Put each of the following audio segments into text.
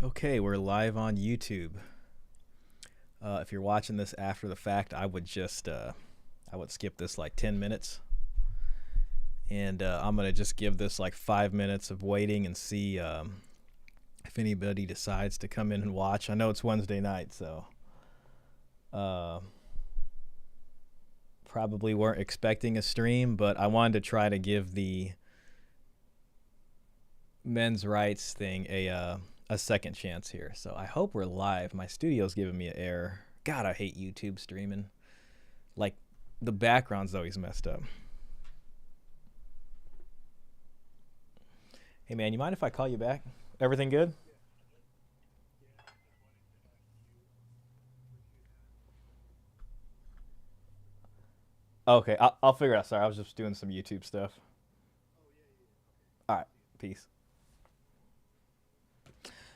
Okay, we're live on YouTube. If you're watching this after the fact, I would skip this like 10 minutes. And I'm going to just give this like 5 minutes of waiting and see if anybody decides to come in and watch. I know it's Wednesday night, so probably weren't expecting a stream, but I wanted to try to give the men's rights thing a second chance here. So I hope we're live. My studio's giving me an error. God, I hate YouTube streaming. Like, the background's always messed up. Hey man, you mind if I call you back? Everything good? Okay, I'll figure it out. Sorry, I was just doing some YouTube stuff. All right, peace.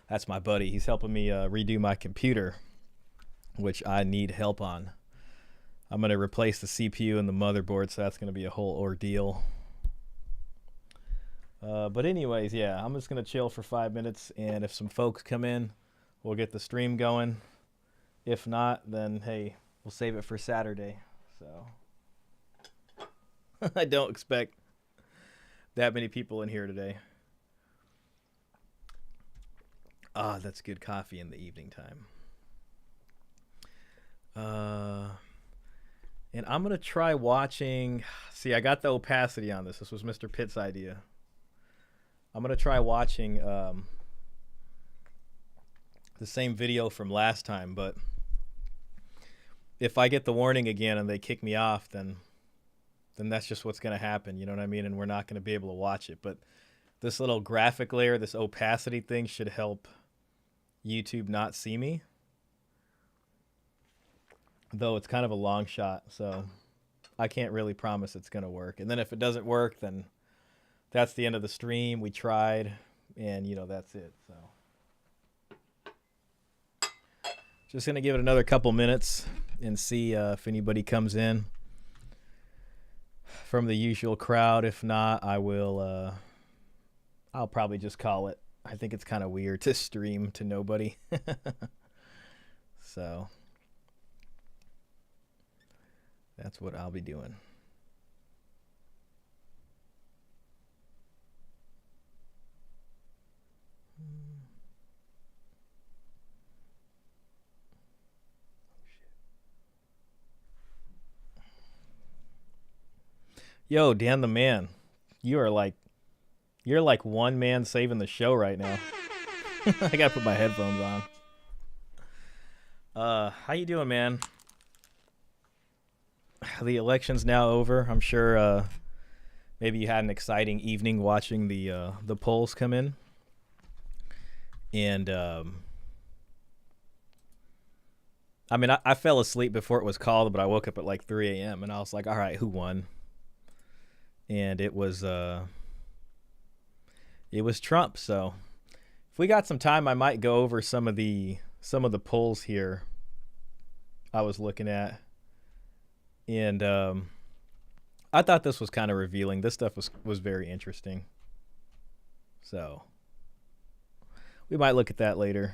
That's my buddy. He's helping me redo my computer, which I need help on. I'm going to replace the CPU and the motherboard, so that's going to be a whole ordeal. But anyways, yeah, I'm just going to chill for 5 minutes, and if some folks come in, we'll get the stream going. If not, then, hey, we'll save it for Saturday. So I don't expect that many people in here today. Ah, that's good coffee in the evening time. And I'm going to try watching. See, I got the opacity on this. This was Mr. Pitt's idea. I'm going to try watching the same video from last time, but if I get the warning again and they kick me off, then that's just what's going to happen. You know what I mean? And we're not going to be able to watch it. But this little graphic layer, this opacity thing should help YouTube not see me. Though it's kind of a long shot, so I can't really promise it's going to work. And then if it doesn't work, then that's the end of the stream. We tried, and, you know, that's it. So just going to give it another couple minutes and see if anybody comes in from the usual crowd. If not, I'll probably just call it. I think it's kind of weird to stream to nobody. So that's what I'll be doing. Yo, Dan the man, you're like one man saving the show right now. I gotta put my headphones on. How you doing, man? The election's now over. I'm sure maybe you had an exciting evening watching the polls come in. And I mean, I fell asleep before it was called, but I woke up at like 3 a.m. and I was like, all right, who won? And it was Trump. So if we got some time, I might go over some of the polls here I was looking at. And I thought this was kind of revealing. This stuff was very interesting. So we might look at that later.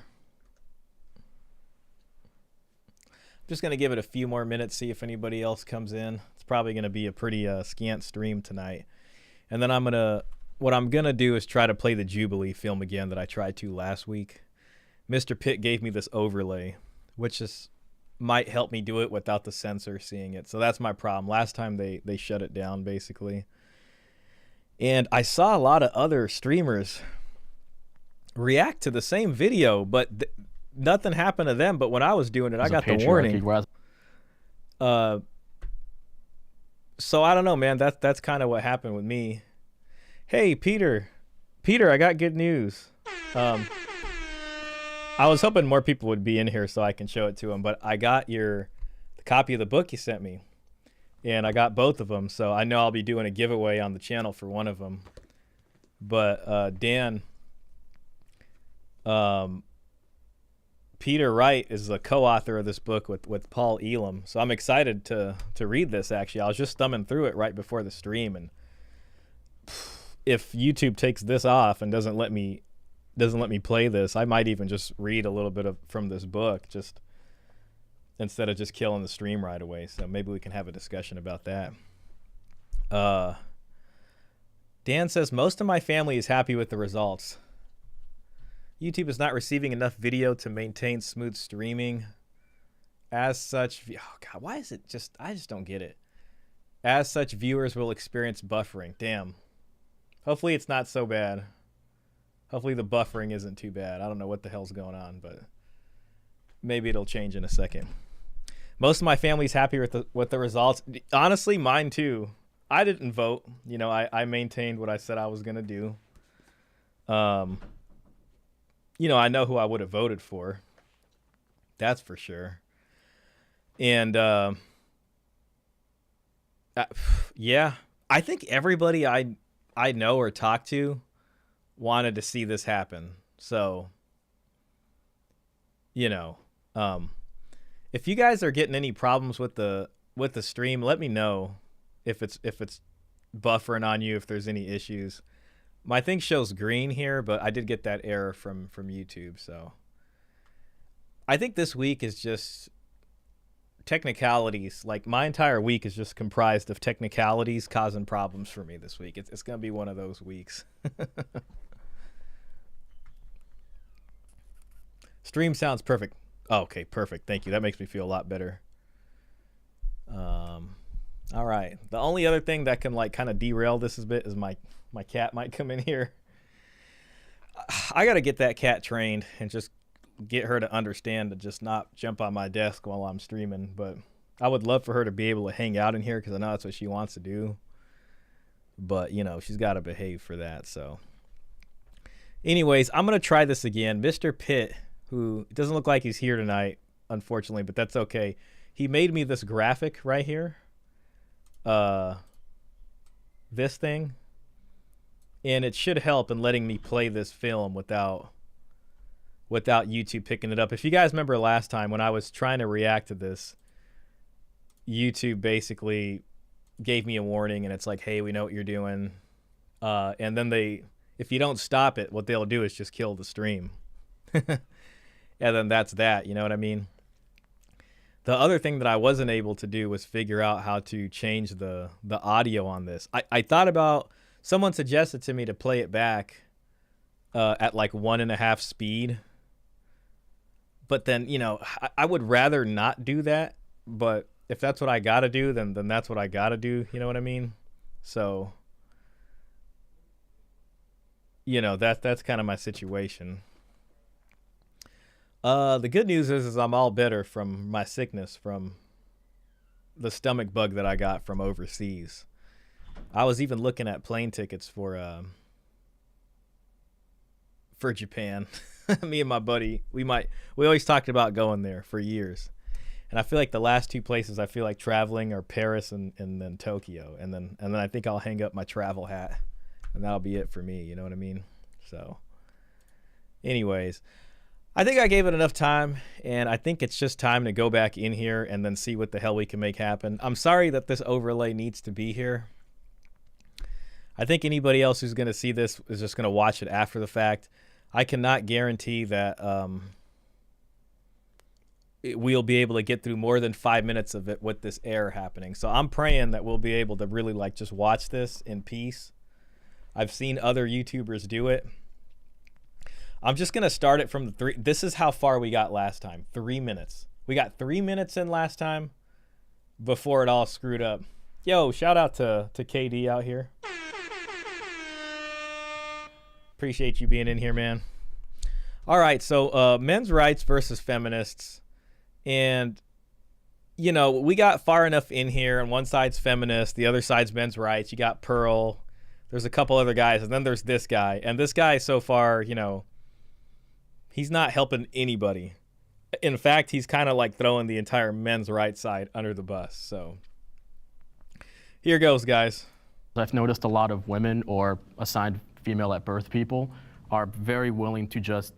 I'm just going to give it a few more minutes, see if anybody else comes in. It's probably going to be a pretty scant stream tonight. And then what I'm going to do is try to play the Jubilee film again that I tried to last week. Mr. Pitt gave me this overlay, which might help me do it without the censor seeing it. So that's my problem. Last time they shut it down, basically. And I saw a lot of other streamers react to the same video, but nothing happened to them. But when I was doing it, I got the warning. So I don't know, man. That's kind of what happened with me. Hey, Peter, I got good news. I was hoping more people would be in here so I can show it to them, but I got the copy of the book you sent me, and I got both of them, so I know I'll be doing a giveaway on the channel for one of them. But Dan, Peter Wright is the co-author of this book with Paul Elam, so I'm excited to read this. Actually, I was just thumbing through it right before the stream, and if YouTube takes this off and doesn't let me doesn't let me play this, I might even just read a little bit from this book, just instead of just killing the stream right away. So maybe we can have a discussion about that. Dan says, most of my family is happy with the results. YouTube is not receiving enough video to maintain smooth streaming. As such, oh God, why is it just, I just don't get it. As such, viewers will experience buffering. Damn. Hopefully it's not so bad. Hopefully the buffering isn't too bad. I don't know what the hell's going on, but maybe it'll change in a second. Most of my family's happy with the results. Honestly, mine too. I didn't vote. You know, I maintained what I said I was going to do. You know, I know who I would have voted for. That's for sure. And, yeah, I think everybody I know or talk to wanted to see this happen. So, you know, if you guys are getting any problems with the stream, let me know if it's buffering on you, if there's any issues. My thing shows green here, but I did get that error from YouTube. So I think this week is just technicalities. Like, my entire week is just comprised of technicalities causing problems for me this week. It's going to be one of those weeks. Stream sounds perfect. Oh, okay, perfect. Thank you. That makes me feel a lot better. All right. The only other thing that can like kind of derail this a bit is my cat might come in here. I got to get that cat trained and just get her to understand to just not jump on my desk while I'm streaming. But I would love for her to be able to hang out in here because I know that's what she wants to do. But, you know, she's got to behave for that. So anyways, I'm going to try this again. Mr. Pitt, who doesn't look like he's here tonight, unfortunately, but that's okay. He made me this graphic right here. This thing. And it should help in letting me play this film without YouTube picking it up. If you guys remember last time when I was trying to react to this, YouTube basically gave me a warning and it's like, hey, we know what you're doing. And then if you don't stop it, what they'll do is just kill the stream. And then that's that, you know what I mean? The other thing that I wasn't able to do was figure out how to change the audio on this. I thought about, someone suggested to me to play it back at like 1.5 speed. But then, you know, I would rather not do that. But if that's what I got to do, then that's what I got to do. You know what I mean? So, you know, that's kind of my situation. The good news is I'm all better from my sickness, from the stomach bug that I got from overseas. I was even looking at plane tickets for Japan. Me and my buddy, we always talked about going there for years. And I feel like the last two places I feel like traveling are Paris and then Tokyo. And then I think I'll hang up my travel hat and that'll be it for me. You know what I mean? So anyways, I think I gave it enough time, and I think it's just time to go back in here and then see what the hell we can make happen. I'm sorry that this overlay needs to be here. I think anybody else who's going to see this is just going to watch it after the fact. I cannot guarantee that we'll be able to get through more than 5 minutes of it with this error happening. So I'm praying that we'll be able to really like just watch this in peace. I've seen other YouTubers do it. I'm just going to start it from the 3. This is how far we got last time. 3 minutes. We got 3 minutes in last time before it all screwed up. Yo, shout out to KD out here. Appreciate you being in here, man. All right, so men's rights versus feminists. And, you know, we got far enough in here. And one side's feminist, the other side's men's rights. You got Pearl. There's a couple other guys. And then there's this guy. And this guy so far, you know, he's not helping anybody. In fact, he's kind of like throwing the entire men's rights side under the bus. So here goes, guys. I've noticed a lot of women or assigned female at birth people are very willing to just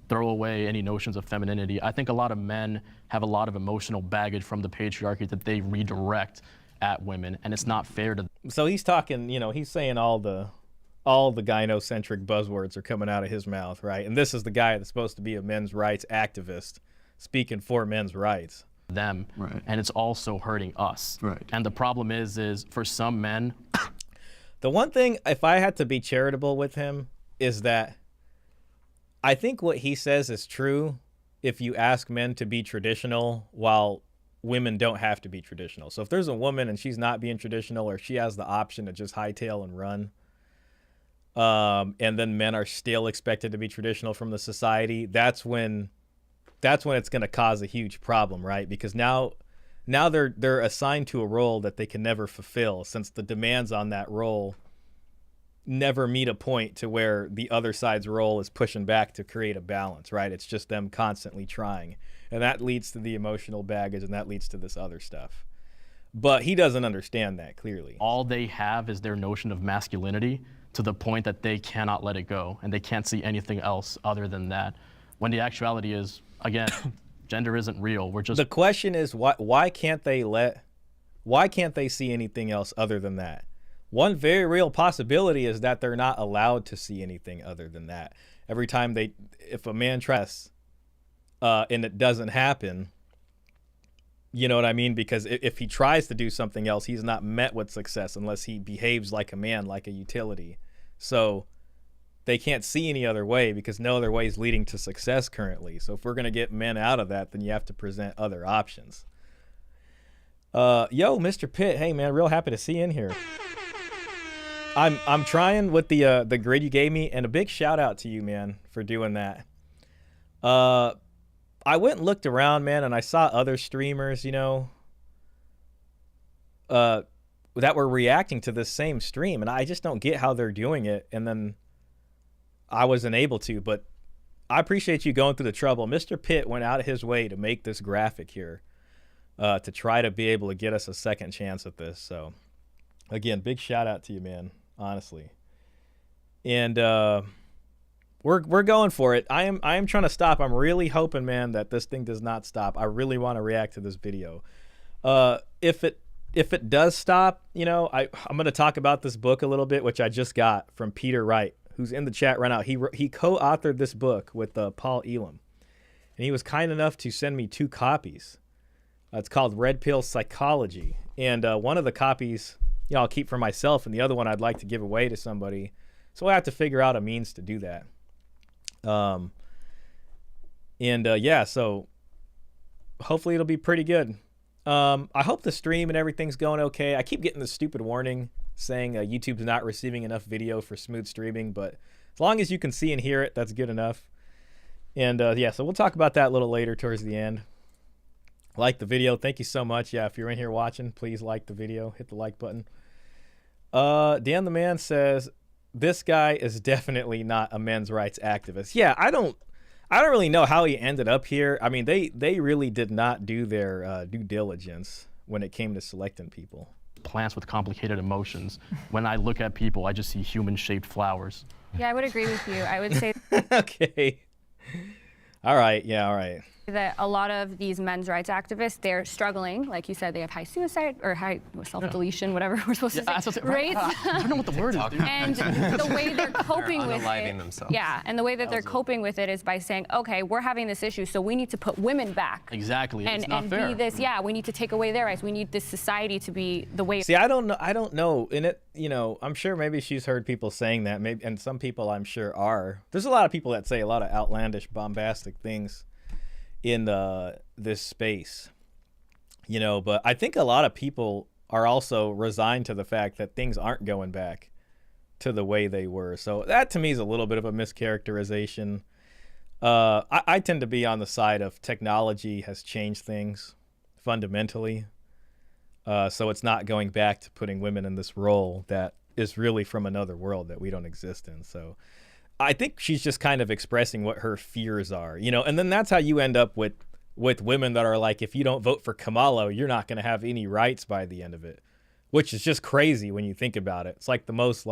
throw away any notions of femininity. I think a lot of men have a lot of emotional baggage from the patriarchy that they redirect at women, and it's not fair to them. So he's talking, you know, he's saying all all the gynocentric buzzwords are coming out of his mouth, right? And this is the guy that's supposed to be a men's rights activist speaking for men's rights. Them, Right. and it's also hurting us. Right. And the problem is for some men, The one thing, if I had to be charitable with him, is that I think what he says is true if you ask men to be traditional while women don't have to be traditional. So if there's a woman and she's not being traditional, or she has the option to just hightail and run, and then men are still expected to be traditional from the society, that's when it's going to cause a huge problem, right? Because now they're assigned to a role that they can never fulfill, since the demands on that role never meet a point to where the other side's role is pushing back to create a balance, right? It's just them constantly trying. And that leads to the emotional baggage, and that leads to this other stuff. But he doesn't understand that clearly. all they have is their notion of masculinity, to the point that they cannot let it go, and they can't see anything else other than that. When the actuality is, again, gender isn't real. We're just The question is, why can't they see anything else other than that? One very real possibility is that they're not allowed to see anything other than that. Every time if a man tries, and it doesn't happen, you know what I mean? Because if he tries to do something else, he's not met with success unless he behaves like a man, like a utility. So they can't see any other way, because no other way is leading to success currently. So if we're going to get men out of that, then you have to present other options. Yo, Mr. Pitt, hey man, real happy to see you in here. I'm trying with the grid you gave me, and a big shout out to you, man, for doing that. I went and looked around, man, and I saw other streamers, that were reacting to this same stream, and I just don't get how they're doing it. And then I wasn't able to, but I appreciate you going through the trouble. Mr. Pitt went out of his way to make this graphic here, to try to be able to get us a second chance at this. So again, big shout out to you, man, honestly. And we're going for it. I am trying to stop. I'm really hoping, man, that this thing does not stop. I really want to react to this video. If it does stop, I'm going to talk about this book a little bit, which I just got from Peter Wright, who's in the chat right now. He co-authored this book with Paul Elam, and he was kind enough to send me 2 copies. It's called Red Pill Psychology, and one of the copies, I'll keep for myself, and the other one I'd like to give away to somebody. So I have to figure out a means to do that. Yeah, so hopefully it'll be pretty good. I hope the stream and everything's going okay. I keep getting this stupid warning saying YouTube's not receiving enough video for smooth streaming, but as long as you can see and hear it, that's good enough. And yeah, so we'll talk about that a little later towards the end. Like the video. Thank you so much. Yeah, if you're in here watching, please like the video. Hit the like button. Dan the Man says, this guy is definitely not a men's rights activist. Yeah, I don't really know how he ended up here. I mean, they really did not do their due diligence when it came to selecting people. plants with complicated emotions. When I look at people, I just see human-shaped flowers. Yeah, I would agree with you. I would say Okay. All right. Yeah, all right. that a lot of these men's rights activists, they're struggling. Like you said, they have high suicide or high self-deletion, whatever we're supposed to say, rates. I don't know what the word is, dude. And the way they're coping with unaliving it, themselves. yeah, and the way that they're coping with it is by saying, okay, we're having this issue, so we need to put women back. Exactly. It's not and fair. be this, yeah, we need to take away their rights. We need this society to be the way. See, I don't know. And it, I'm sure maybe she's heard people saying that, maybe, and some people I'm sure are. There's a lot of people that say a lot of outlandish, bombastic things in this space, but I think a lot of people are also resigned to the fact that things aren't going back to the way they were. So that to me is a little bit of a mischaracterization. I tend to be on the side of technology has changed things fundamentally. So it's not going back to putting women in this role that is really from another world that we don't exist in. So I think she's just kind of expressing what her fears are, and then that's how you end up with women that are like, if you don't vote for Kamala, you're not going to have any rights by the end of it, which is just crazy when you think about it. It's like the most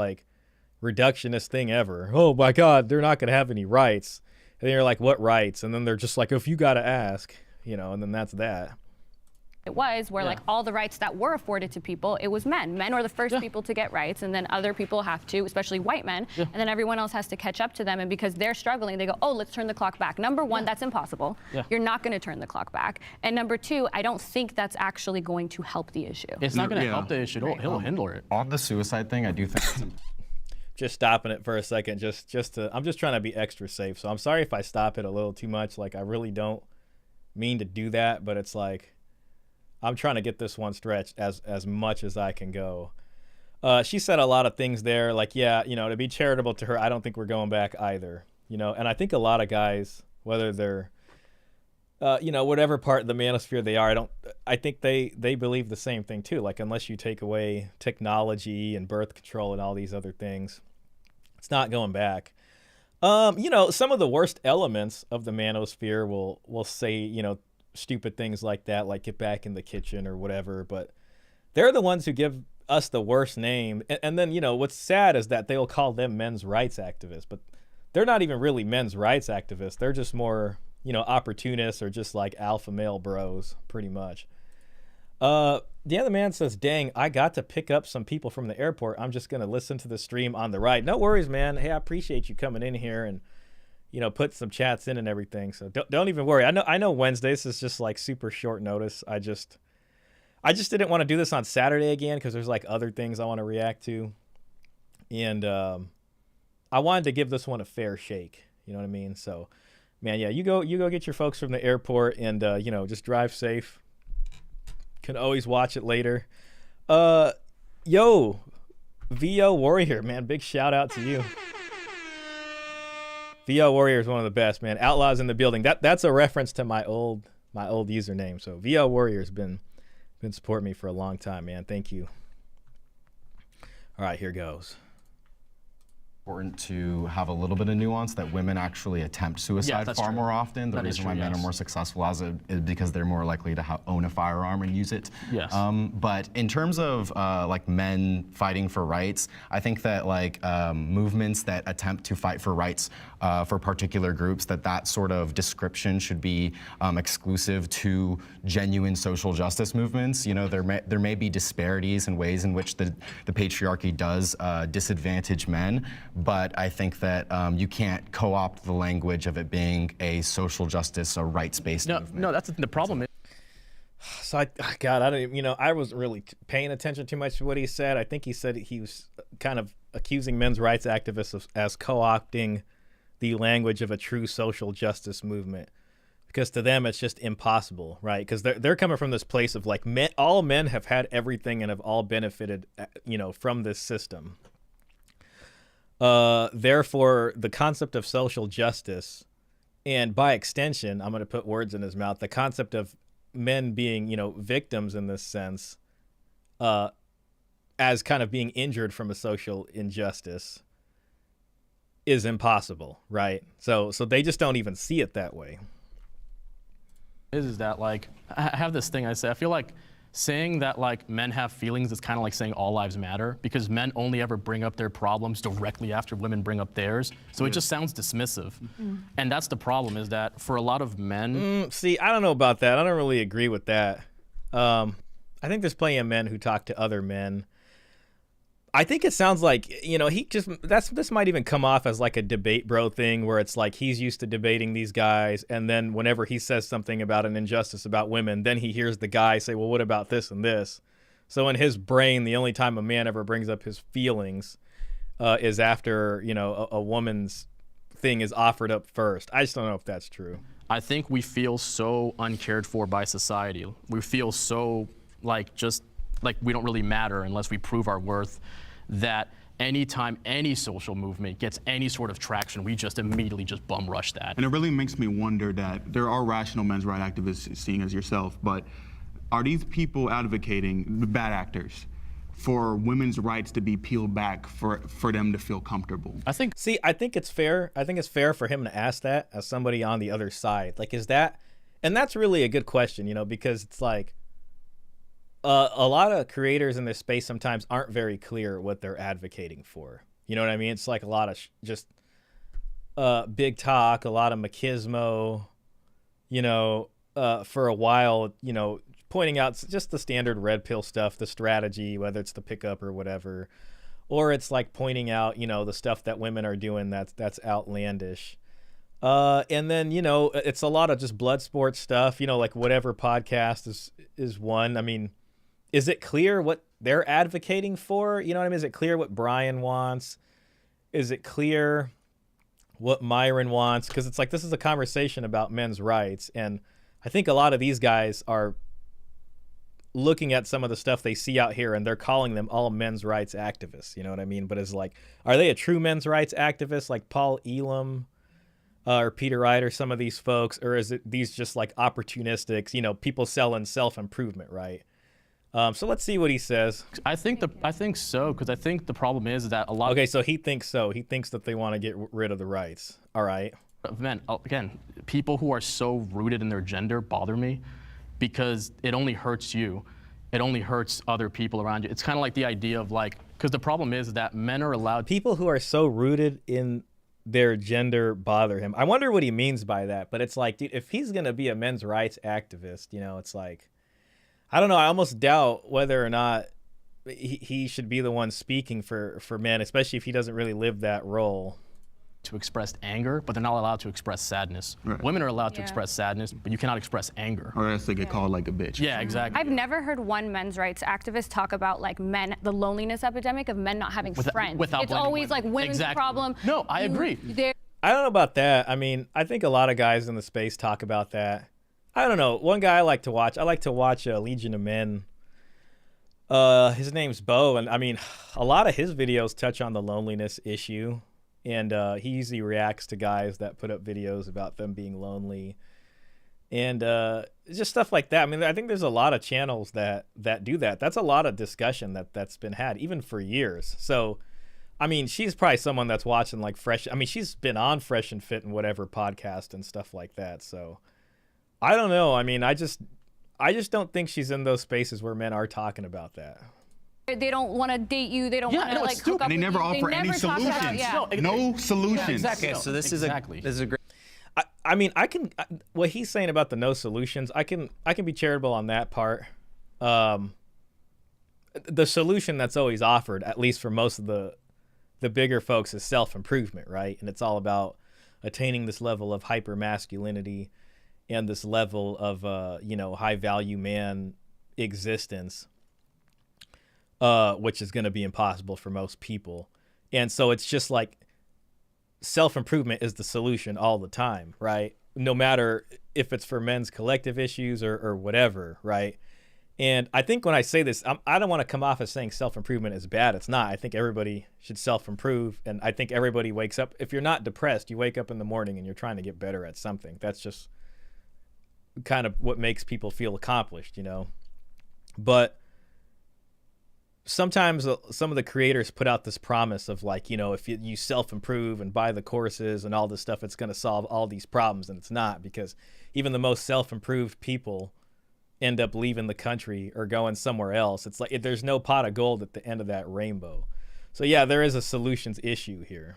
reductionist thing ever. Oh my God, they're not going to have any rights. And then you're like, what rights? And then they're just like, if you got to ask, and then that's that. it was, where like all the rights that were afforded to people, it was men. Men are the first people to get rights, and then other people have to, especially white men, and then everyone else has to catch up to them. And because they're struggling, they go, oh, let's turn the clock back. Number one, that's impossible. You're not going to turn the clock back. And number two, I don't think that's actually going to help the issue. It's not going to help the issue. He'll handle it. On the suicide thing, I do think it's just stopping it for a second, I'm just trying to be extra safe. So I'm sorry if I stop it a little too much. Like, I really don't mean to do that, but it's like, I'm trying to get this one stretched as much as I can go. She said a lot of things there, like, yeah, you know, to be charitable to her, I don't think we're going back either, you know. And I think a lot of guys, whether they're, you know, whatever part of the manosphere they are, I think they believe the same thing too. Like, unless you take away technology and birth control and all these other things, it's not going back. You know, some of the worst elements of the manosphere will say, you know, stupid things like that, like get back in the kitchen or whatever, but they're the ones who give us the worst name. And then, you know, what's sad is that they'll call them men's rights activists, but they're not even really men's rights activists. They're just more, you know, opportunists or just like alpha male bros, pretty much. The other man says, dang, I got to pick up some people from the airport. I'm just going to listen to the stream on the ride. No worries, man. Hey, I appreciate you coming in here and, you know, put some chats in and everything. So don't even worry. I know Wednesdays is just like super short notice. I just didn't want to do this on Saturday again because there's like other things I want to react to. And I wanted to give this one a fair shake. You know what I mean? So, man, yeah, you go get your folks from the airport and, you know, just drive safe. Can always watch it later. Yo, VO Warrior, man, big shout out to you. VO Warrior is one of the best, man. Outlaws in the building. That's a reference to my old username. So VO Warrior's been supporting me for a long time, man. Thank you. All right, here goes. important to have a little bit of nuance that women actually attempt suicide far more often. The reason why men are more successful as it is because they're more likely to own a firearm and use it. Yes. But in terms of like men fighting for rights, I think that like movements that attempt to fight for rights for particular groups, that sort of description should be exclusive to genuine social justice movements. You know, there may be disparities in ways in which the patriarchy does disadvantage men, but I think that you can't co-opt the language of it being a social justice, a rights-based movement. No, that's the problem. So I wasn't really paying attention too much to what he said. I think he said he was kind of accusing men's rights activists as co-opting the language of a true social justice movement, because to them it's just impossible, right? Because they're coming from this place of like all men have had everything and have all benefited, from this system. Therefore, the concept of social justice, and by extension, I'm going to put words in his mouth, the concept of men being, victims in this sense, as kind of being injured from a social injustice, is impossible, right? So they just don't even see it that way. Is that like, I have this thing I say, I feel like saying that like men have feelings is kind of like saying all lives matter, because men only ever bring up their problems directly after women bring up theirs. So it just sounds dismissive. And that's the problem, is that for a lot of men. See, I don't know about that. I don't really agree with that. I think there's plenty of men who talk to other men. I think it sounds like, this might even come off as like a debate bro thing, where it's like he's used to debating these guys, and then whenever he says something about an injustice about women, then he hears the guy say, well, what about this and this? So in his brain, the only time a man ever brings up his feelings is after, a woman's thing is offered up first. I just don't know if that's true. I think we feel so uncared for by society. We feel so like we don't really matter unless we prove our worth, that anytime any social movement gets any sort of traction, we just immediately just bum rush that. And it really makes me wonder that there are rational men's rights activists, seeing as yourself, but are these people advocating, the bad actors, for women's rights to be peeled back for them to feel comfortable? I think it's fair. I think it's fair for him to ask that as somebody on the other side. Like, is that, and that's really a good question, because it's like, a lot of creators in this space sometimes aren't very clear what they're advocating for. You know what I mean? It's like a lot of just big talk, a lot of machismo, for a while, pointing out just the standard red pill stuff, the strategy, whether it's the pickup or whatever, or it's like pointing out, the stuff that women are doing that's outlandish. And then, it's a lot of just blood sports stuff, like whatever podcast is one. I mean, is it clear what they're advocating for? You know what I mean? Is it clear what Brian wants? Is it clear what Myron wants? Because it's like, this is a conversation about men's rights. And I think a lot of these guys are looking at some of the stuff they see out here and they're calling them all men's rights activists. You know what I mean? But it's like, are they a true men's rights activist like Paul Elam or Peter Wright or some of these folks? Or is it these just like opportunistics, people selling self-improvement, right? So let's see what he says. I think so, because I think the problem is that a lot Okay, so he thinks so. He thinks that they want to get rid of the rights. All right. of men, again, people who are so rooted in their gender bother me because it only hurts you. It only hurts other people around you. It's kind of like the idea of like, because the problem is that men are allowed. People who are so rooted in their gender bother him. I wonder what he means by that. But it's like, dude, if he's going to be a men's rights activist, it's like, I don't know. I almost doubt whether or not he should be the one speaking for men, especially if he doesn't really live that role. To express anger, but they're not allowed to express sadness. Right. Women are allowed to express sadness, but you cannot express anger. Or else they get called like a bitch. Yeah, exactly. I've never heard one men's rights activist talk about like men, the loneliness epidemic of men not having friends. Without It's blaming always women. like women's Exactly. problem. No, I agree. I don't know about that. I mean, I think a lot of guys in the space talk about that. I don't know. One guy I like to watch Legion of Men. His name's Bo, and I mean, a lot of his videos touch on the loneliness issue. And he usually reacts to guys that put up videos about them being lonely. And just stuff like that. I mean, I think there's a lot of channels that do that. That's a lot of discussion that's been had, even for years. So, I mean, she's probably someone that's watching like she's been on Fresh and Fit and whatever podcast and stuff like that. So, I don't know. I mean, I just don't think she's in those spaces where men are talking about that. They don't want to date you. They don't want to like hook up And they with never you. offer any never talk solutions. about- No solutions. Yeah, exactly. Okay, so this is a great. I mean, what he's saying about the no solutions, I can be charitable on that part. The solution that's always offered, at least for most of the bigger folks, is self-improvement, right? And it's all about attaining this level of hyper masculinity and this level of high value man existence, which is going to be impossible for most people. And so it's just like self-improvement is the solution all the time, right? No matter if it's for men's collective issues or whatever, right? And I think when I say this, I don't want to come off as saying self-improvement is bad. It's not. I think everybody should self-improve. And I think everybody wakes up. If you're not depressed, you wake up in the morning and you're trying to get better at something. That's just kind of what makes people feel accomplished, But sometimes some of the creators put out this promise of like, if you self-improve and buy the courses and all this stuff, it's going to solve all these problems. And it's not, because even the most self-improved people end up leaving the country or going somewhere else. It's like there's no pot of gold at the end of that rainbow. So yeah, there is a solutions issue here.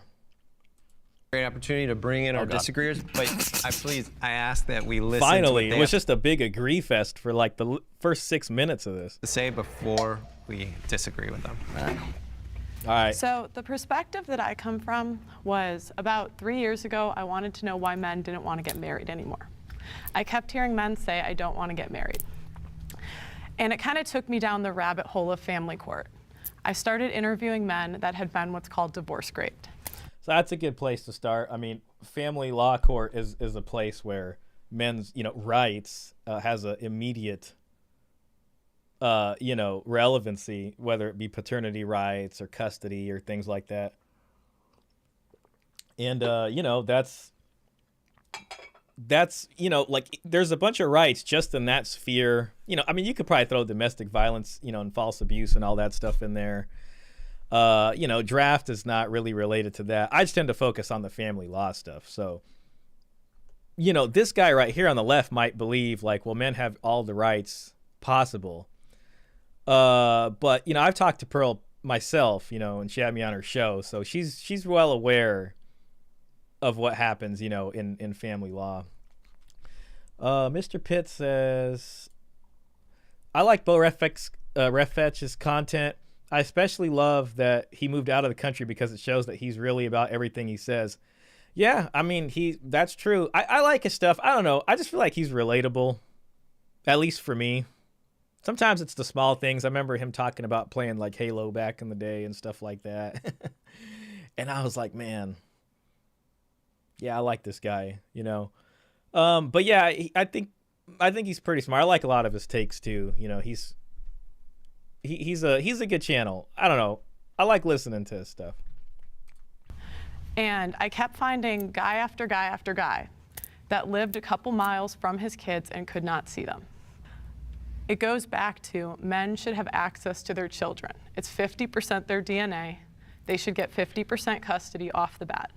Great opportunity to bring in our disagreeers, but I ask that we listen. Finally, to what it was just a big agree fest for like the first 6 minutes of this. to say before we disagree with them. All right. So the perspective that I come from was about 3 years ago, I wanted to know why men didn't want to get married anymore. I kept hearing men say, I don't want to get married. And it kind of took me down the rabbit hole of family court. I started interviewing men that had been what's called divorce raped. So that's a good place to start. I mean, family law court is a place where men's, rights has an immediate, relevancy, whether it be paternity rights or custody or things like that. And, that's, like there's a bunch of rights just in that sphere. You could probably throw domestic violence, and false abuse and all that stuff in there. Draft is not really related to that. I just tend to focus on the family law stuff. So, this guy right here on the left might believe like, well, men have all the rights possible. But, I've talked to Pearl myself, and she had me on her show. So she's well aware of what happens, in family law. Mr. Pitt says, I like Bo Refetch's content. I especially love that he moved out of the country because it shows that he's really about everything he says. Yeah, I mean, that's true. I like his stuff. I don't know. I just feel like he's relatable, at least for me. Sometimes it's the small things. I remember him talking about playing like Halo back in the day and stuff like that. And I was like, man, yeah, I like this guy, you know. But yeah, I think he's pretty smart. I like a lot of his takes too. You know, he's a good channel. I don't know. I like listening to his stuff. And I kept finding guy after guy after guy that lived a couple miles from his kids and could not see them. It goes back to men should have access to their children. It's 50% their DNA. They should get 50% custody off the bat.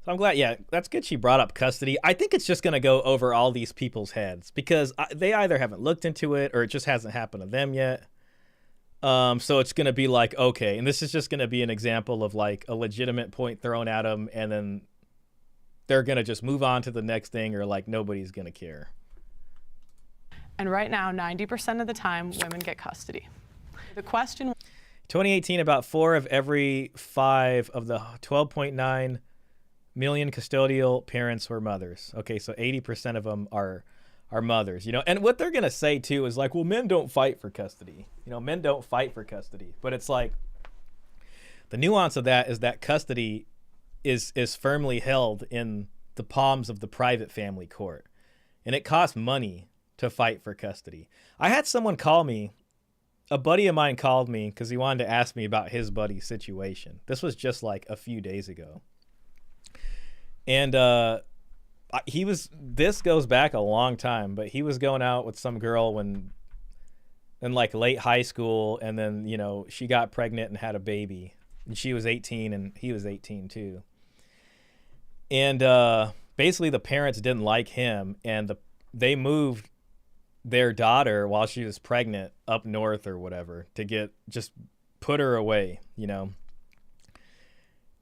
So I'm glad, yeah, that's good she brought up custody. I think it's just going to go over all these people's heads because they either haven't looked into it or it just hasn't happened to them yet. So it's going to be like, okay, and this is just going to be an example of like a legitimate point thrown at them, and then they're going to just move on to the next thing, or like nobody's going to care. And right now, 90% of the time, women get custody. The question... 2018, about 4 of every 5 of the 12.9 million custodial parents were mothers. Okay, so 80% of them are mothers, you know. And what they're going to say too is like, well, men don't fight for custody. You know, men don't fight for custody. But it's like the nuance of that is that custody is firmly held in the palms of the private family court. And it costs money to fight for custody. I had someone call me, a buddy of mine called me because he wanted to ask me about his buddy's situation. This was just like a few days ago. And this goes back a long time, but he was going out with some girl in like late high school, and then, you know, she got pregnant and had a baby, and she was 18 and he was 18 too. And basically the parents didn't like him, and they moved their daughter while she was pregnant up north or whatever to just put her away, you know.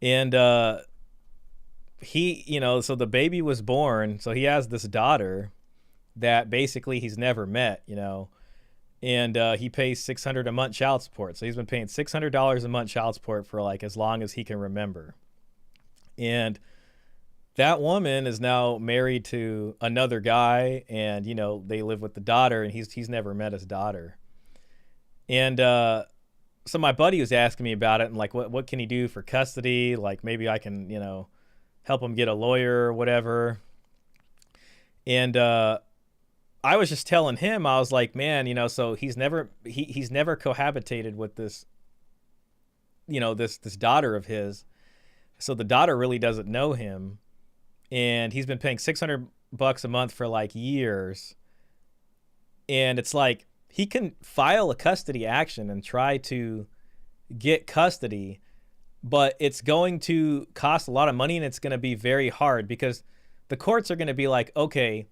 And he, you know, so the baby was born, so he has this daughter that basically he's never met, you know. And he pays $600 a month child support. So he's been paying $600 a month child support for like as long as he can remember. And that woman is now married to another guy, and, you know, they live with the daughter, and he's never met his daughter. And so my buddy was asking me about it, and like, what can he do for custody? Like, maybe I can, you know, help him get a lawyer or whatever. And I was just telling him, I was like, man, you know, so he's never cohabitated with this, you know, this daughter of his. So the daughter really doesn't know him. And he's been paying $600 a month for like years. And it's like, he can file a custody action and try to get custody, but it's going to cost a lot of money, and it's going to be very hard because the courts are going to be like, okay,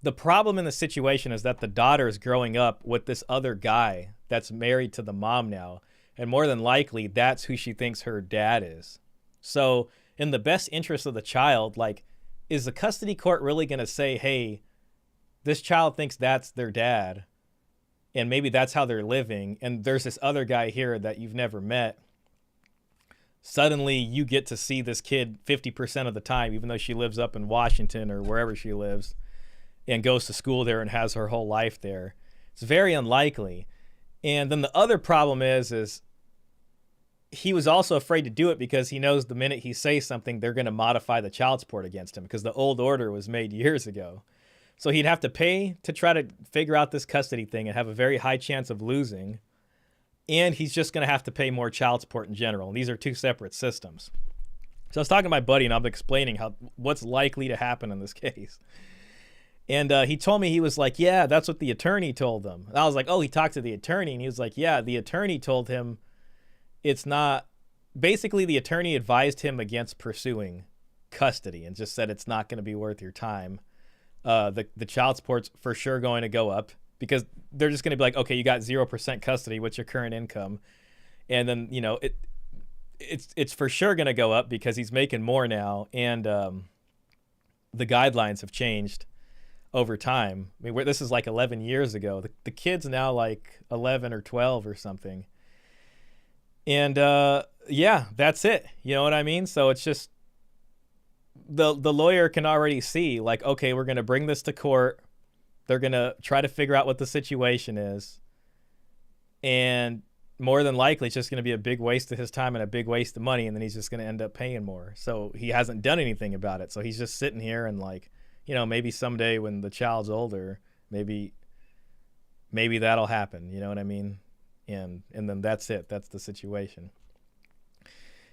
the problem in the situation is that the daughter is growing up with this other guy that's married to the mom now. And more than likely, that's who she thinks her dad is. So in the best interest of the child, like, is the custody court really going to say, hey, this child thinks that's their dad, and maybe that's how they're living, and there's this other guy here that you've never met. Suddenly you get to see this kid 50% of the time, even though she lives up in Washington or wherever she lives and goes to school there and has her whole life there. It's very unlikely. And then the other problem is he was also afraid to do it because he knows the minute he says something, they're going to modify the child support against him because the old order was made years ago. So he'd have to pay to try to figure out this custody thing and have a very high chance of losing. And he's just going to have to pay more child support in general. And these are two separate systems. So I was talking to my buddy, and I'm explaining what's likely to happen in this case. And he told me, he was like, yeah, that's what the attorney told them. And I was like, oh, he talked to the attorney. And he was like, yeah, the attorney told him it's not. Basically, the attorney advised him against pursuing custody and just said it's not going to be worth your time. The child support's for sure going to go up because they're just going to be like, okay, you got 0% custody. What's your current income? And then, you know, it's for sure going to go up because he's making more now. And the guidelines have changed over time. I mean, this is like 11 years ago. The kid's now like 11 or 12 or something. And yeah, that's it. You know what I mean? So it's just the lawyer can already see, like, okay, we're going to bring this to court. They're going to try to figure out what the situation is. And more than likely, it's just going to be a big waste of his time and a big waste of money. And then he's just going to end up paying more. So he hasn't done anything about it. So he's just sitting here and like, you know, maybe someday when the child's older, maybe that'll happen. You know what I mean? And then that's it. That's the situation.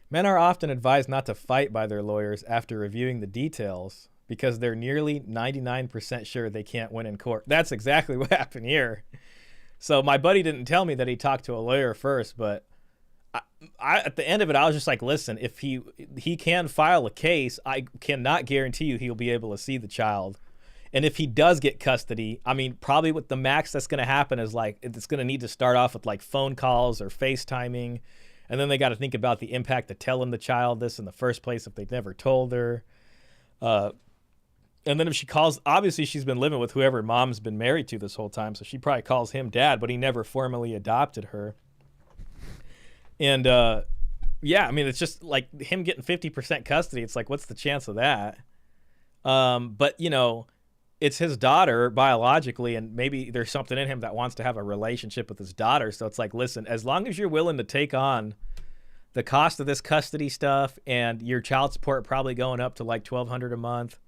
Men are often advised not to fight by their lawyers after reviewing the details because they're nearly 99% sure they can't win in court. That's exactly what happened here. So my buddy didn't tell me that he talked to a lawyer first, but I at the end of it, I was just like, listen, if he can file a case, I cannot guarantee you he'll be able to see the child. And if he does get custody, I mean, probably what the max that's going to happen is like, it's going to need to start off with like phone calls or FaceTiming. And then they got to think about the impact of telling the child this in the first place if they've never told her. And then if she calls, obviously she's been living with whoever mom's been married to this whole time. So she probably calls him dad, but he never formally adopted her. And yeah, I mean, it's just like him getting 50% custody. It's like, what's the chance of that? But, you know, it's his daughter biologically, and maybe there's something in him that wants to have a relationship with his daughter. So it's like, listen, as long as you're willing to take on the cost of this custody stuff and your child support probably going up to like $1,200 a month,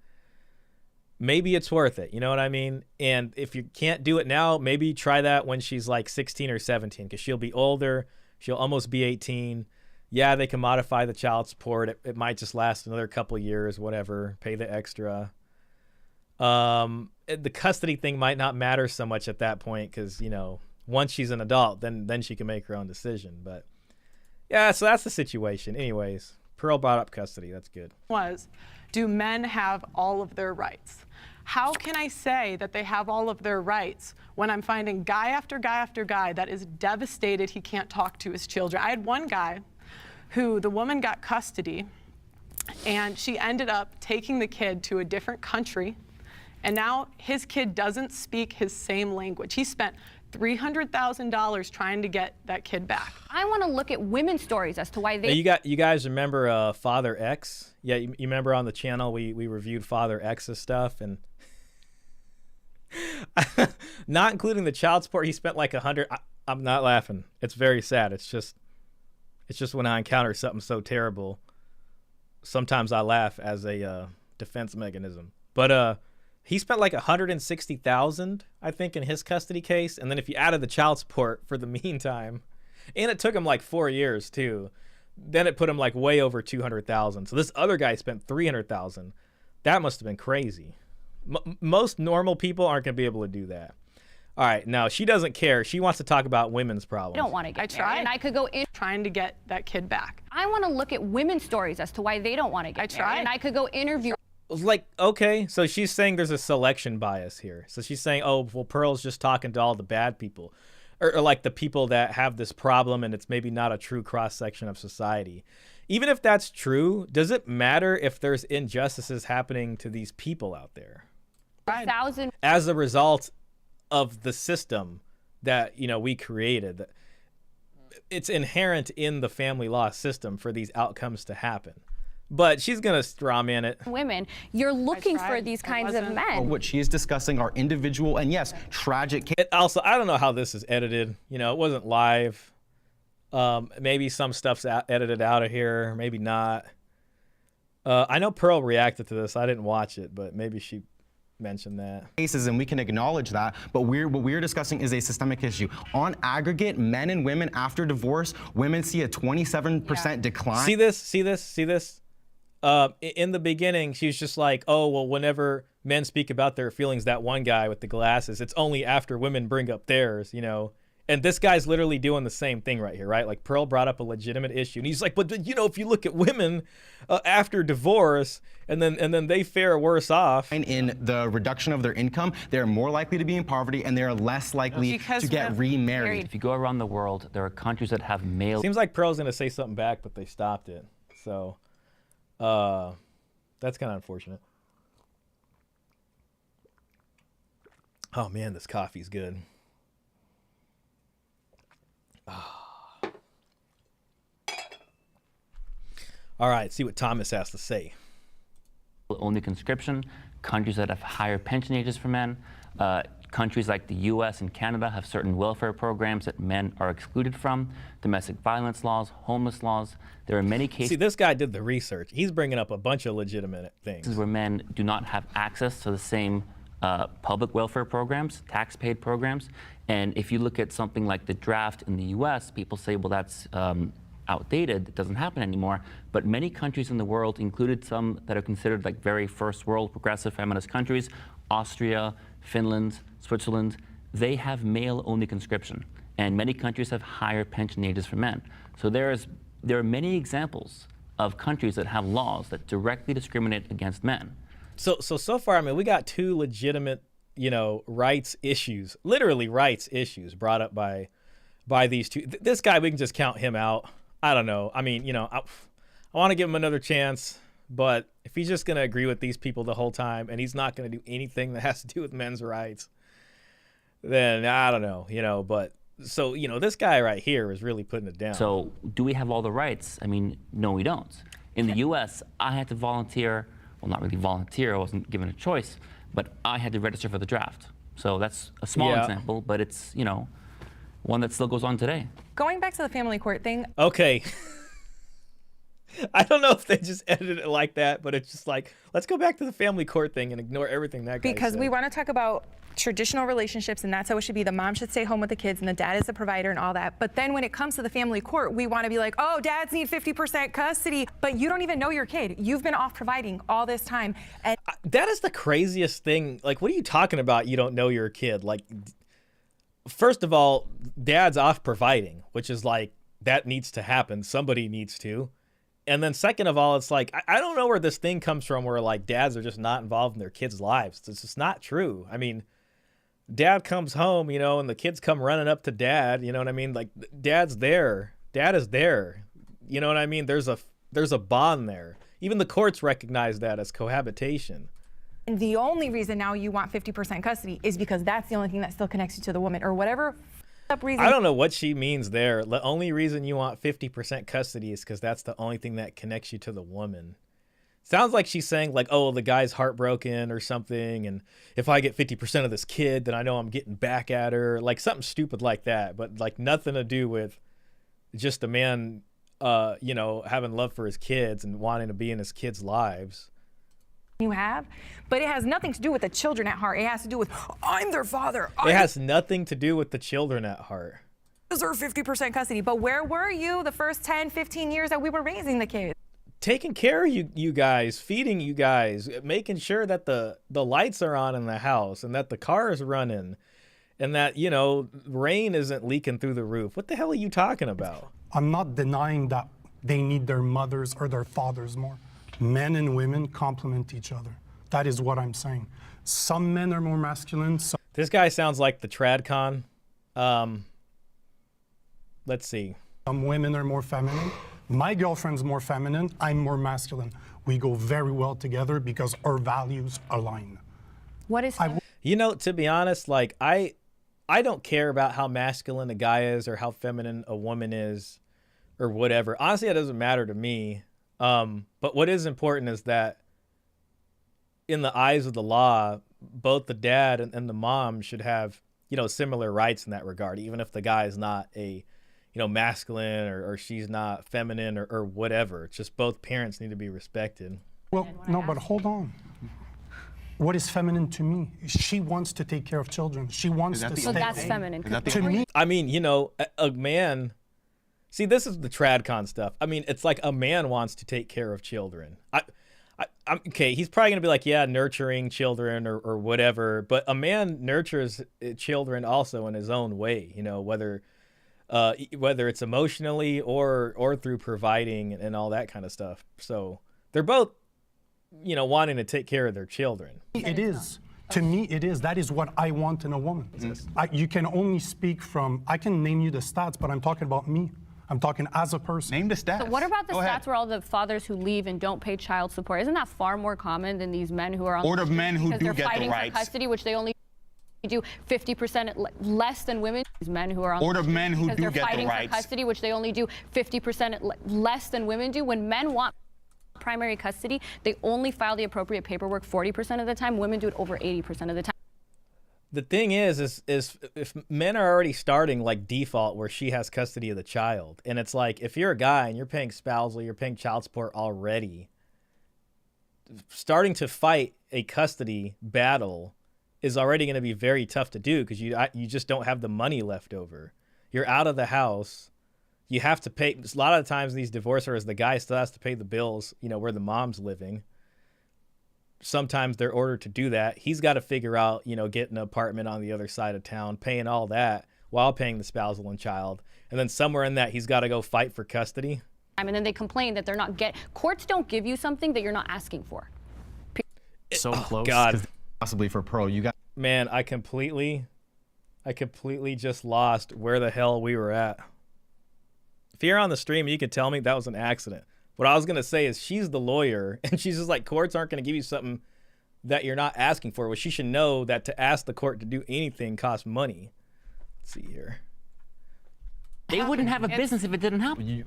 maybe it's worth it. You know what I mean? And if you can't do it now, maybe try that when she's like 16 or 17, because she'll be older. She'll almost be 18. Yeah, they can modify the child support. It might just last another couple of years, whatever, pay the extra. The custody thing might not matter so much at that point because, you know, once she's an adult, then she can make her own decision. But yeah, so that's the situation. Anyways, Pearl brought up custody. That's good. Do men have all of their rights? How can I say that they have all of their rights when I'm finding guy after guy after guy that is devastated he can't talk to his children? I had one guy who the woman got custody and she ended up taking the kid to a different country, and now his kid doesn't speak his same language. He spent $300,000 trying to get that kid back. I want to look at women's stories as to why they... You guys remember Father X? Yeah, you remember on the channel we reviewed Father X's stuff, and not including the child support, he spent like $100. I'm not laughing. It's very sad. It's just when I encounter something so terrible, sometimes I laugh as a defense mechanism. But he spent like $160,000, I think, in his custody case. And then if you added the child support for the meantime, and it took him like 4 years too, then it put him like way over $200,000. So this other guy spent $300,000. That must have been crazy. Most normal people aren't going to be able to do that. All right, now she doesn't care. She wants to talk about women's problems. I don't want to get married, and I could go in trying to get that kid back. I want to look at women's stories as to why they don't want to get married, and I could go interview. Like, okay, so she's saying there's a selection bias here. So she's saying, oh, well, Pearl's just talking to all the bad people, or like the people that have this problem, and it's maybe not a true cross-section of society. Even if that's true, does it matter if there's injustices happening to these people out there? As a result of the system that, you know, we created. It's inherent in the family law system for these outcomes to happen. But she's going to straw man it. Women, you're looking for these kinds of men. What she is discussing are individual and, yes, tragic cases. Also, I don't know how this is edited. You know, it wasn't live. Maybe some stuff's edited out of here, maybe not. I know Pearl reacted to this. I didn't watch it, but maybe she mentioned that. Cases, and we can acknowledge that, but what we're discussing is a systemic issue. On aggregate, men and women after divorce, women see a 27% decline. See this? In the beginning, she's just like, oh, well, whenever men speak about their feelings, that one guy with the glasses, it's only after women bring up theirs, you know. And this guy's literally doing the same thing right here, right? Like, Pearl brought up a legitimate issue, and he's like, but you know, if you look at women after divorce, and then they fare worse off. And in the reduction of their income, they're more likely to be in poverty, and they're less likely to get remarried. If you go around the world, there are countries that have male. Seems like Pearl's gonna say something back, but they stopped it. So, that's kind of unfortunate. Oh man, this coffee's good. All right, see what Thomas has to say. Only conscription, countries that have higher pension ages for men, countries like the US and Canada have certain welfare programs that men are excluded from, domestic violence laws, homeless laws. There are many cases See, this guy did the research. He's bringing up a bunch of legitimate things. where men do not have access to the same public welfare programs, tax-paid programs. And if you look at something like the draft in the US, people say, well, that's outdated, it doesn't happen anymore. But many countries in the world, included some that are considered like very first world progressive feminist countries, Austria, Finland, Switzerland, they have male-only conscription. And many countries have higher pension ages for men. So there are many examples of countries that have laws that directly discriminate against men. So far, I mean, we got two legitimate, rights issues, literally rights issues brought up by these two. This guy, we can just count him out. I don't know. I mean, I want to give him another chance, but if he's just going to agree with these people the whole time and he's not going to do anything that has to do with men's rights, then I don't know, but so, this guy right here is really putting it down. So do we have all the rights? I mean, no, we don't. In the US, I had to volunteer, well, not really volunteer, I wasn't given a choice, but I had to register for the draft. So that's a small example, but it's, one that still goes on today. Going back to the family court thing. Okay. I don't know if they just edited it like that, but it's just like, let's go back to the family court thing and ignore everything that guy said. Because we want to talk about traditional relationships, and that's how it should be. The mom should stay home with the kids, and the dad is the provider and all that. But then when it comes to the family court, we want to be like, oh, dads need 50% custody, but you don't even know your kid. You've been off providing all this time. And that is the craziest thing. Like, what are you talking about? You don't know your kid. Like, first of all, dad's off providing, which is like, that needs to happen. Somebody needs to. And then second of all, it's like, I don't know where this thing comes from where like dads are just not involved in their kids' lives. It's just not true. I mean, dad comes home, and the kids come running up to dad, you know what I mean? Like, dad's there. Dad is there. You know what I mean? There's a bond there. Even the courts recognize that as cohabitation. And the only reason now you want 50% custody is because that's the only thing that still connects you to the woman, or whatever reason. I don't know what she means there. The only reason you want 50% custody is because that's the only thing that connects you to the woman. Sounds like she's saying like, oh, the guy's heartbroken or something, and if I get 50% of this kid, then I know I'm getting back at her, like something stupid like that, but like nothing to do with just a man, having love for his kids and wanting to be in his kids' lives. You have, but it has nothing to do with the children at heart. It has to do with, I'm their father. It has nothing to do with the children at heart. I deserve 50% custody, but where were you the first 10, 15 years that we were raising the kids? Taking care of you guys, feeding you guys, making sure that the lights are on in the house and that the car is running and that, rain isn't leaking through the roof. What the hell are you talking about? I'm not denying that they need their mothers or their fathers more. Men and women complement each other. That is what I'm saying. Some men are more masculine. This guy sounds like the TradCon. Let's see. Some women are more feminine. My girlfriend's more feminine. I'm more masculine. We go very well together because our values align. What is to be honest, like I don't care about how masculine a guy is or how feminine a woman is or whatever. Honestly, it doesn't matter to me. But what is important is that in the eyes of the law, both the dad and the mom should have, similar rights in that regard, even if the guy is not a, masculine or she's not feminine or whatever. It's just both parents need to be respected. Well, no, but hold on. What is feminine to me? She wants to take care of children. She wants to stay. So that's feminine. To me, I mean, a man. See, this is the TradCon stuff. I mean, it's like a man wants to take care of children. I'm okay, he's probably going to be like, yeah, nurturing children or whatever. But a man nurtures children also in his own way, whether it's emotionally or through providing and all that kind of stuff. So they're both, wanting to take care of their children. it is. To me, it is. That is what I want in a woman. You can only speak from, I can name you the stats, but I'm talking about me. I'm talking as a person. Name the stats. So what about the stats where all the fathers who leave and don't pay child support? Isn't that far more common than these men who are on or the men who do they're get fighting the rights for custody, which they only do 50% less than women. Men who are on Or the men who because do they're get the fighting rights. for custody, which they only do 50% less than women do. When men want primary custody, they only file the appropriate paperwork 40% of the time. Women do it over 80% of the time. The thing is if men are already starting like default where she has custody of the child, and it's like if you're a guy and you're paying spousal, you're paying child support already, starting to fight a custody battle is already going to be very tough to do because you just don't have the money left over. You're out of the house. You have to pay. A lot of the times these divorcers, the guy still has to pay the bills, you know, where the mom's living. Sometimes they're ordered to do that. He's got to figure out, you know, getting an apartment on the other side of town, paying all that while paying the spousal and child. And then somewhere in that, he's got to go fight for custody. And then they complain that they're not courts don't give you something that you're not asking for. So close. God. Possibly for pro, you got. Man, I completely just lost where the hell we were at. If you're on the stream, you can tell me that was an accident. What I was going to say is she's the lawyer, and she's just like, courts aren't going to give you something that you're not asking for. Well, she should know that to ask the court to do anything costs money. Let's see here. They wouldn't have a business if it didn't happen.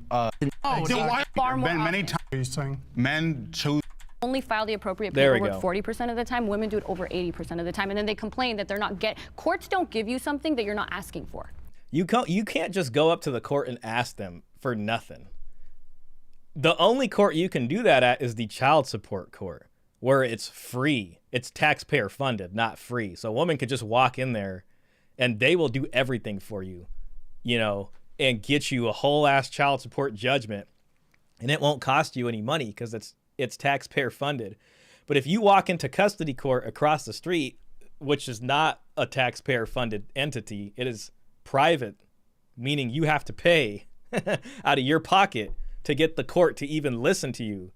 Many times Are you saying? men choose. Only file the appropriate There we paperwork go. 40% of the time. Women do it over 80% of the time. And then they complain that they're not courts don't give you something that you're not asking for. You can't just go up to the court and ask them for nothing. The only court you can do that at is the child support court, where it's free. It's taxpayer funded, not free. So a woman could just walk in there and they will do everything for you, you know, and get you a whole ass child support judgment, and it won't cost you any money because it's taxpayer funded. But if you walk into custody court across the street, which is not a taxpayer funded entity, it is private, meaning you have to pay out of your pocket to get the court to even listen to you.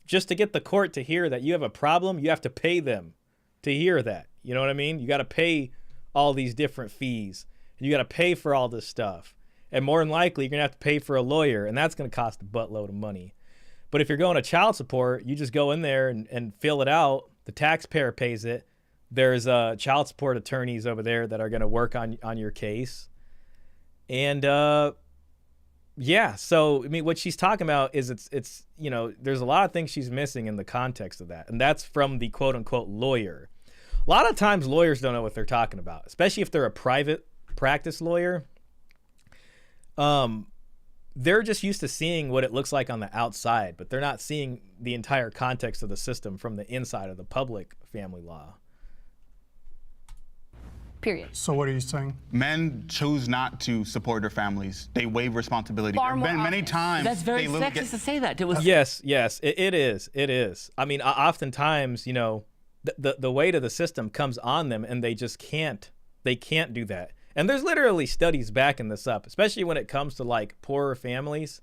Just to get the court to hear that you have a problem, you have to pay them to hear that. You know what I mean? You got to pay all these different fees. You got to pay for all this stuff. And more than likely, you're going to have to pay for a lawyer, and that's going to cost a buttload of money. But if you're going to child support, you just go in there and fill it out. The taxpayer pays it. There's child support attorneys over there that are going to work on your case. And yeah, so I mean, what she's talking about is it's you know, there's a lot of things she's missing in the context of that, and that's from the quote unquote lawyer. A lot of times lawyers don't know what they're talking about, especially if they're a private practice lawyer. They're just used to seeing what it looks like on the outside, but they're not seeing the entire context of the system from the inside of the public family law. Period. So what are you saying? Men choose not to support their families. They waive responsibility. Far more Many often. times. That's very they literally sexist to say that. It was Yes, it is. It is. I mean, oftentimes, you know, the weight of the system comes on them, and they just can't. They can't do that. And there's literally studies backing this up, especially when it comes to like poorer families.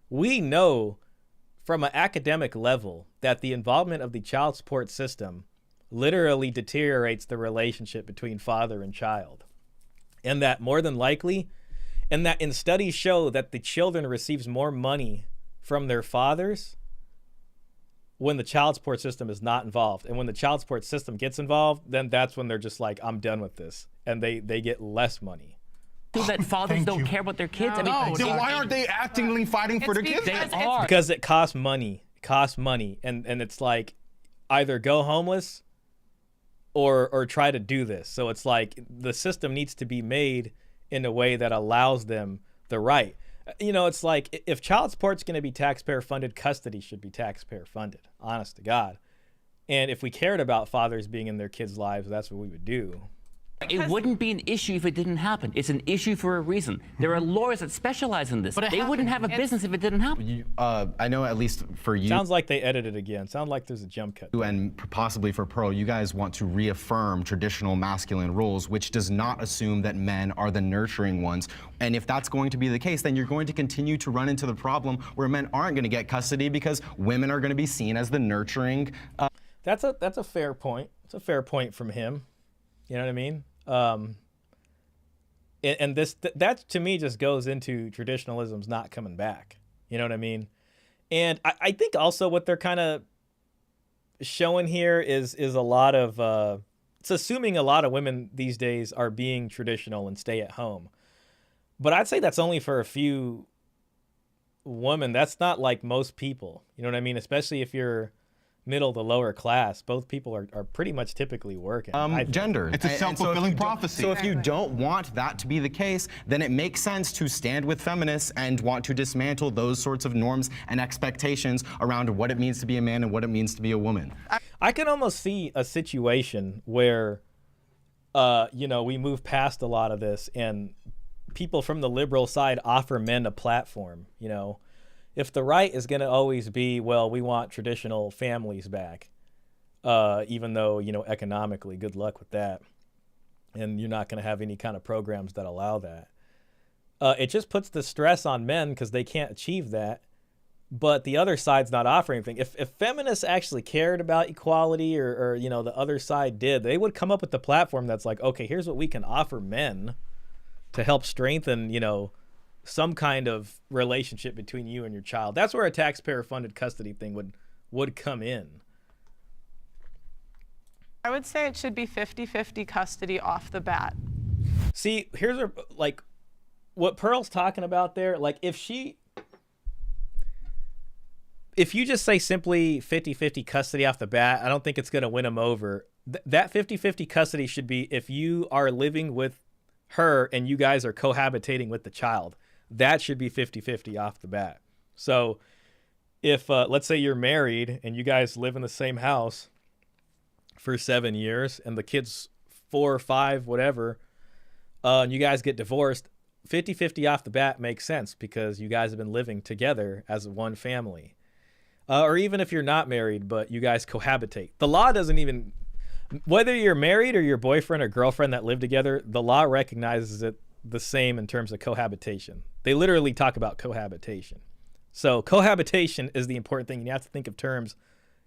We know from an academic level that the involvement of the child support system literally deteriorates the relationship between father and child. And that more than likely, and that in studies show that the children receives more money from their fathers when the child support system is not involved. And when the child support system gets involved, then that's when they're just like, I'm done with this. And they get less money. that fathers Thank don't you. care about their kids. I mean, No, then why aren't they actively fighting for their kids? they are. Because it costs money. It costs money. And it's like either go homeless or try to do this. So it's like the system needs to be made in a way that allows them the right. You know, it's like if child support's going to be taxpayer funded, custody should be taxpayer funded, honest to God. And if we cared about fathers being in their kids' lives, that's what we would do. It wouldn't be an issue if it didn't happen. It's an issue for a reason. There are lawyers that specialize in this. They wouldn't have a business if it didn't happen. I know at least for you Sounds like they edited again. Sounds like there's a jump cut. and possibly for pro, you guys want to reaffirm traditional masculine roles, which does not assume that men are the nurturing ones. And if that's going to be the case, then you're going to continue to run into the problem where men aren't going to get custody because women are going to be seen as the nurturing. That's a fair point. It's a fair point from him. You know what I mean? And that to me just goes into traditionalism's not coming back. You know what I mean? And I think also what they're kind of showing here is a lot of it's assuming a lot of women these days are being traditional and stay at home. But I'd say that's only for a few women. That's not like most people. You know what I mean? Especially if you're middle to lower class, both people are pretty much typically working. Gender. It's a self-fulfilling prophecy. So if you don't want that to be the case, then it makes sense to stand with feminists and want to dismantle those sorts of norms and expectations around what it means to be a man and what it means to be a woman. I can almost see a situation where, you know, we move past a lot of this and people from the liberal side offer men a platform, you know. If the right is going to always be, well, we want traditional families back, even though, you know, economically, good luck with that. And you're not going to have any kind of programs that allow that. It just puts the stress on men because they can't achieve that. But the other side's not offering anything. If feminists actually cared about equality or, you know, the other side did, they would come up with the platform that's like, okay, here's what we can offer men to help strengthen, you know, some kind of relationship between you and your child. That's where a taxpayer-funded custody thing would come in. I would say it should be 50-50 custody off the bat. See, here's like what Pearl's talking about there. Like if you just say simply 50-50 custody off the bat, I don't think it's going to win them over. That 50-50 custody should be if you are living with her and you guys are cohabitating with the child. That should be 50-50 off the bat. So if, let's say you're married and you guys live in the same house for 7 years and the kid's 4 or 5, whatever, and you guys get divorced, 50-50 off the bat makes sense because you guys have been living together as one family. Or even if you're not married, but you guys cohabitate. The law doesn't even, whether you're married or your boyfriend or girlfriend that live together, the law recognizes it the same in terms of cohabitation. They literally talk about cohabitation. So cohabitation is the important thing. You have to think of terms.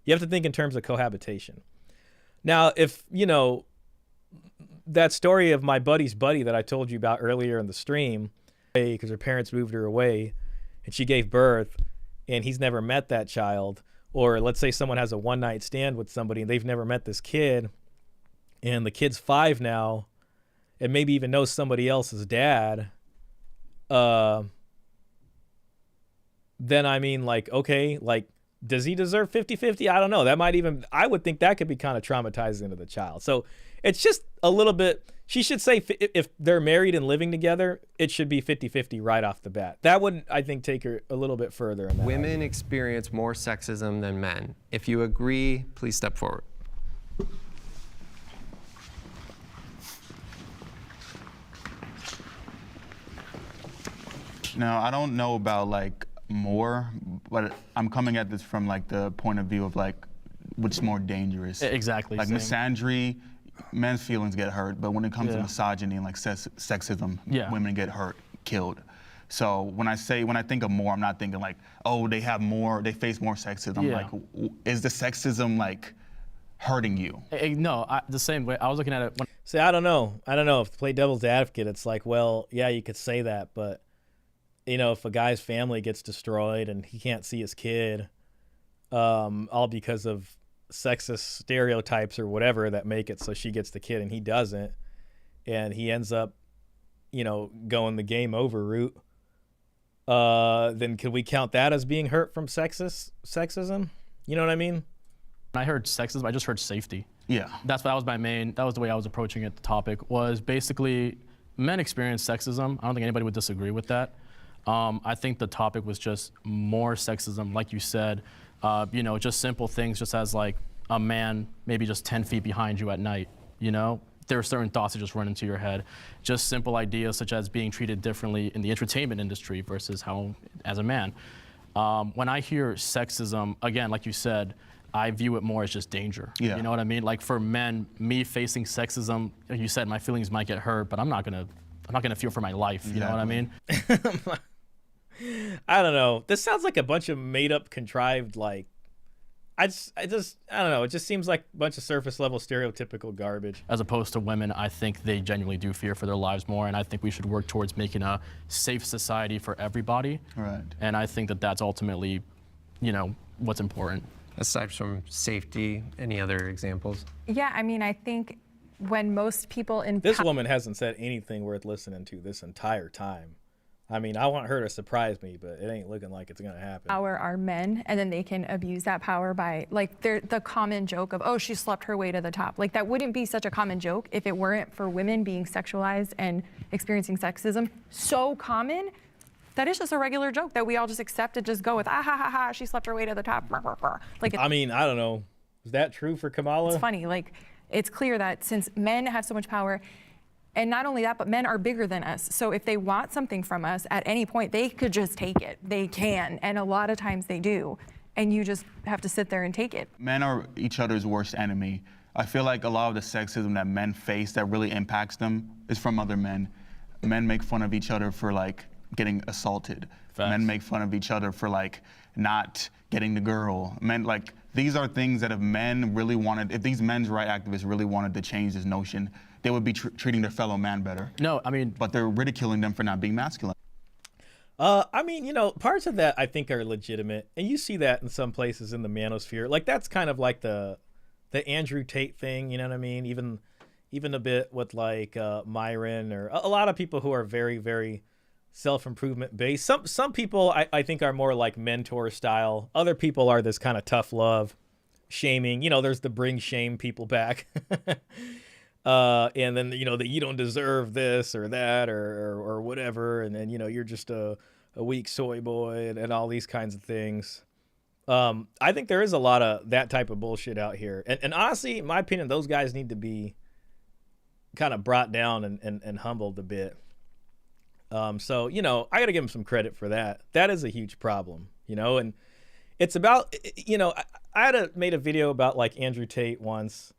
You have to think in terms of cohabitation. Now, if, you know, that story of my buddy's buddy that I told you about earlier in the stream, because her parents moved her away and she gave birth and he's never met that child, or let's say someone has a one-night stand with somebody and they've never met this kid and the kid's 5 now and maybe even knows somebody else's dad, then I mean, like, okay, like, does he deserve 50-50? I don't know. That might even, I would think that could be kind of traumatizing to the child. So it's just a little bit, she should say if they're married and living together, it should be 50-50 right off the bat. That would, I think, take her a little bit further. In that Women argument. experience more sexism than men. If you agree, please step forward. Now, I don't know about like more, but I'm coming at this from like the point of view of like what's more dangerous. Exactly. Like misandry, men's feelings get hurt, but when it comes to Yeah. misogyny and like sexism, Yeah. women get hurt, killed. So when I think of more, I'm not thinking like, oh, they face more sexism. Yeah. Like, is the sexism like hurting you? No, the same way. I was looking at it when. See, I don't know. If to play devil's advocate, it's like, well, yeah, you could say that, but you know, if a guy's family gets destroyed and he can't see his kid, all because of sexist stereotypes or whatever that make it so she gets the kid and he doesn't, and he ends up, you know, going the game over route, then could we count that as being hurt from sexism? You know what I mean? When I heard sexism, I just heard safety. Yeah. That was the way I was approaching it. The topic was basically men experience sexism. I don't think anybody would disagree with that. I think the topic was just more sexism, like you said, you know, just simple things, just as like a man maybe just 10 feet behind you at night, you know? There are certain thoughts that just run into your head. Just simple ideas such as being treated differently in the entertainment industry versus how as a man. When I hear sexism, again, like you said, I view it more as just danger. Yeah. You know what I mean? Like for men, me facing sexism, like you said, my feelings might get hurt, but I'm not gonna feel for my life. You know what I mean? I don't know. This sounds like a bunch of made up, contrived, like, I don't know. It just seems like a bunch of surface level stereotypical garbage. As opposed to women, I think they genuinely do fear for their lives more, and I think we should work towards making a safe society for everybody. Right. And I think that that's ultimately, you know, what's important. Aside from safety, any other examples? Yeah, I mean, I think when most people in This woman hasn't said anything worth listening to this entire time. I mean, I want her to surprise me, but it ain't looking like it's gonna happen. power are men, and then they can abuse that power by, like, the common joke of, oh, she slept her way to the top. Like, that wouldn't be such a common joke if it weren't for women being sexualized and experiencing sexism so common that it's just a regular joke that we all just accept and just go with, ah ha ha ha, she slept her way to the top. Like, I mean, I don't know. Is that true for Kamala? it's funny. Like, it's clear that since men have so much power, and not only that, but men are bigger than us. So if they want something from us at any point, they could just take it. They can, and a lot of times they do. And you just have to sit there and take it. Men are each other's worst enemy. I feel like a lot of the sexism that men face that really impacts them is from other men. Men make fun of each other for like getting assaulted. Facts. Men make fun of each other for like not getting the girl. Men, like, these are things that if men really wanted, if these men's right activists really wanted to change this notion, they would be treating their fellow man better. No, I mean, But they're ridiculing them for not being masculine. I mean, you know, parts of that I think are legitimate, and you see that in some places in the manosphere. Like, that's kind of like the Andrew Tate thing, you know what I mean? Even a bit with like Myron, or a lot of people who are very, very self-improvement based. Some people I think are more like mentor style. Other people are this kind of tough love, shaming. You know, there's the bring shame people back. And then, you know, that you don't deserve this or that or whatever. And then, you know, you're just a weak soy boy and all these kinds of things. I think there is a lot of that type of bullshit out here. And honestly, in my opinion, those guys need to be kind of brought down and humbled a bit. So, you know, I got to give them some credit for that. That is a huge problem, you know, and it's about, you know, I made a video about like Andrew Tate once,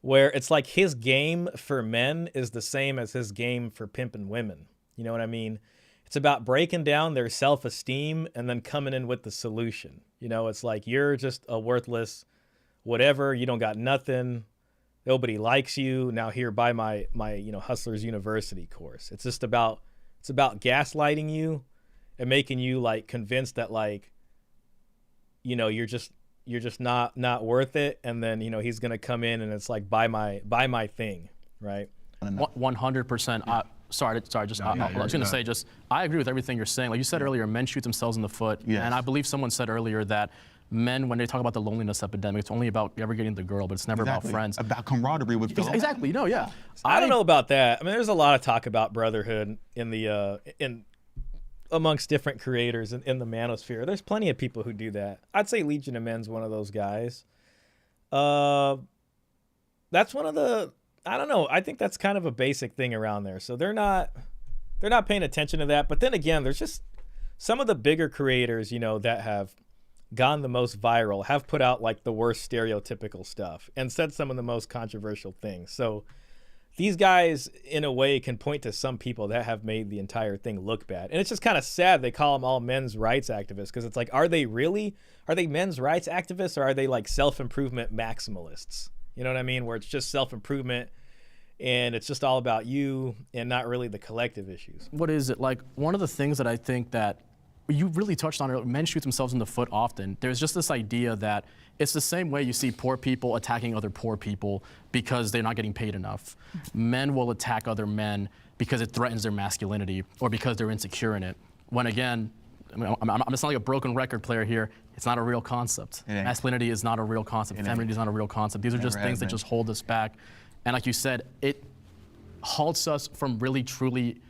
where it's like his game for men is the same as his game for pimping women. You know what I mean? It's about breaking down their self-esteem and then coming in with the solution. You know, it's like, you're just a worthless whatever. You don't got nothing. Nobody likes you. Now here, buy my you know, Hustlers University course. It's about gaslighting you and making you like convinced that like, you know, you're just not worth it. And then, you know, he's going to come in and it's like, buy my thing. Right. 100%. I was going to say, I agree with everything you're saying. Like you said earlier, men shoot themselves in the foot. Yes. And I believe someone said earlier that men, when they talk about the loneliness epidemic, it's only about ever getting the girl, but it's never about friends. About camaraderie with fellow. Exactly. No, yeah. I don't know about that. I mean, there's a lot of talk about brotherhood in the amongst different creators in the manosphere. There's plenty of people who do that. I'd say Legion of Men's one of those guys. That's one of the, I don't know. I think that's kind of a basic thing around there. So they're not paying attention to that. But then again, there's just some of the bigger creators, you know, that have gone the most viral, have put out like the worst stereotypical stuff and said some of the most controversial things. So these guys, in a way, can point to some people that have made the entire thing look bad. And it's just kind of sad they call them all men's rights activists, because it's like, are they men's rights activists, or are they like self-improvement maximalists? You know what I mean? Where it's just self-improvement and it's just all about you and not really the collective issues. What is it? Like, one of the things that I think that you really touched on, men shoot themselves in the foot often. There's just this idea that it's the same way you see poor people attacking other poor people because they're not getting paid enough. Men will attack other men because it threatens their masculinity or because they're insecure in it. When again, I mean, I'm just like a broken record player here. It's not a real concept. Masculinity is not a real concept. Femininity is not a real concept. These are just things that just hold us back. And like you said, it halts us from really, truly,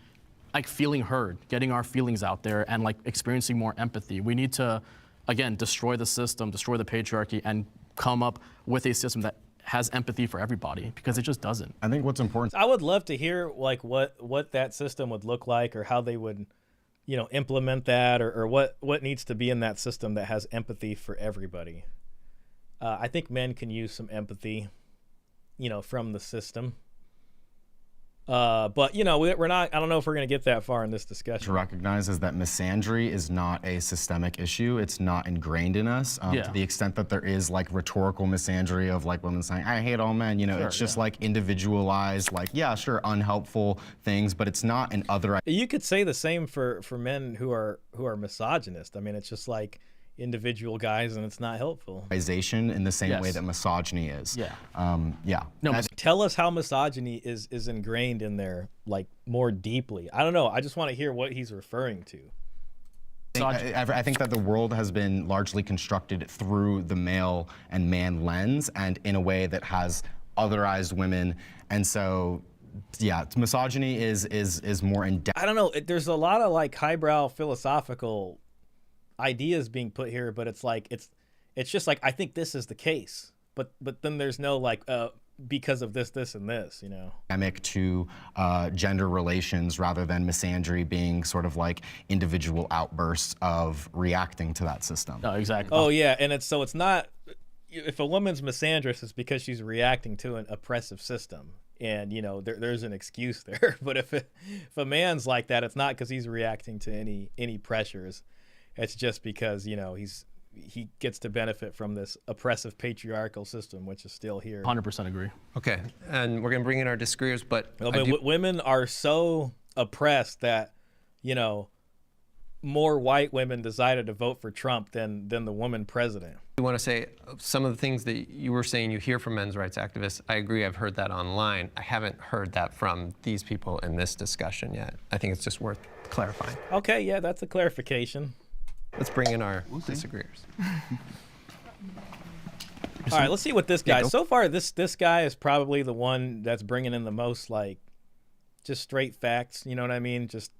like, feeling heard, getting our feelings out there, and like experiencing more empathy. We need to, again, destroy the system, destroy the patriarchy, and come up with a system that has empathy for everybody, because it just doesn't. I think what's important. I would love to hear like what that system would look like, or how they would, you know, implement that, or what needs to be in that system that has empathy for everybody. I think men can use some empathy, you know, from the system. But, you know, we're not, I don't know if we're going to get that far in this discussion. To recognize is that misandry is not a systemic issue. It's not ingrained in us to the extent that there is like rhetorical misandry of like women saying, I hate all men, you know, it's just like individualized, like, yeah, sure, unhelpful things, but it's not an other. You could say the same for men who are misogynist. I mean, it's just like, individual guys, and it's not helpful. In the same Yes. way that misogyny is. Yeah. Yeah. No, That's- Tell us how misogyny is ingrained in there, like, more deeply. I don't know. I just want to hear what he's referring to. I think that the world has been largely constructed through the male and man lens, and in a way that has otherized women, and so, yeah, misogyny is more in depth. I don't know. There's a lot of like highbrow philosophical ideas being put here, but it's like it's just like, I think this is the case, but then there's no like because of this, and this, you know. Dynamic to gender relations rather than misandry being sort of like individual outbursts of reacting to that system. No, exactly. Oh yeah, and it's not, if a woman's misandrous, it's because she's reacting to an oppressive system, and you know there's an excuse there. But if a man's like that, it's not because he's reacting to any pressures. It's just because, you know, he gets to benefit from this oppressive patriarchal system, which is still here. 100% agree. Okay, and we're going to bring in our disagreeers, but Women are so oppressed that, you know, more white women decided to vote for Trump than the woman president. I want to say some of the things that you were saying you hear from men's rights activists. I agree, I've heard that online. I haven't heard that from these people in this discussion yet. I think it's just worth clarifying. Okay, yeah, that's a clarification. Let's bring in our disagreeers. All right, let's see what this guy. So far, this guy is probably the one that's bringing in the most, like, just straight facts. You know what I mean? Just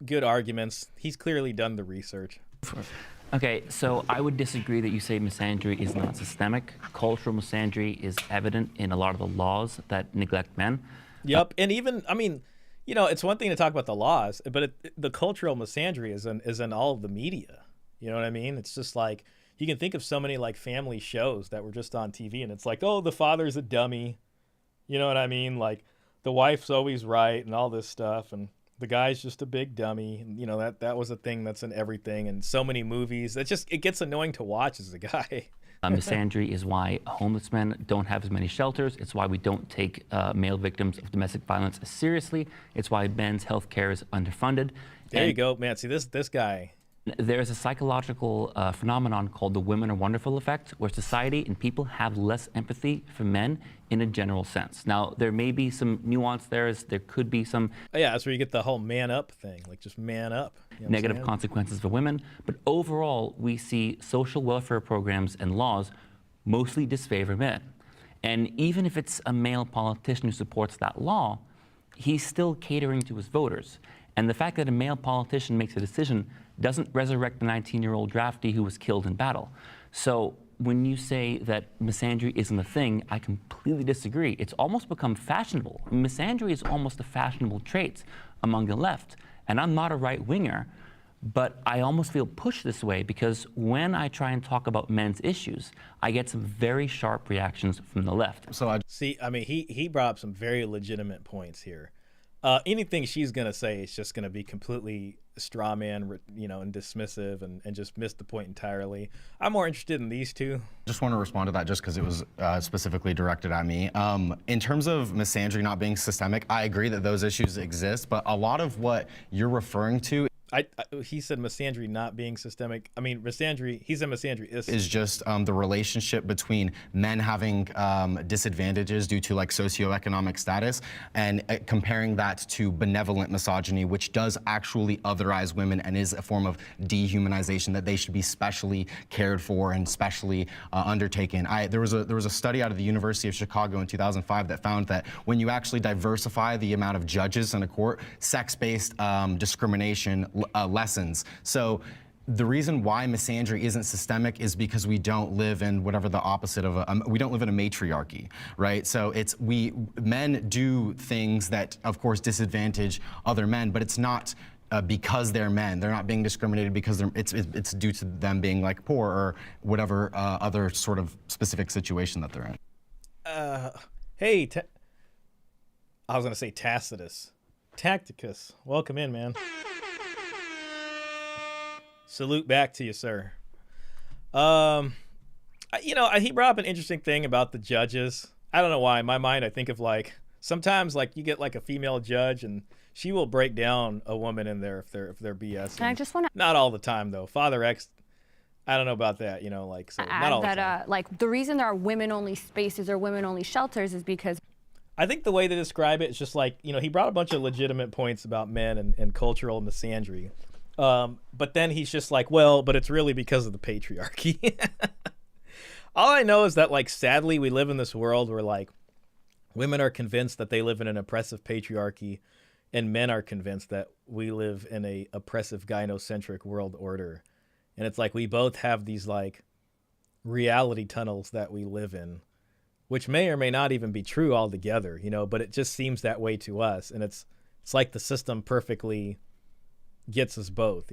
good arguments. He's clearly done the research. Okay, so I would disagree that you say misandry is not systemic. Cultural misandry is evident in a lot of the laws that neglect men. Yep, and even, I mean, you know, it's one thing to talk about the laws, but the cultural misandry is in all of the media. You know what I mean? It's just like, you can think of so many like family shows that were just on TV, and it's like, oh, the father's a dummy. You know what I mean? Like, the wife's always right and all this stuff, and the guy's just a big dummy. And, you know, that was a thing that's in everything, and so many movies. It gets annoying to watch as a guy. Misandry is why homeless men don't have as many shelters. It's why we don't take male victims of domestic violence as seriously. It's why men's health care is underfunded. There you go, man. See, this guy. There's a psychological phenomenon called the women are wonderful effect, where society and people have less empathy for men in a general sense. Now, there may be some nuance there. There could be some Yeah, that's where you get the whole man up thing, like just man up. You know what I'm negative saying? consequences for women. But overall, we see social welfare programs and laws mostly disfavor men. And even if it's a male politician who supports that law, he's still catering to his voters. And the fact that a male politician makes a decision doesn't resurrect the 19-year-old draftee who was killed in battle. So when you say that misandry isn't a thing, I completely disagree. It's almost become fashionable. Misandry is almost a fashionable trait among the left. And I'm not a right-winger, but I almost feel pushed this way because when I try and talk about men's issues, I get some very sharp reactions from the left. So See, I mean, he brought up some very legitimate points here. Anything she's going to say is just going to be completely straw man, you know, and dismissive and just miss the point entirely. I'm more interested in these two. just want to respond to that just because it was specifically directed at me. In terms of misandry not being systemic, I agree that those issues exist, but a lot of what you're referring to He said misandry not being systemic. I mean, misandry, he said misandry is just the relationship between men having disadvantages due to like socioeconomic status and comparing that to benevolent misogyny, which does actually otherize women and is a form of dehumanization that they should be specially cared for and specially undertaken. There was a study out of the University of Chicago in 2005 that found that when you actually diversify the amount of judges in a court, sex-based discrimination lessens. So the reason why misandry isn't systemic is because we don't live in whatever the opposite of we don't live in a matriarchy, right? So men do things that of course disadvantage other men, but it's not because they're men. They're not being discriminated because it's due to them being like poor or whatever other sort of specific situation that they're in. Hey, I was gonna say Tacitus. Tacticus, welcome in, man. Salute back to you, sir. You know, he brought up an interesting thing about the judges. I don't know why. In my mind, I think of like, sometimes like you get like a female judge and she will break down a woman in there if they're BS. And I just want to. Not all the time though. Father X I don't know about that, like, so not all the Add time. that like the reason there are women-only spaces or women-only shelters is because I think the way they describe it is just like, he brought a bunch of legitimate points about men and cultural misandry. But then he's just like, well, but it's really because of the patriarchy. All I know is that, like, sadly, we live in this world where, like, women are convinced that they live in an oppressive patriarchy, and men are convinced that we live in a oppressive gynocentric world order. And it's like we both have these, like, reality tunnels that we live in, which may or may not even be true altogether, but it just seems that way to us. And it's like the system perfectly gets us both,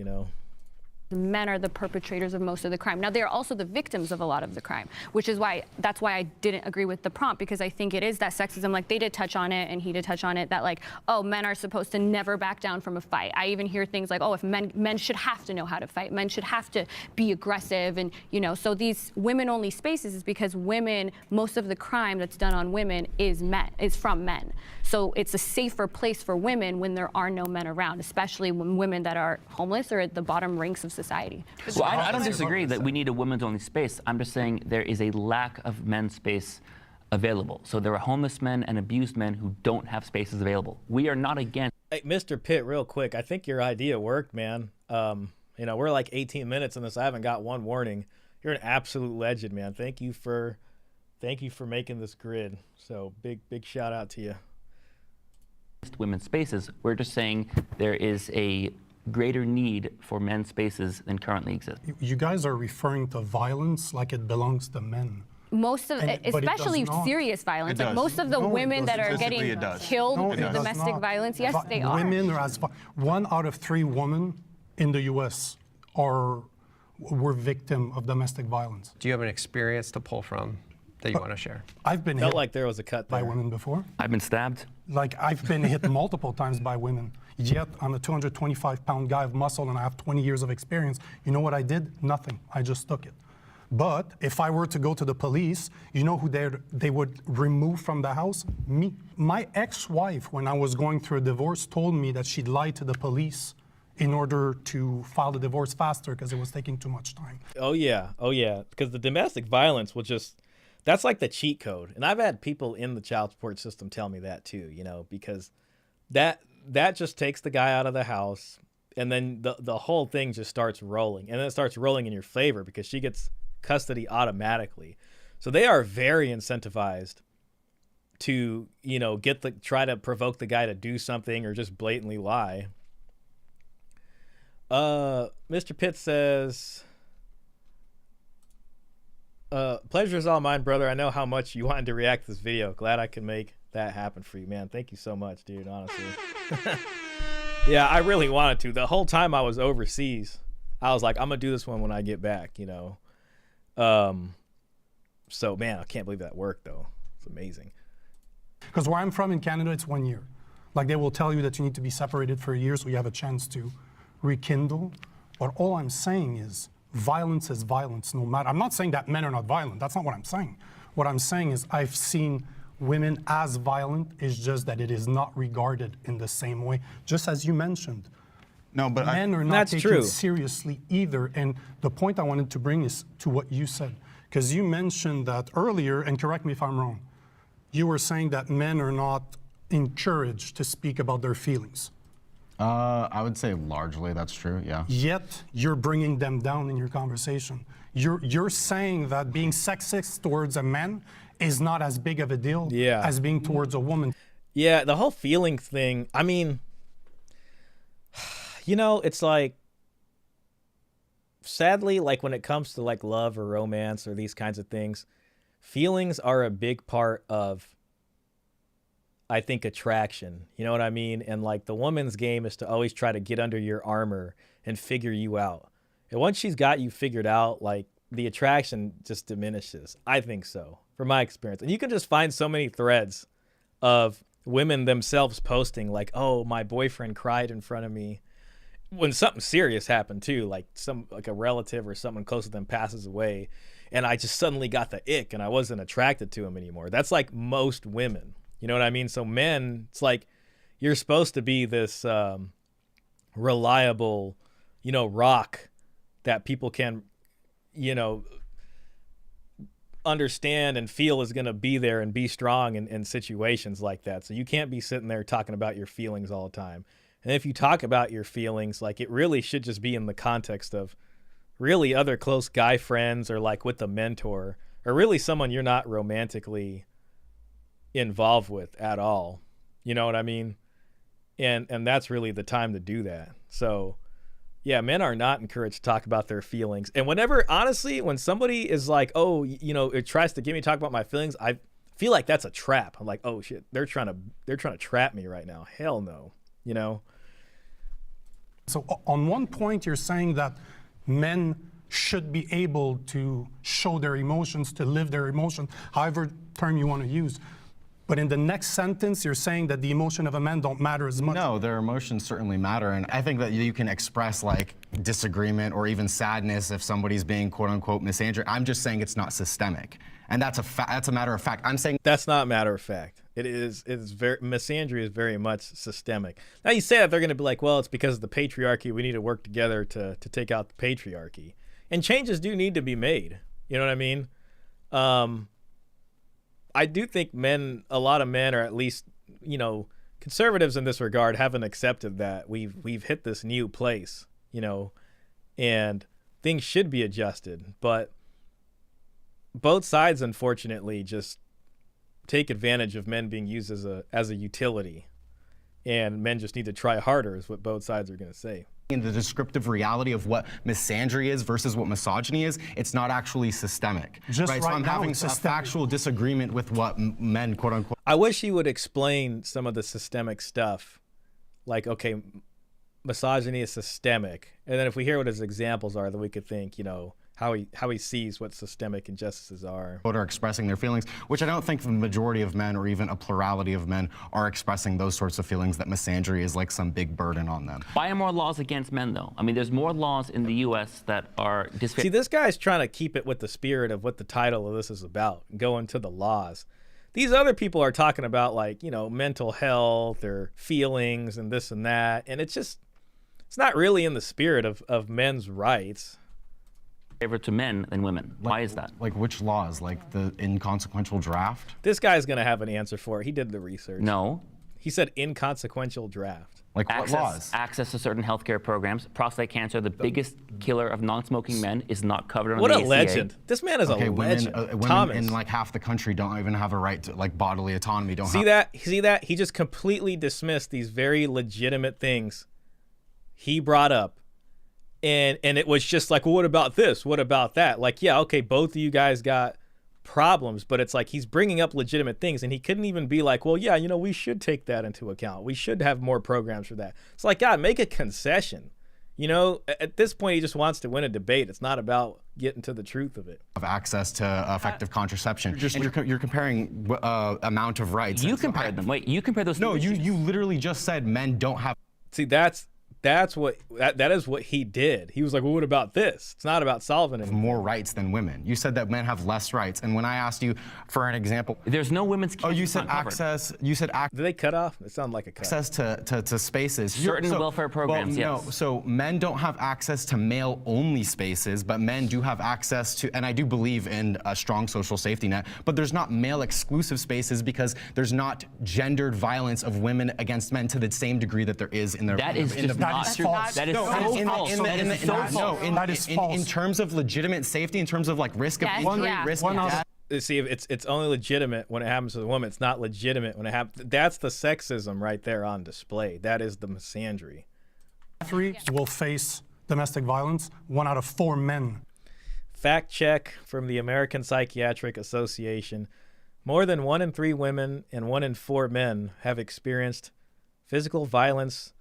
men are the perpetrators of most of the crime. Now, they are also the victims of a lot of the crime, which is that's why I didn't agree with the prompt, because I think it is that sexism. Like, they did touch on it, and he did touch on it, that, like, oh, men are supposed to never back down from a fight. I even hear things like, oh, if men should have to know how to fight. Men should have to be aggressive. And, so these women-only spaces is because women, most of the crime that's done on women is from men. So it's a safer place for women when there are no men around, especially when women that are homeless or at the bottom ranks of society. Well, I don't disagree that we need a women's only space. I'm just saying there is a lack of men's space available. So there are homeless men and abused men who don't have spaces available. We are not against. Hey, Mr. Pitt, real quick, I think your idea worked, man. We're like 18 minutes in this. I haven't got one warning. You're an absolute legend, man. Thank you for making this grid. So big shout out to you. Women's spaces. We're just saying there is a greater need for men's spaces than currently exists. You guys are referring to violence like it belongs to men. Most of, especially serious violence, like most of the women that are getting killed through domestic violence, yes, they are. Women are 1 out of 3 women in the U.S. were victim of domestic violence. Do you have an experience to pull from that you want to share? I've been Felt hit like there was a cut there. by women before. I've been stabbed. Like, I've been hit multiple times by women. Yet I'm a 225-pound guy of muscle and I have 20 years of experience. You know what I did? Nothing. I just took it. But if I were to go to the police, you know who they would remove from the house? Me. My ex-wife, when I was going through a divorce, told me that she'd lied to the police in order to file the divorce faster because it was taking too much time. Oh yeah. Because the domestic violence will that's like the cheat code. And I've had people in the child support system tell me that too, because that just takes the guy out of the house, and then the whole thing just starts rolling. And then it starts rolling in your favor because she gets custody automatically. So they are very incentivized to, try to provoke the guy to do something or just blatantly lie. Mr. Pitt says, pleasure is all mine, brother. I know how much you wanted to react to this video. Glad I could make that happen for you, man. Thank you so much, dude, honestly. Yeah, I really wanted to. The whole time I was overseas, I was like, I'm going to do this one when I get back, So, man, I can't believe that worked, though. It's amazing. Because where I'm from in Canada, it's 1 year. Like, they will tell you that you need to be separated for a year so you have a chance to rekindle. But all I'm saying is violence is violence, no matter. I'm not saying that men are not violent. That's not what I'm saying. What I'm saying is I've seen women as violent. It's just that it is not regarded in the same way, just as you mentioned. No, but men are not taken seriously either. And the point I wanted to bring is to what you said, because you mentioned that earlier, and correct me if I'm wrong, you were saying that men are not encouraged to speak about their feelings. I would say largely that's true, yeah. Yet you're bringing them down in your conversation. You're saying that being sexist towards a man is not as big of a deal as being towards a woman. Yeah, the whole feeling thing, I mean, it's like, sadly, like when it comes to like love or romance or these kinds of things, feelings are a big part of, I think, attraction. You know what I mean? And like the woman's game is to always try to get under your armor and figure you out. And once she's got you figured out, like the attraction just diminishes. I think so, from my experience. And you can just find so many threads of women themselves posting like, oh, my boyfriend cried in front of me. When something serious happened too, like a relative or someone close to them passes away, and I just suddenly got the ick and I wasn't attracted to him anymore. That's like most women. You know what I mean? So men, it's like you're supposed to be this reliable, rock that people can you know, understand and feel is going to be there and be strong in situations like that. So you can't be sitting there talking about your feelings all the time. And if you talk about your feelings, like, it really should just be in the context of really other close guy friends, or like with a mentor, or really someone you're not romantically involved with at all. You know what I mean? And that's really the time to do that. So yeah, men are not encouraged to talk about their feelings. And whenever, honestly, when somebody is like, oh, you know, it tries to get me to talk about my feelings, I feel like that's a trap. I'm like, oh shit, they're trying to trap me right now. Hell no, you know? So on one point, you're saying that men should be able to show their emotions, to live their emotion, however term you want to use. But in the next sentence, you're saying that the emotion of a man don't matter as much. No, their emotions certainly matter. And I think that you can express like disagreement or even sadness if somebody's being quote unquote misandric. I'm just saying it's not systemic. And that's a matter of fact. I'm saying that's not matter of fact. It's very, misandry is very much systemic. Now you say that, they're going to be like, well, it's because of the patriarchy. We need to work together to take out the patriarchy. And changes do need to be made. You know what I mean? I do think a lot of men, or at least, you know, conservatives in this regard, haven't accepted that we've hit this new place, you know, and things should be adjusted. But both sides, unfortunately, just take advantage of men being used as a utility, and men just need to try harder, is what both sides are going to say. In the descriptive reality of what misandry is versus what misogyny is, it's not actually systemic. Just right? So I'm now, having a it's systemic. factual disagreement with what men, quote unquote. I wish he would explain some of the systemic stuff. Like, okay, misogyny is systemic. And then if we hear what his examples are, then we could think, you know, how he sees what systemic injustices are. Are expressing their feelings, which I don't think the majority of men, or even a plurality of men, are expressing those sorts of feelings, that misandry is like some big burden on them. Why are more laws against men, though? I mean, there's more laws in the U.S. that are disfavoring. See, this guy's trying to keep it with the spirit of what the title of this is about, go into the laws. These other people are talking about, like, you know, mental health or feelings and this and that, and it's not really in the spirit of men's rights. Favor to men than women. Why is that? Like which laws? Like the inconsequential draft? This guy's going to have an answer for it. He did the research. No. He said inconsequential draft. Like what laws? Access to certain healthcare programs. Prostate cancer, the biggest killer of non-smoking men, is not covered under what the a ACA. legend. This man is a legend. Women Thomas. in like half the country don't even have a right to like bodily autonomy. See that? He just completely dismissed these very legitimate things he brought up. And it was just like, well, what about this? What about that? Like, yeah, okay, both of you guys got problems, but it's like he's bringing up legitimate things, and he couldn't even be like, well, yeah, you know, we should take that into account. We should have more programs for that. It's like, God, make a concession. You know, at this point, he just wants to win a debate. It's not about getting to the truth of it. Of access to effective contraception. You're comparing amount of rights. You compared them. Wait, you compared those. No, you literally just said men don't have. See, that is what he did. He was like, well, what about this? It's not about solving it. More rights than women. You said that men have less rights. And when I asked you for an example. There's no women's. Oh, you said access. You said access. Did they cut off? It sounded like a cut. Access to spaces. Certain welfare programs, yes. No, so men don't have access to male-only spaces, but men do have access to, and I do believe in a strong social safety net, but there's not male-exclusive spaces because there's not gendered violence of women against men to the same degree that there is in their. That is just not true. That is so false. In terms of legitimate safety, in terms of like risk of injury, risk of death. See, if it's only legitimate when it happens to the woman, it's not legitimate when it happens. That's the sexism right there on display. That is the misandry. 3 will face domestic violence. 1 out of 4 men. Fact check from the American Psychiatric Association. More than 1 in 3 women and 1 in 4 men have experienced physical violence,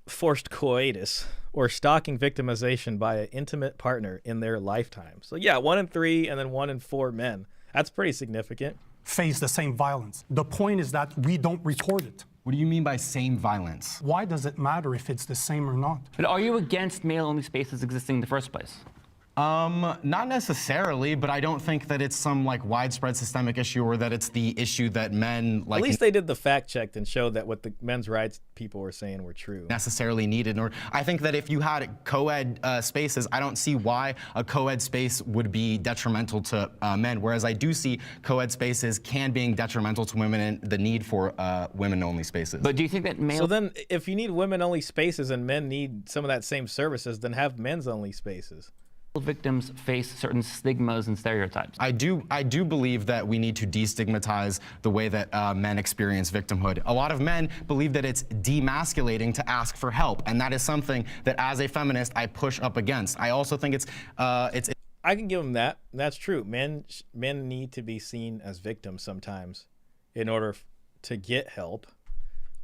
forced coitus, or stalking victimization by an intimate partner in their lifetime. So yeah, 1 in 3 and then 1 in 4 men. That's pretty significant. Face the same violence. The point is that we don't report it. What do you mean by same violence? Why does it matter if it's the same or not? But are you against male-only spaces existing in the first place? Not necessarily, but I don't think that it's some like widespread systemic issue or that it's the issue that men like. At least they did the fact check and showed that what the men's rights people were saying were true. Necessarily needed. Or I think that if you had co-ed spaces, I don't see why a co-ed space would be detrimental to men, whereas I do see co-ed spaces can being detrimental to women and the need for women-only spaces. But do you think that So then, if you need women-only spaces and men need some of that same services, then have men's-only spaces. victims face certain stigmas and stereotypes? I do believe that we need to destigmatize the way that men experience victimhood. A lot of men believe that it's demasculating to ask for help, and that is something that, as a feminist, I push up against. I also think it's I can give them that. That's true. Men need to be seen as victims sometimes in order to get help.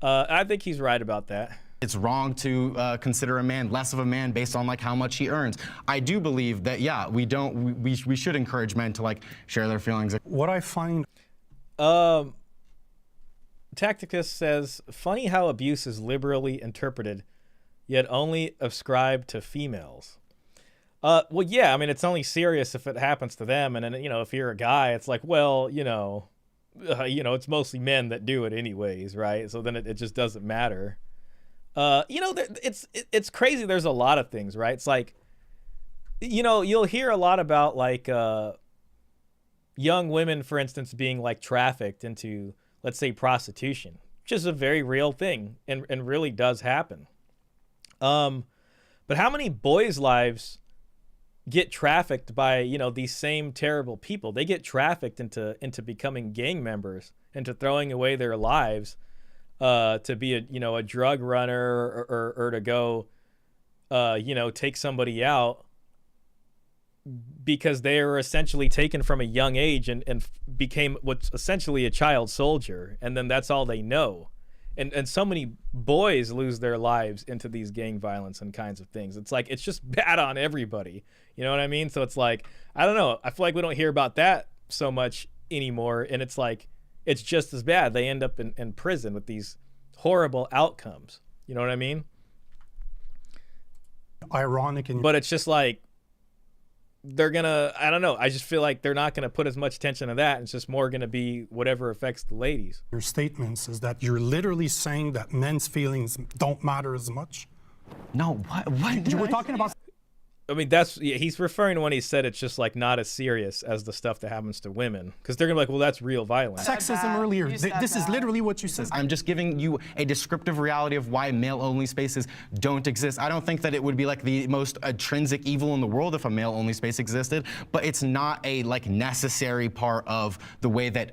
I think he's right about that. It's wrong to consider a man less of a man based on like how much he earns. I do believe that, yeah, we should encourage men to like share their feelings. What I find Tacticus says, funny how abuse is liberally interpreted, yet only ascribed to females. Well, yeah, I mean, it's only serious if it happens to them. And then, you know, if you're a guy, it's like, well, it's mostly men that do it anyways, right? So then it just doesn't matter. It's crazy. There's a lot of things, right? It's like, you'll hear a lot about like young women, for instance, being like trafficked into, let's say, prostitution, which is a very real thing and really does happen. But how many boys' lives get trafficked by, these same terrible people? They get trafficked into becoming gang members, into throwing away their lives to be a drug runner or to go, take somebody out because they were essentially taken from a young age and became what's essentially a child soldier. And then that's all they know. And so many boys lose their lives into these gang violence and kinds of things. It's like, it's just bad on everybody. You know what I mean? So it's like, I don't know. I feel like we don't hear about that so much anymore. And it's like, it's just as bad. They end up in prison with these horrible outcomes. You know what I mean? Ironic. But it's just like, they're gonna, I don't know. I just feel like they're not gonna put as much attention to that. It's just more gonna be whatever affects the ladies. Your statements is that you're literally saying that men's feelings don't matter as much. No, what You were talking about. I mean, he's referring to when he said it's just like not as serious as the stuff that happens to women, because they're gonna be like, well, that's real violence. Sexism earlier. This is literally what you said. I'm just giving you a descriptive reality of why male-only spaces don't exist. I don't think that it would be like the most intrinsic evil in the world if a male-only space existed, but it's not a like necessary part of the way that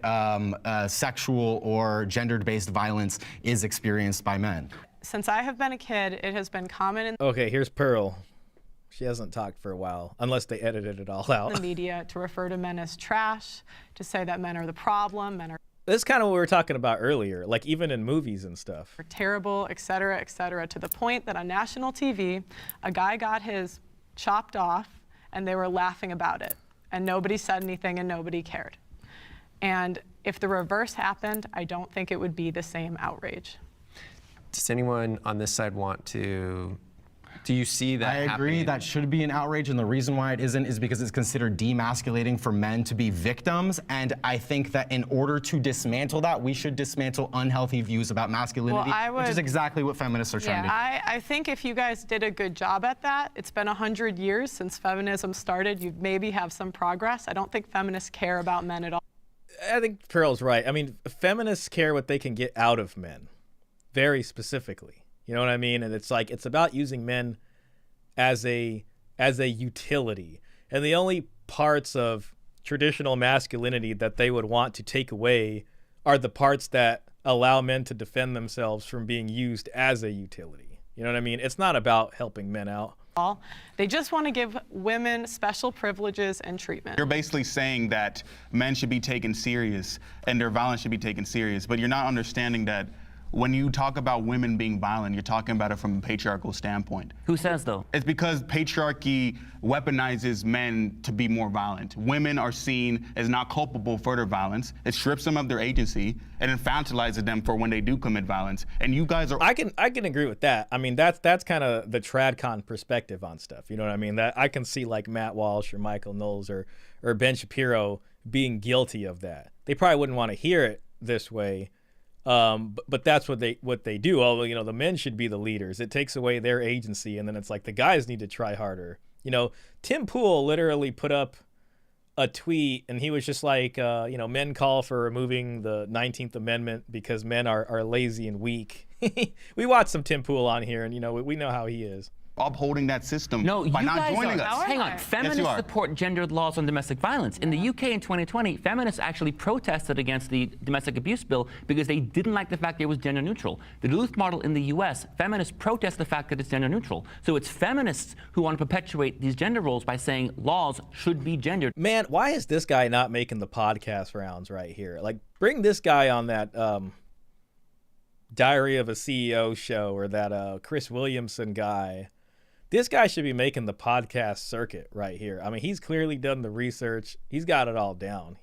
sexual or gender-based violence is experienced by men. Since I have been a kid, it has been common in Okay, here's Pearl. She hasn't talked for a while, unless they edited it all out. the media to refer to men as trash, to say that men are the problem, men are This is kind of what we were talking about earlier, like even in movies and stuff. terrible, et cetera, to the point that on national TV, a guy got his chopped off and they were laughing about it. And nobody said anything and nobody cared. And if the reverse happened, I don't think it would be the same outrage. Does anyone on this side want to? Do you see that I agree happening? that should be an outrage, and the reason why it isn't is because it's considered demasculating for men to be victims, and I think that in order to dismantle that, we should dismantle unhealthy views about masculinity, which is exactly what feminists are trying to do. I think if you guys did a good job at that, it's been 100 years since feminism started, you'd maybe have some progress. I don't think feminists care about men at all. I think Pearl's right. I mean, feminists care what they can get out of men, very specifically. You know what I mean? And it's like, it's about using men as a utility. And the only parts of traditional masculinity that they would want to take away are the parts that allow men to defend themselves from being used as a utility. You know what I mean? It's not about helping men out. They just want to give women special privileges and treatment. You're basically saying that men should be taken serious and their violence should be taken serious, but you're not understanding that when you talk about women being violent, you're talking about it from a patriarchal standpoint. Who says, though? It's because patriarchy weaponizes men to be more violent. Women are seen as not culpable for their violence. It strips them of their agency and infantilizes them for when they do commit violence. And you guys are— I can agree with that. I mean, that's kind of the TradCon perspective on stuff. You know what I mean? That I can see like Matt Walsh or Michael Knowles or Ben Shapiro being guilty of that. They probably wouldn't want to hear it this way. But that's what they do. Oh, you know, the men should be the leaders. It takes away their agency, and then it's like the guys need to try harder. You know, Tim Pool literally put up a tweet, and he was just like, you know, men call for removing the 19th Amendment because men are lazy and weak. We watched some Tim Pool on here, and you know, we know how he is. Upholding that system No, by you not guys joining are. us. Hang on. Yes, Feminists you are. support gendered laws on domestic violence. In the UK in 2020, feminists actually protested against the domestic abuse bill because they didn't like the fact that it was gender neutral. The Duluth model in the US, feminists protest the fact that it's gender neutral. So it's feminists who want to perpetuate these gender roles by saying laws should be gendered. Man, why is this guy not making the podcast rounds right here? Like, bring this guy on that Diary of a CEO show, or that Chris Williamson guy. This guy should be making the podcast circuit right here. I mean, he's clearly done the research. He's got it all down.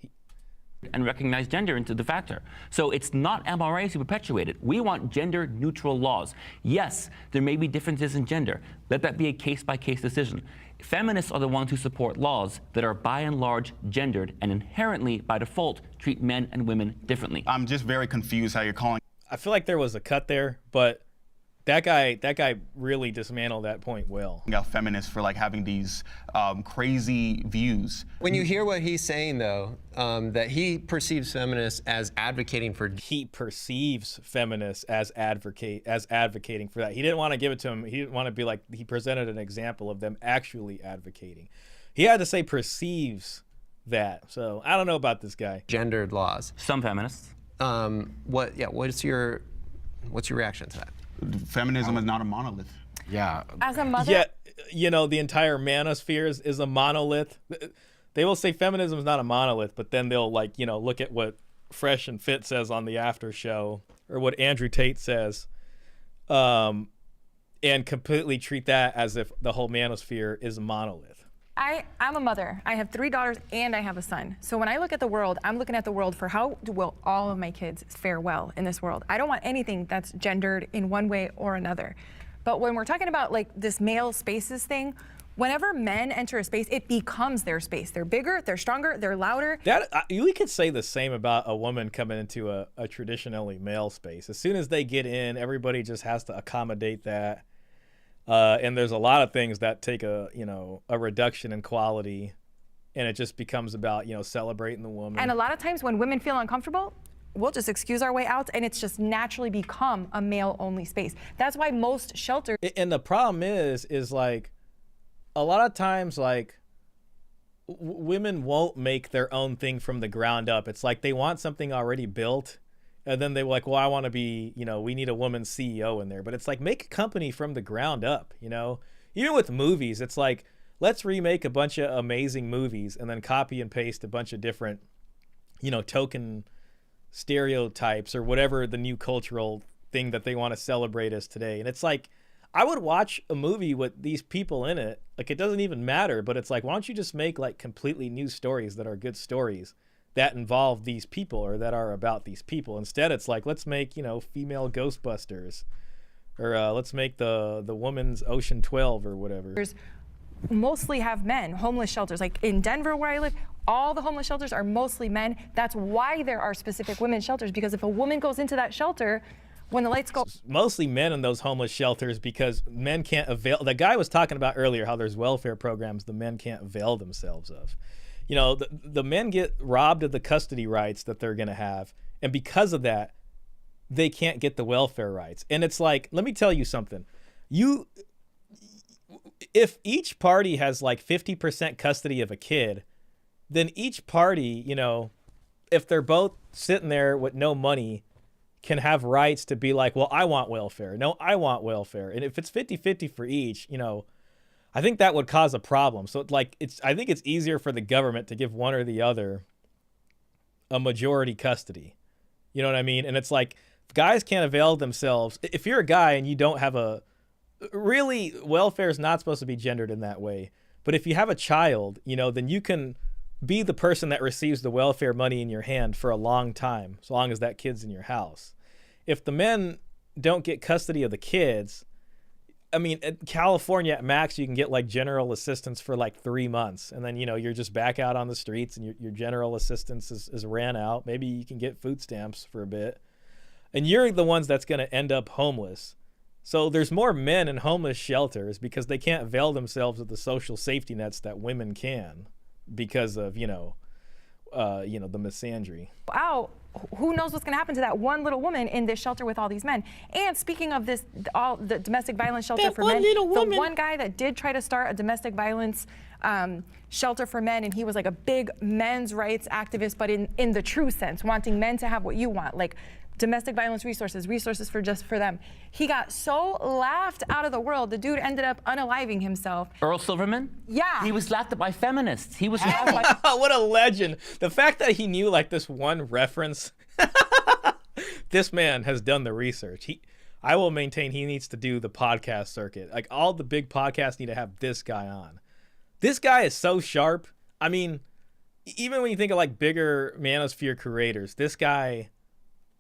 And recognize gender into the factor. So it's not MRAs who perpetuate it. We want gender neutral laws. Yes, there may be differences in gender. Let that be a case-by-case decision. Feminists are the ones who support laws that are by and large gendered and inherently, by default, treat men and women differently. I'm just very confused how you're calling I feel like there was a cut there, but that guy really dismantled that point well. out feminists for like having these crazy views. When you hear what he's saying, though, that he perceives feminists as advocating for. He perceives feminists as advocating for that. He didn't want to give it to him. He didn't want to be like, he presented an example of them actually advocating. He had to say perceives that. So I don't know about this guy. Gendered laws. Some feminists. What's your reaction to that? Feminism is not a monolith. Yeah. As a mother, Yet, you know, the entire manosphere is a monolith. They will say feminism is not a monolith, but then they'll, like, you know, look at what Fresh and Fit says on the after show, or what Andrew Tate says, and completely treat that as if the whole manosphere is a monolith. I'm a mother. I have 3 daughters and I have a son. So when I look at the world, I'm looking at the world for how will all of my kids fare well in this world. I don't want anything that's gendered in one way or another. But when we're talking about like this male spaces thing, whenever men enter a space, it becomes their space. They're bigger, they're stronger, they're louder. We could say the same about a woman coming into a traditionally male space. As soon as they get in, everybody just has to accommodate that. And there's a lot of things that take a reduction in quality, and it just becomes about, you know, celebrating the woman. And a lot of times when women feel uncomfortable, we'll just excuse our way out, and it's just naturally become a male-only space. That's why most shelters. And the problem is like, a lot of times, like, women won't make their own thing from the ground up. It's like they want something already built. And then they were like, well, I want to be, you know, we need a woman CEO in there. But it's like, make a company from the ground up, you know? Even with movies, it's like, let's remake a bunch of amazing movies and then copy and paste a bunch of different, you know, token stereotypes or whatever the new cultural thing that they want to celebrate as today. And it's like, I would watch a movie with these people in it. Like, it doesn't even matter, but it's like, why don't you just make like completely new stories that are good stories that involve these people or that are about these people. Instead, it's like, let's make, you know, female Ghostbusters, or let's make the woman's Ocean 12 or whatever. Mostly have men, homeless shelters. Like in Denver where I live, all the homeless shelters are mostly men. That's why there are specific women's shelters, because if a woman goes into that shelter, when the lights go. Mostly men in those homeless shelters, because men can't avail. The guy was talking about earlier how there's welfare programs the men can't avail themselves of. You know, the men get robbed of the custody rights that they're going to have. And because of that, they can't get the welfare rights. And it's like, let me tell you something. If each party has like 50% custody of a kid, then each party, you know, if they're both sitting there with no money, can have rights to be like, well, I want welfare. No, I want welfare. And if it's 50-50 for each, you know, I think that would cause a problem. So like, I think it's easier for the government to give one or the other a majority custody. You know what I mean? And it's like, guys can't avail themselves. If you're a guy and you don't have really, welfare is not supposed to be gendered in that way. But if you have a child, then you can be the person that receives the welfare money in your hand for a long time, as long as that kid's in your house. If the men don't get custody of the kids, I mean, in California at max, you can get like general assistance for like 3 months. And then, you're just back out on the streets and your general assistance is ran out. Maybe you can get food stamps for a bit. And you're the ones that's going to end up homeless. So there's more men in homeless shelters because they can't avail themselves of the social safety nets that women can because of, the misandry. Wow, who knows what's going to happen to that one little woman in this shelter with all these men? And speaking of this, all the domestic violence shelter for men, the one guy that did try to start a domestic violence shelter for men, and he was like a big men's rights activist, but in the true sense, wanting men to have what you want, like domestic violence resources for just for them. He got so laughed out of the world. The dude ended up unaliving himself. Earl Silverman? Yeah. He was laughed at by feminists. He was laughed by... What a legend. The fact that he knew like this one reference, this man has done the research. I will maintain he needs to do the podcast circuit. Like all the big podcasts need to have this guy on. This guy is so sharp. I mean, even when you think of like bigger manosphere creators, this guy,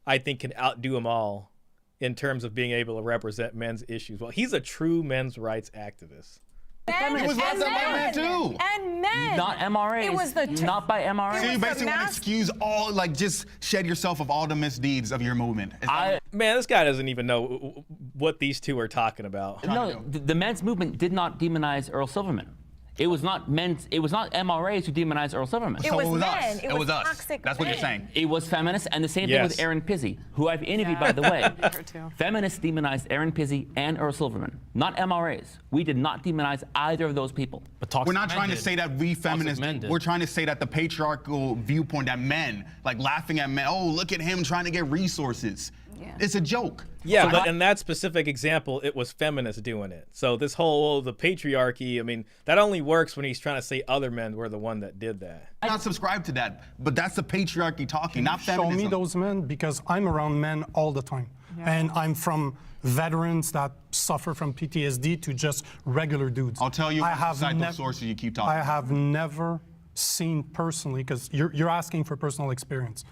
I think, can outdo them all in terms of being able to represent men's issues. Well, he's a true men's rights activist. It was laughed at by men too. And men. Not MRAs. It was the not by MRAs. So you basically want to excuse all, like, just shed yourself of all the misdeeds of your movement. Man, this guy doesn't even know what these two are talking about. No, the men's movement did not demonize Earl Silverman. It was not MRAs who demonized Earl Silverman. It was men. us. It was us. toxic That's what you're men. saying. It was feminists, and the same thing with Aaron Pizzi, who I've interviewed, by the way. Her too. Feminists demonized Aaron Pizzi and Earl Silverman, not MRAs. We did not demonize either of those people. But We're not trying to say that we feminists, men did. we're trying to say that the patriarchal viewpoint that men, like laughing at men, oh, look at him trying to get resources. Yeah. It's a joke. Yeah, but in that specific example, it was feminists doing it. So this whole, the patriarchy, I mean, that only works when he's trying to say other men were the one that did that. I'm not subscribed to that, but that's the patriarchy talking, not Show feminism. me those men, because I'm around men all the time. And I'm from veterans that suffer from PTSD to just regular dudes. I'll tell you I have the sources you keep talking I about. have never seen personally, because you're asking for personal experience.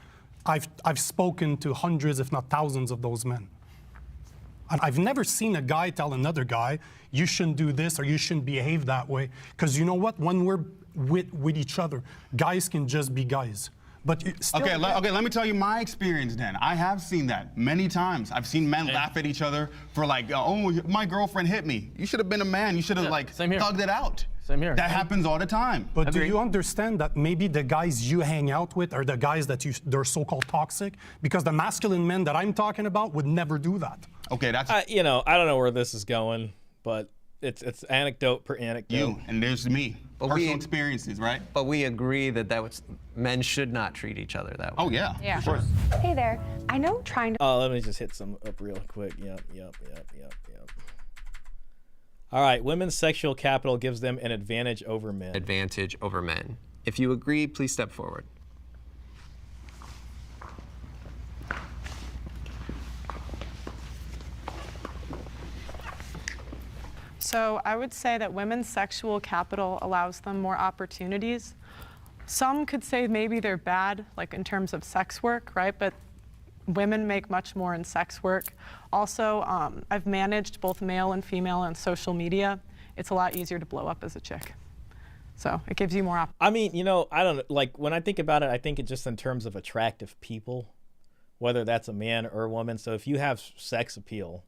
I've spoken to hundreds, if not thousands, of those men. And I've never seen a guy tell another guy, you shouldn't do this or you shouldn't behave that way. Because you know what? When we're with each other, guys can just be guys. But still, Okay, let me tell you my experience then. I have seen that many times. I've seen men laugh at each other for like, oh, my girlfriend hit me. You should have been a man. You should have same here. thugged it out. Same here. That happens all the time. But do you understand that maybe the guys you hang out with are the guys that they're so-called toxic? Because the masculine men that I'm talking about would never do that. Okay, that's I don't know where this is going, but it's anecdote per anecdote. you, and there's me. But Personal we- experiences, right? But we agree that men should not treat each other that way. Oh, yeah. Yeah. For sure. Hey there. I know trying to. Oh, let me just hit some up real quick. Yep. All right, women's sexual capital gives them an advantage over men. Advantage over men. If you agree, please step forward. So I would say that women's sexual capital allows them more opportunities. Some could say maybe they're bad, like in terms of sex work, right? But women make much more in sex work. Also, I've managed both male and female on social media. It's a lot easier to blow up as a chick. So it gives you more opportunities. I mean, I don't know. Like when I think about it, I think it just in terms of attractive people, whether that's a man or a woman. So if you have sex appeal,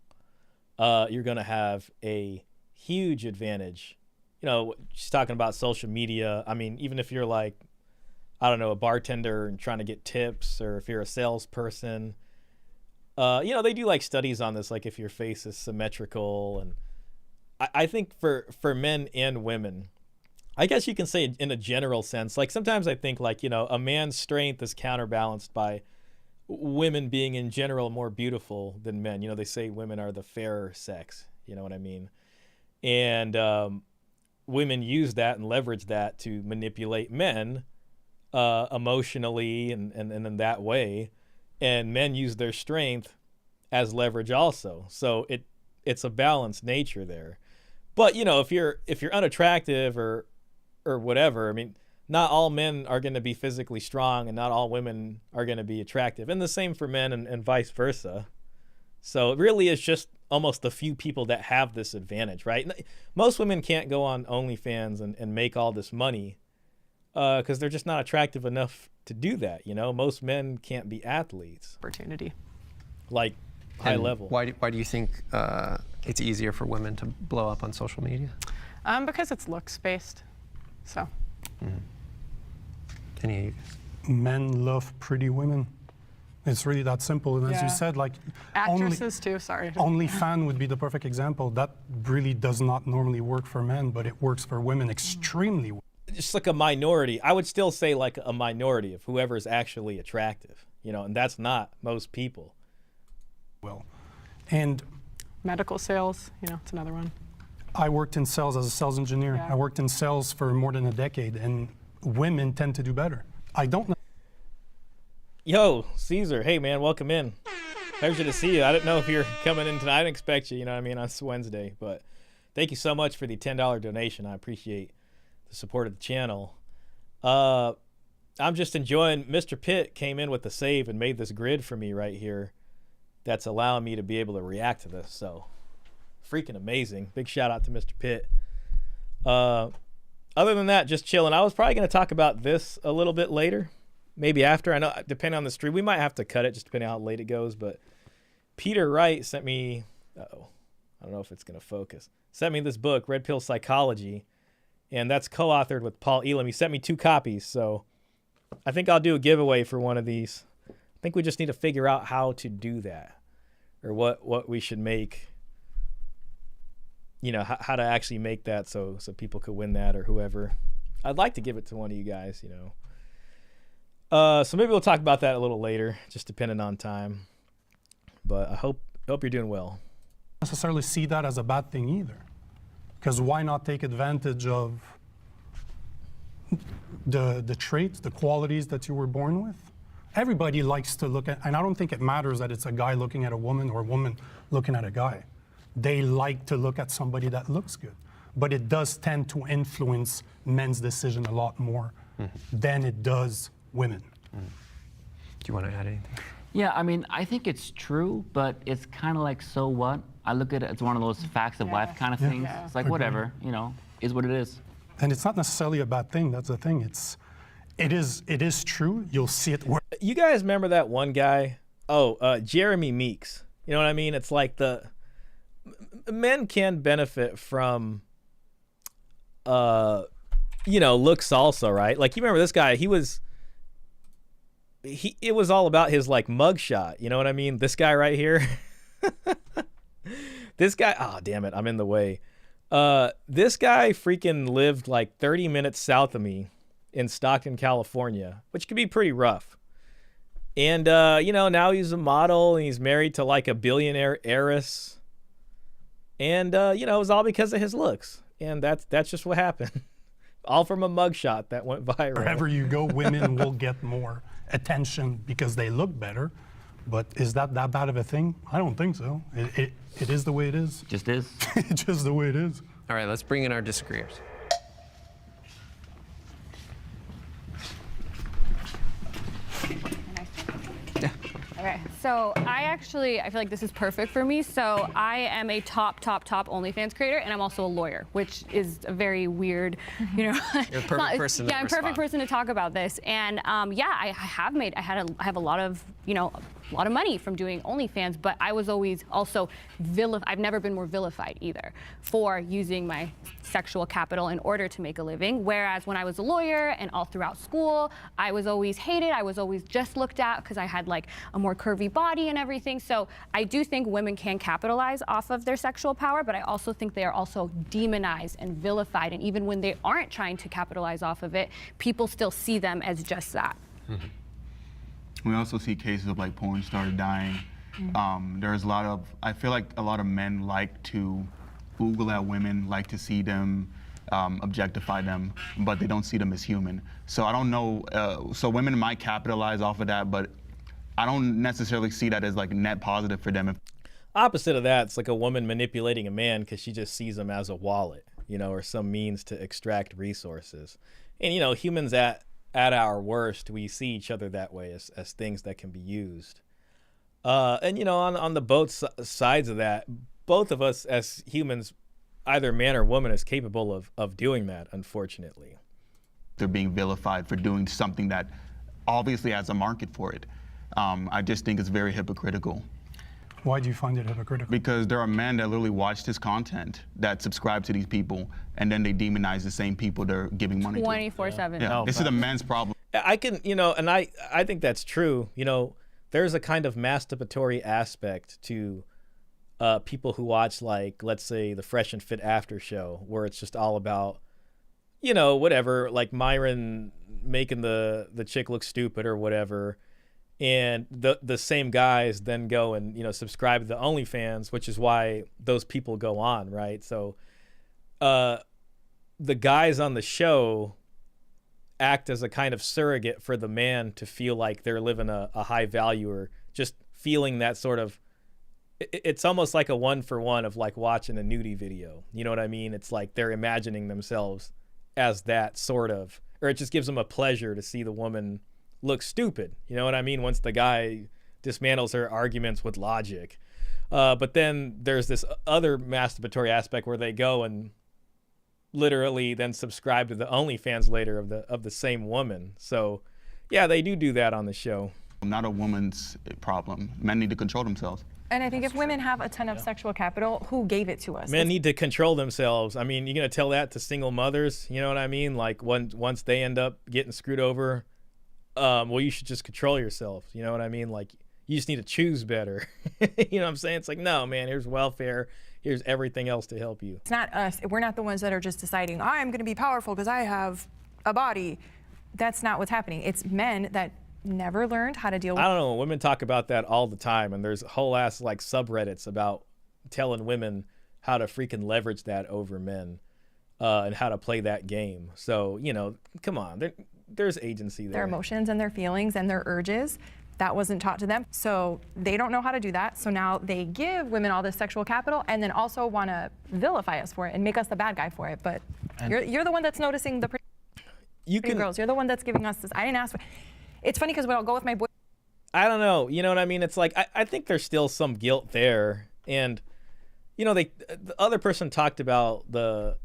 you're going to have a huge advantage. She's talking about social media. I mean, even if you're like, I don't know, a bartender and trying to get tips, or if you're a salesperson, they do like studies on this, like if your face is symmetrical. And I think for men and women, I guess you can say in a general sense, like sometimes I think like, a man's strength is counterbalanced by women being in general more beautiful than men. They say women are the fairer sex, you know what I mean? And women use that and leverage that to manipulate men emotionally and in that way. And men use their strength as leverage also. So it's a balanced nature there. But you know, if you're unattractive or whatever, I mean, not all men are going to be physically strong, and not all women are going to be attractive, and the same for men, and vice versa. So it really is just almost the few people that have this advantage, right? Most women can't go on OnlyFans and make all this money because they're just not attractive enough to do that. You know, most men can't be athletes. Opportunity. Like high level. Why do you think it's easier for women to blow up on social media? Because it's looks based. So. Any of you guys? Men love pretty women. It's really that simple. And as Yeah. you said, like Actresses too, sorry. OnlyFans would be the perfect example. That really does not normally work for men, but it works for women extremely well. Just like a minority. I would still say like a minority of whoever is actually attractive, you know, and that's not most people. And Medical sales, you know, it's another one. I worked in sales as a sales engineer. Yeah. I worked in sales for more than a decade, and women tend to do better. I don't know. Yo, Caesar, hey man, welcome in. Pleasure to see you. I didn't know if you're coming in tonight. I didn't expect you, you know what I mean, on Wednesday. But thank you so much for the $10 donation. I appreciate the support of the channel. I'm just enjoying, Mr. Pitt came in with the save and made this grid for me right here that's allowing me to be able to react to this. So freaking amazing. Big shout out to Mr. Pitt. Other than that, just chilling. I was probably going to talk about this a little bit later. Maybe after. I know, depending on the stream, we might have to cut it just depending on how late it goes. But Peter Wright sent me, I don't know if it's going to focus, sent me this book, Red Pill Psychology, and that's co-authored with Paul Elam. He sent me 2 copies, so I think I'll do a giveaway for one of these. I think we just need to figure out how to do that, or what we should make, you know, how to actually make that so people could win that, or whoever. I'd like to give it to one of you guys, you know. So maybe we'll talk about that a little later, just depending on time. But I hope you're doing well. Necessarily see that as a bad thing either, because why not take advantage of the traits, the qualities that you were born with? Everybody likes to look at, and I don't think it matters that it's a guy looking at a woman or a woman looking at a guy. They like to look at somebody that looks good, but it does tend to influence men's decision a lot more than it does women. Do you want to add anything? Yeah, I mean, I think it's true, but it's kind of like, so what? I look at it as one of those facts of life kind of things. Yeah. It's like, whatever, you know, is what it is. And it's not necessarily a bad thing. That's the thing. It is true. You'll see it. You guys remember that one guy? Jeremy Meeks. You know what I mean? It's like men can benefit from, you know, looks also, right? Like, you remember this guy? It was all about his like mugshot. You know what I mean? This guy right here. This guy. Oh damn it! I'm in the way. This guy freaking lived like 30 minutes south of me in Stockton, California, which could be pretty rough. And you know, now he's a model and he's married to like a billionaire heiress. And you know, it was all because of his looks. And that's just what happened. All from a mugshot that went viral. Wherever you go, women will get more attention because they look better. But is that bad of a thing? I don't think so. It is the way it is. Just is. It's just the way it is. All right, let's bring in our disagreeers. Okay, so I feel like this is perfect for me. So I am a top OnlyFans creator, and I'm also a lawyer, which is a very weird, you know. You're a perfect person to Yeah, I'm a perfect respond. person to talk about this. And yeah, I have a lot of, you know, a lot of money from doing OnlyFans, but I was always also I've never been more vilified either for using my sexual capital in order to make a living. Whereas when I was a lawyer and all throughout school, I was always hated. I was always just looked at because I had like a more curvy body and everything. So I do think women can capitalize off of their sexual power, but I also think they are also demonized and vilified. And even when they aren't trying to capitalize off of it, people still see them as just that. We also see cases of like porn stars dying. There's I feel like a lot of men like to oogle at women, like to see them, objectify them, but they don't see them as human. So I don't know, so women might capitalize off of that, but I don't necessarily see that as like net positive for them. Opposite of that, it's like a woman manipulating a man because she just sees him as a wallet, you know, or some means to extract resources. And, you know, humans at our worst, we see each other that way as things that can be used. And, you know, on the both sides of that, both of us as humans, either man or woman, is capable of doing that, unfortunately. They're being vilified for doing something that obviously has a market for it. I just think it's very hypocritical. Why do you find it hypocritical? Because there are men that literally watch this content, that subscribe to these people, and then they demonize the same people they're giving money to. 24/7. Yeah, No, this is a men's problem. I can, you know, and I think that's true. You know, there's a kind of masturbatory aspect to people who watch, like, let's say, the Fresh and Fit after show, where it's just all about, you know, whatever, like Myron making the chick look stupid or whatever. And the same guys then go and, you know, subscribe to the OnlyFans, which is why those people go on, right? So the guys on the show act as a kind of surrogate for the man to feel like they're living a high value, or just feeling that sort of, it's almost like a 1-for-1 of like watching a nudie video. You know what I mean? It's like they're imagining themselves as that sort of, or it just gives them a pleasure to see the woman look stupid. You know what I mean? Once the guy dismantles her arguments with logic. But then there's this other masturbatory aspect where they go and literally then subscribe to the OnlyFans later of the same woman. So yeah, they do that on the show. Not a woman's problem. Men need to control themselves. And I think if women have a ton of sexual capital, who gave it to us? Men need to control themselves. I mean, you're going to tell that to single mothers? You know what I mean? Like once they end up getting screwed over, well, you should just control yourself. You know what I mean? Like, you just need to choose better. You know what I'm saying? It's like, no, man, here's welfare. Here's everything else to help you. It's not us. We're not the ones that are just deciding, I'm going to be powerful because I have a body. That's not what's happening. It's men that never learned how to deal with. I don't know. Women talk about that all the time. And there's whole ass like subreddits about telling women how to freaking leverage that over men and how to play that game. So, you know, come on. There's agency there. Their emotions and their feelings and their urges. That wasn't taught to them. So they don't know how to do that. So now they give women all this sexual capital and then also want to vilify us for it and make us the bad guy for it. But you're the one that's noticing the pretty girls. You're the one that's giving us this. I didn't ask for. It's funny because when I'll go with my boy. I don't know. You know what I mean? It's like, I think there's still some guilt there. And, you know, the other person talked about the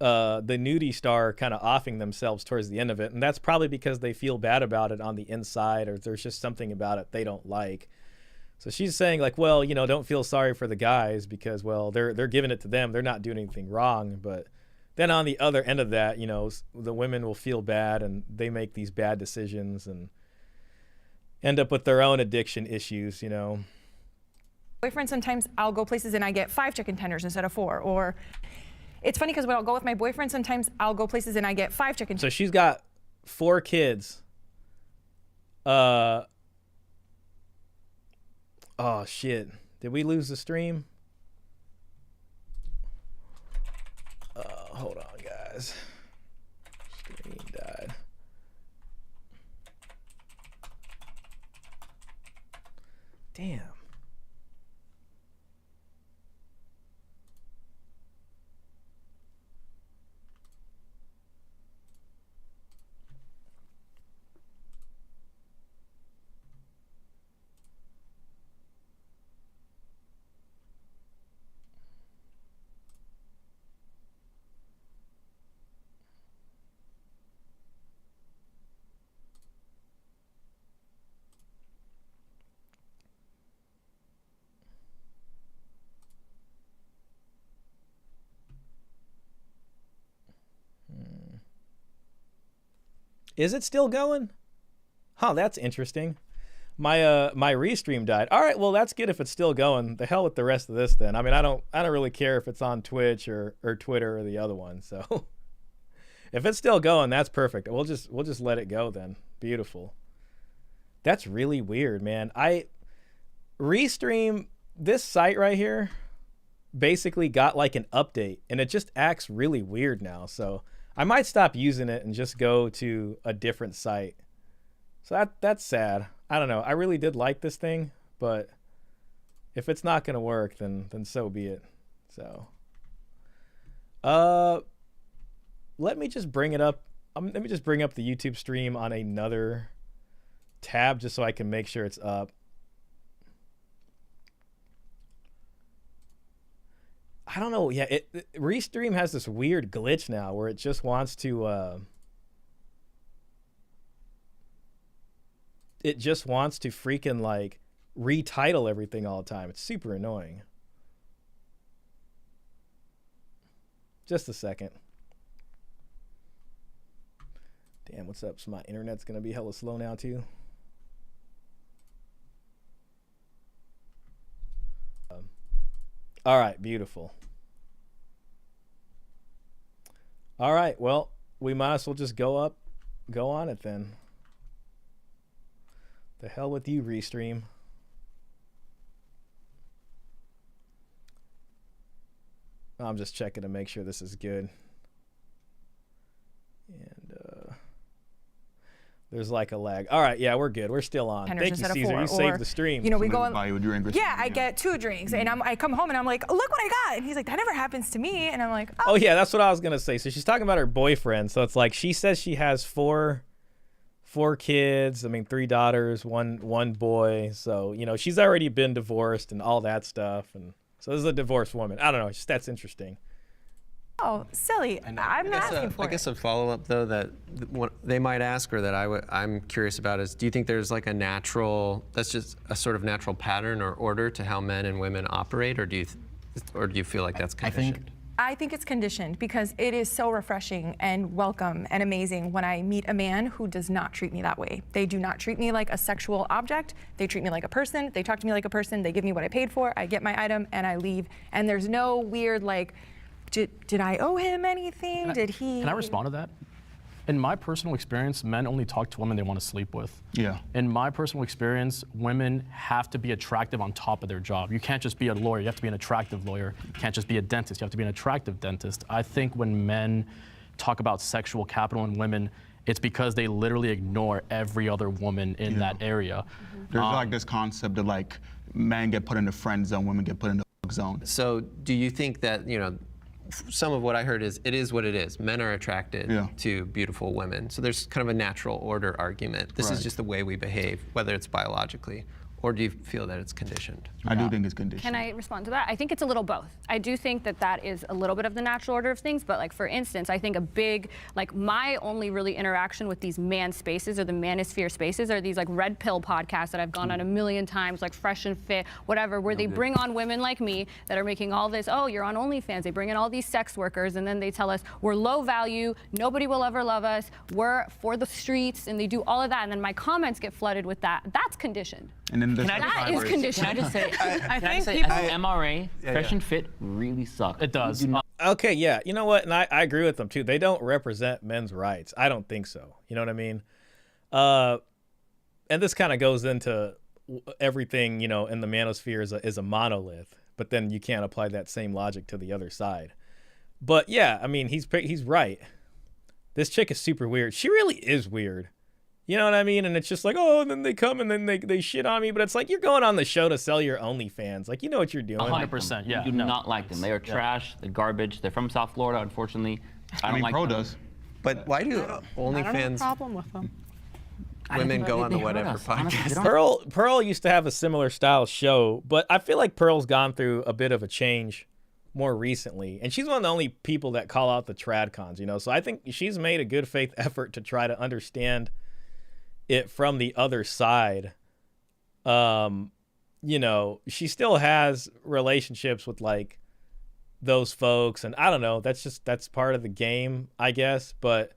nudie star kind of offing themselves towards the end of it, and that's probably because they feel bad about it on the inside, or there's just something about it they don't like. So she's saying like, well, you know, don't feel sorry for the guys because, well, they're giving it to them, they're not doing anything wrong. But then on the other end of that, you know, the women will feel bad and they make these bad decisions and end up with their own addiction issues, you know. Boyfriend, sometimes I'll go places and I get 5 chicken tenders instead of 4, or it's funny because when I'll go with my boyfriend, sometimes I'll go places and I get 5 chicken tenders. So she's got 4 kids. Oh shit. Did we lose the stream? Hold on, guys. Stream died. Damn. Is it still going? Huh, that's interesting. My restream died. All right, well that's good if it's still going. The hell with the rest of this then. I mean, I don't really care if it's on Twitch or Twitter or the other one. So if it's still going, that's perfect. We'll just let it go then. Beautiful. That's really weird, man. Restream, this site right here basically got like an update and it just acts really weird now. So I might stop using it and just go to a different site. So that's sad. I don't know. I really did like this thing, but if it's not gonna work, then so be it. So, let me just bring it up. Let me just bring up the YouTube stream on another tab just so I can make sure it's up. I don't know. Yeah, Restream has this weird glitch now where it just wants to freaking like retitle everything all the time. It's super annoying. Just a second. Damn, what's up? So my internet's gonna be hella slow now too. All right, beautiful. All right, well, we might as well just go on it then. The hell with you, Restream. I'm just checking to make sure this is good. And there's like a lag. All right, yeah, we're good. We're still on. Thank you, Caesar. You saved the stream. You know, we go on. Buy you a drink or Yeah, I something, get 2 drinks, and I come home and I'm like, look what I got, and he's like, that never happens to me, and I'm like, oh yeah, that's what I was gonna say. So she's talking about her boyfriend. So it's like she says she has four kids. I mean, 3 daughters, one boy. So you know, she's already been divorced and all that stuff, and so this is a divorced woman. I don't know. It's just, that's interesting. oh, silly. I'm not asking for I guess it. a follow-up though that what they might ask, or that I'm curious about, is do you think there's like a natural, that's just a sort of natural pattern or order to how men and women operate, or do you feel like that's conditioned? I think it's conditioned because it is so refreshing and welcome and amazing when I meet a man who does not treat me that way. They do not treat me like a sexual object. They treat me like a person. They talk to me like a person. They give me what I paid for. I get my item and I leave. And there's no weird like, did I owe him anything? Can I respond to that? In my personal experience, men only talk to women they want to sleep with. Yeah. In my personal experience, women have to be attractive on top of their job. You can't just be a lawyer, you have to be an attractive lawyer. You can't just be a dentist, you have to be an attractive dentist. I think when men talk about sexual capital in women, it's because they literally ignore every other woman in that area. There's like this concept of like men get put in the friend zone, women get put in the fuck zone. So do you think that, you know, some of what I heard is it is what it is. Men are attracted to beautiful women. So there's kind of a natural order argument. This is just the way we behave, whether it's biologically. Or do you feel that it's conditioned? I do think it's conditioned. Can I respond to that? I think it's a little both. I do think that that is a little bit of the natural order of things, but like for instance, I think a big, like my only really interaction with these man spaces or the manosphere spaces are these like red pill podcasts that I've gone on a million times, like Fresh and Fit, whatever, where they bring on women like me that are making all this, oh, you're on OnlyFans. They bring in all these sex workers and then they tell us we're low value, nobody will ever love us, we're for the streets, and they do all of that, and then my comments get flooded with that. That's conditioned. And then That is conditioned. Can I just say, I think as people. an MRA, Fresh and Fit really suck. It does. Okay, yeah. You know what? And I agree with them too. They don't represent men's rights. I don't think so. You know what I mean? And this kind of goes into everything, you know, in the manosphere is a monolith, but then you can't apply that same logic to the other side. But yeah, I mean, he's right. This chick is super weird. She really is weird. You know what I mean? And it's just like, oh, and then they come and then they shit on me. But it's like, you're going on the show to sell your OnlyFans. Like, you know what you're doing. 100%, yeah. You do not like them. They are trash. They're garbage. They're from South Florida, unfortunately. I don't like Pro them. does. But why do I don't have a OnlyFans problem with them. women go on the They hurt whatever us. Honestly, podcast? they don't- Pearl used to have a similar style show, but I feel like Pearl's gone through a bit of a change more recently. And she's one of the only people that call out the tradcons, you know? So I think she's made a good faith effort to try to understand it from the other side. You know, she still has relationships with like those folks, and I don't know, that's part of the game, I guess, but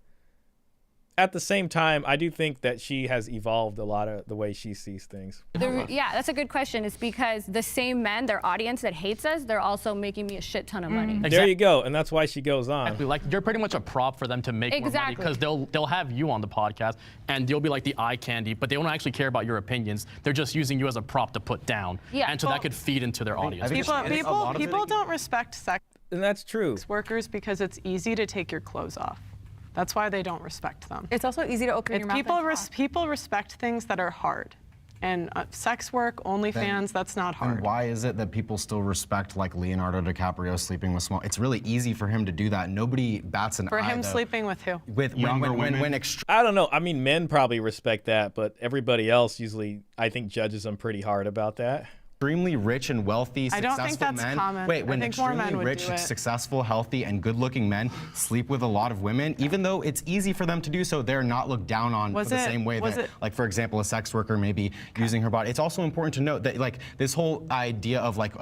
at the same time, I do think that she has evolved a lot of the way she sees things. Yeah, that's a good question. It's because the same men, their audience that hates us, they're also making me a shit ton of money. There you go, and that's why she goes on. Exactly. Like, you're pretty much a prop for them to make more money, Exactly. because they'll have you on the podcast and you'll be like the eye candy, but they don't actually care about your opinions. They're just using you as a prop to put down. Yeah. And so that could feed into their audience. People don't respect sex And that's true. workers because it's easy to take your clothes off. That's why they don't respect them. It's also easy to open your mouth. People respect things that are hard. And sex work, OnlyFans, that's not hard. And why is it that people still respect like Leonardo DiCaprio sleeping with small? It's really easy for him to do that. Nobody bats an eye. For him though. sleeping with who? With when I don't know. I mean, men probably respect that, but everybody else usually, I think, judges them pretty hard about that. Extremely rich and wealthy, I successful don't think that's men. common. Wait, I when think more extremely men would rich, do it. successful, healthy, and good-looking men sleep with a lot of women, even though it's easy for them to do so, they're not looked down on the same way that, like, for example, a sex worker may be using her body. It's also important to note that, like, this whole idea of like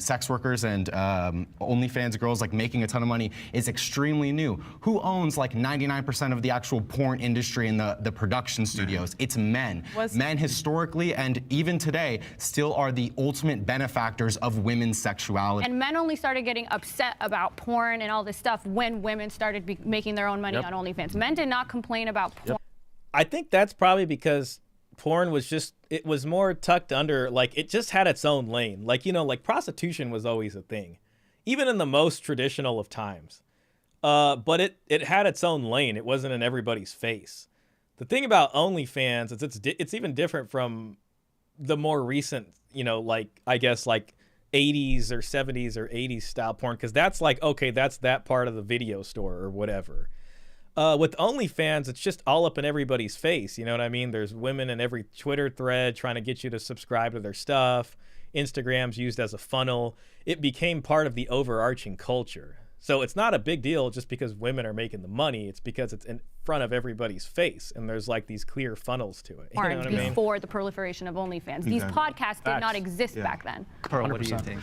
sex workers and OnlyFans girls like making a ton of money is extremely new. Who owns like 99% of the actual porn industry and the production studios? It's men. Men historically and even today still are the ultimate benefactors of women's sexuality. And men only started getting upset about porn and all this stuff when women started making their own money on OnlyFans. Men did not complain about porn. I think that's probably because porn was just, it was more tucked under, like, it just had its own lane. Like, you know, like prostitution was always a thing, even in the most traditional of times. But it had its own lane. It wasn't in everybody's face. The thing about OnlyFans is it's even different from the more recent, you know, like, I guess, like 80s or 70s or 80s style porn, because that's like, okay, that's that part of the video store or whatever. With OnlyFans, it's just all up in everybody's face. You know what I mean? There's women in every Twitter thread trying to get you to subscribe to their stuff. Instagram's used as a funnel. It became part of the overarching culture. So it's not a big deal just because women are making the money. It's because it's in front of everybody's face, and there's like these clear funnels to it. You know what I mean? Before the proliferation of OnlyFans. These podcasts did not exist back then. Pearl, what do you think?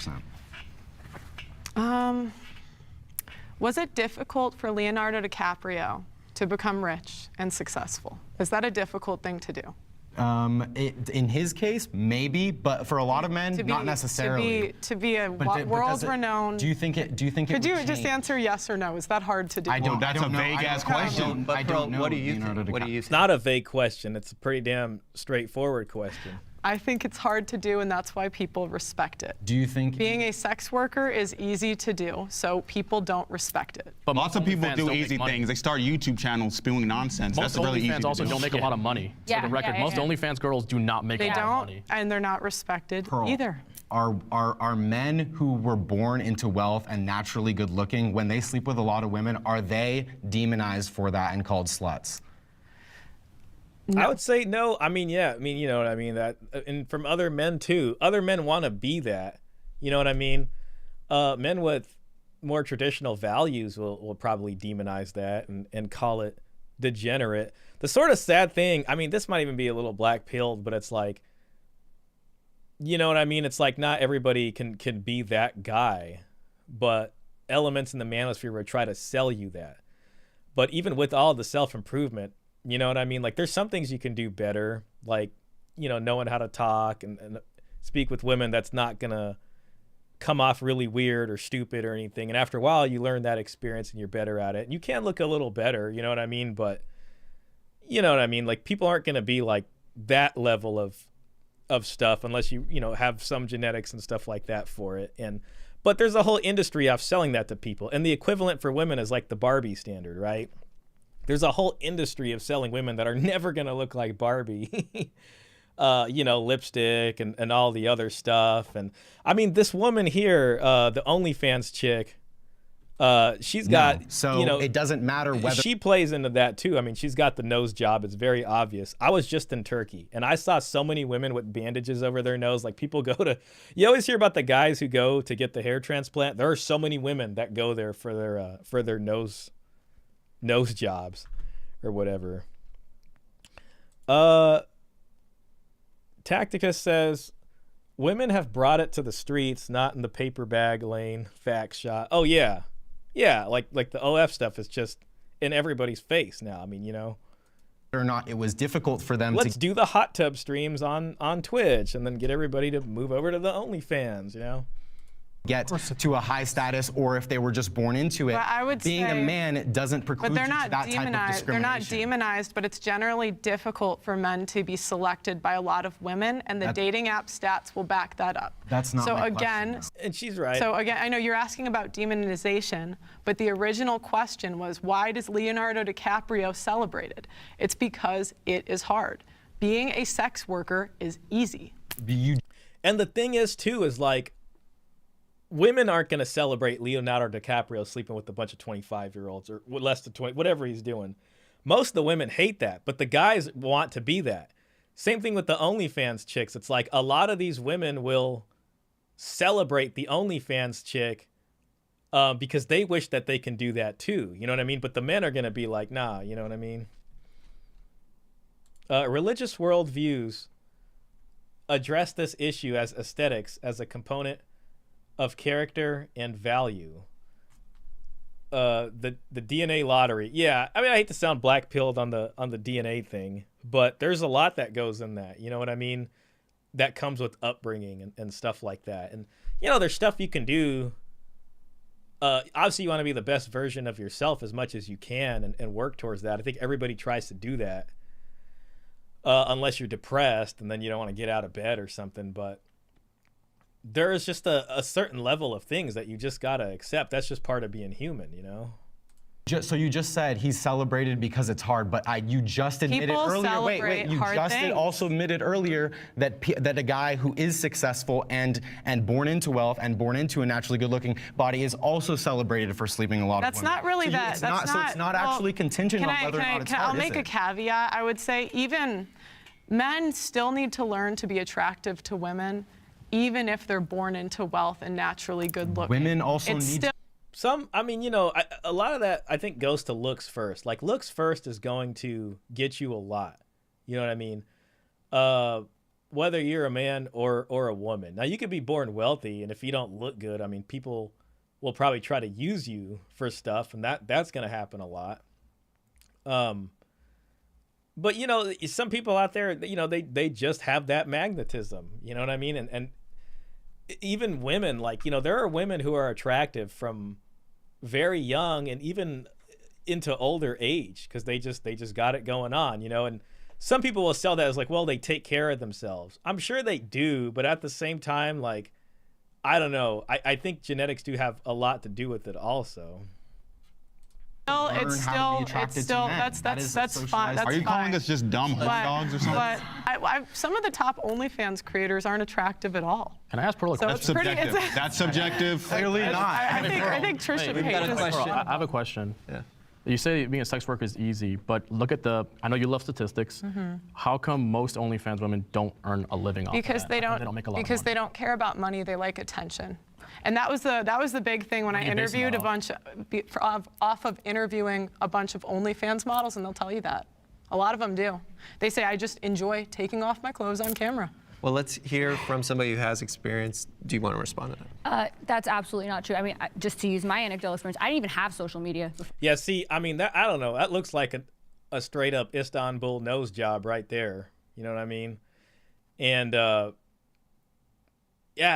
Was it difficult for Leonardo DiCaprio to become rich and successful? Is that a difficult thing to do? In his case, maybe, but for a lot of men, not necessarily. To be a world-renowned. Do you think it? Could you just answer yes or no? Is that hard to do? That's a vague-ass question. But I don't know. what do you think? What do you It's think? not a vague question. It's a pretty damn straightforward question. I think it's hard to do, and that's why people respect it. Do you think Being a sex worker is easy to do, so people don't respect it. But lots of people OnlyFans do don't easy make money. things. They start YouTube channels spewing nonsense. Most That's really easy OnlyFans to also do. don't make a lot of money. Yeah, For the record, yeah, most yeah. OnlyFans girls do not make a They lot of don't, money. and they're not respected Pearl, either. Are men who were born into wealth and naturally good looking, when they sleep with a lot of women, are they demonized for that and called sluts? No. I would say no. I mean, yeah. I mean, you know what I mean? That, and from other men too. Other men want to be that. You know what I mean? Men with more traditional values will probably demonize that and call it degenerate. The sort of sad thing, I mean, this might even be a little black-pilled, but it's like, you know what I mean? It's like not everybody can be that guy, but elements in the manosphere will try to sell you that. But even with all the self-improvement, you know what I mean? Like, there's some things you can do better, like, you know, knowing how to talk and speak with women that's not going to come off really weird or stupid or anything. And after a while, you learn that experience and you're better at it. And you can look a little better, you know what I mean? But, you know what I mean? Like, people aren't going to be like that level of stuff unless you know, have some genetics and stuff like that for it. But there's a whole industry of selling that to people. And the equivalent for women is like the Barbie standard, right? There's a whole industry of selling women that are never going to look like Barbie. You know, lipstick and all the other stuff. And I mean, this woman here, the OnlyFans chick, she's got, so you know, it doesn't matter whether she plays into that too. I mean, she's got the nose job. It's very obvious. I was just in Turkey and I saw so many women with bandages over their nose. Like, people go to, you always hear about the guys who go to get the hair transplant. There are so many women that go there for their nose jobs or whatever. Tacticus says women have brought it to the streets, not in the paper bag lane. Facts, Shah. Oh yeah, like the OF stuff is just in everybody's face now. I mean, you know, or not, it was difficult for them let's to do the hot tub streams on Twitch and then get everybody to move over to the OnlyFans, you know, get to a high status, or if they were just born into it. But I would being say, a man doesn't preclude but they're you not to that type of demonized. They're not discrimination. demonized, but it's generally difficult for men to be selected by a lot of women, and the dating app stats will back that up. That's not so my again. question, and she's right. So again, I know you're asking about demonization, but the original question was, why does Leonardo DiCaprio celebrate it? It's because it is hard. being a sex worker is easy. And the thing is, too, is like, women aren't going to celebrate Leonardo DiCaprio sleeping with a bunch of 25-year-olds or less than 20, whatever he's doing. Most of the women hate that, but the guys want to be that. Same thing with the OnlyFans chicks. It's like a lot of these women will celebrate the OnlyFans chick because they wish that they can do that too. You know what I mean? But the men are going to be like, nah, you know what I mean? Religious worldviews address this issue as aesthetics as a component of character and value. The DNA lottery. Yeah, I mean, I hate to sound black-pilled on the DNA thing, but there's a lot that goes in that. You know what I mean? That comes with upbringing and stuff like that. And, you know, there's stuff you can do. Obviously, you want to be the best version of yourself as much as you can and work towards that. I think everybody tries to do that unless you're depressed and then you don't want to get out of bed or something. But there is just a certain level of things that you just got to accept. That's just part of being human, you know? So you just said he's celebrated because it's hard, but you just admitted People earlier. Wait, celebrate you hard just things. also admitted earlier that that a guy who is successful and born into wealth and born into a naturally good-looking body is also celebrated for sleeping a lot That's of women. not really so that. It's that's not. So it's not actually contingent on whether or not it's hard. I'll make a caveat. I would say even men still need to learn to be attractive to women, even if they're born into wealth and naturally good-looking. Women also It's need. still Some, I mean, you know, a lot of that I think goes to looks first. Like looks first is going to get you a lot. You know what I mean? Whether you're a man or a woman. Now you could be born wealthy, and if you don't look good, I mean, people will probably try to use you for stuff, and that's going to happen a lot. But you know, some people out there, you know, they just have that magnetism. You know what I mean? And even women, like, you know, there are women who are attractive from very young and even into older age because they just got it going on, you know. And some people will sell that as like, well, they take care of themselves. I'm sure they do, but at the same time, like, I don't know. I think genetics do have a lot to do with it also. it's still that's fine. That's Are you calling us just dumb dogs or something? But some of the top OnlyFans creators aren't attractive at all. Can I ask Pearl a So question? it's pretty. That's subjective. Clearly not. I think Trisha We've got a Page question. I have a question. Yeah. You say being a sex worker is easy, but look at I know you love statistics. How come most OnlyFans women don't earn a living off because of that? they How come don't, they don't make a lot because of money? they don't care about money. They like attention, and that was the big thing when I are you basing interviewed that off of interviewing a bunch of OnlyFans models, and they'll tell you that. A lot of them do. They say, I just enjoy taking off my clothes on camera. Well, let's hear from somebody who has experience. Do you want to respond to that? That's absolutely not true. I mean, just to use my anecdotal experience, I didn't even have social media. Yeah, see, I mean, I don't know. That looks like a straight up Istanbul nose job right there. You know what I mean? And yeah,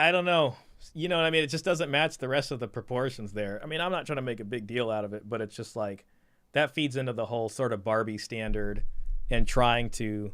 I don't know. You know what I mean? It just doesn't match the rest of the proportions there. I mean, I'm not trying to make a big deal out of it, but it's just like that feeds into the whole sort of Barbie standard and trying to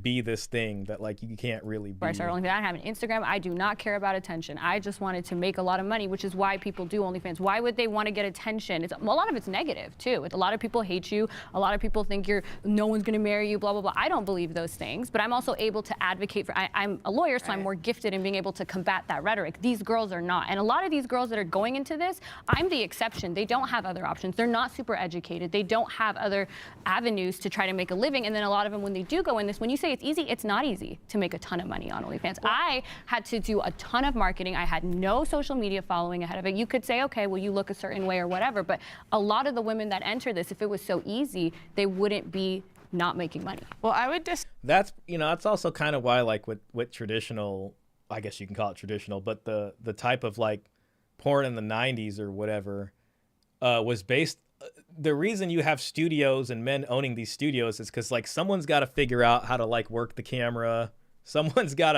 be this thing that like you can't really be. I started OnlyFans. I have an Instagram. I do not care about attention. I just wanted to make a lot of money, which is why people do OnlyFans. Why would they want to get attention? A lot of it's negative too. A lot of people hate you. A lot of people think no one's going to marry you. Blah blah blah. I don't believe those things, but I'm also able to advocate for. I'm a lawyer, so I'm more gifted in being able to combat that rhetoric. These girls are not, and a lot of these girls that are going into this, I'm the exception. They don't have other options. They're not super educated. They don't have other avenues to try to make a living. And then a lot of them, when they do go in this, when you say it's easy, it's not easy to make a ton of money on OnlyFans. I had to do a ton of marketing. I had no social media following ahead of it. You could say, okay, well, you look a certain way or whatever, but a lot of the women that enter this, if it was so easy, they wouldn't be not making money. Well, I would That's, you know, that's also kind of why, like, with traditional, I guess you can call it traditional, but the type of like porn in the 90s or whatever was based. The reason you have studios and men owning these studios is because like someone's got to figure out how to like work the camera. Someone's got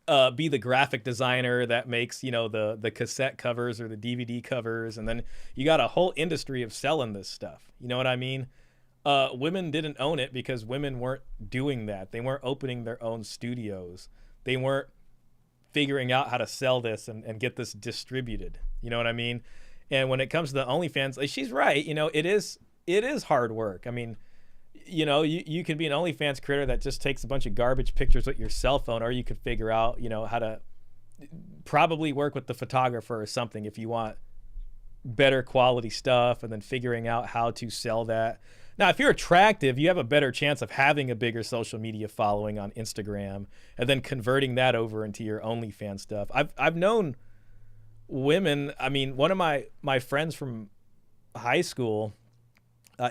to be the graphic designer that makes, you know, the cassette covers or the DVD covers. And then you got a whole industry of selling this stuff. You know what I mean? Women didn't own it because women weren't doing that. They weren't opening their own studios. They weren't figuring out how to sell this and get this distributed. You know what I mean? And when it comes to the OnlyFans, like, she's right. You know, it is hard work. I mean, you know, you can be an OnlyFans creator that just takes a bunch of garbage pictures with your cell phone, or you could figure out, you know, how to probably work with the photographer or something if you want better quality stuff, and then figuring out how to sell that. Now, if you're attractive, you have a better chance of having a bigger social media following on Instagram and then converting that over into your OnlyFans stuff. I've known women, I mean, one of my friends from high school,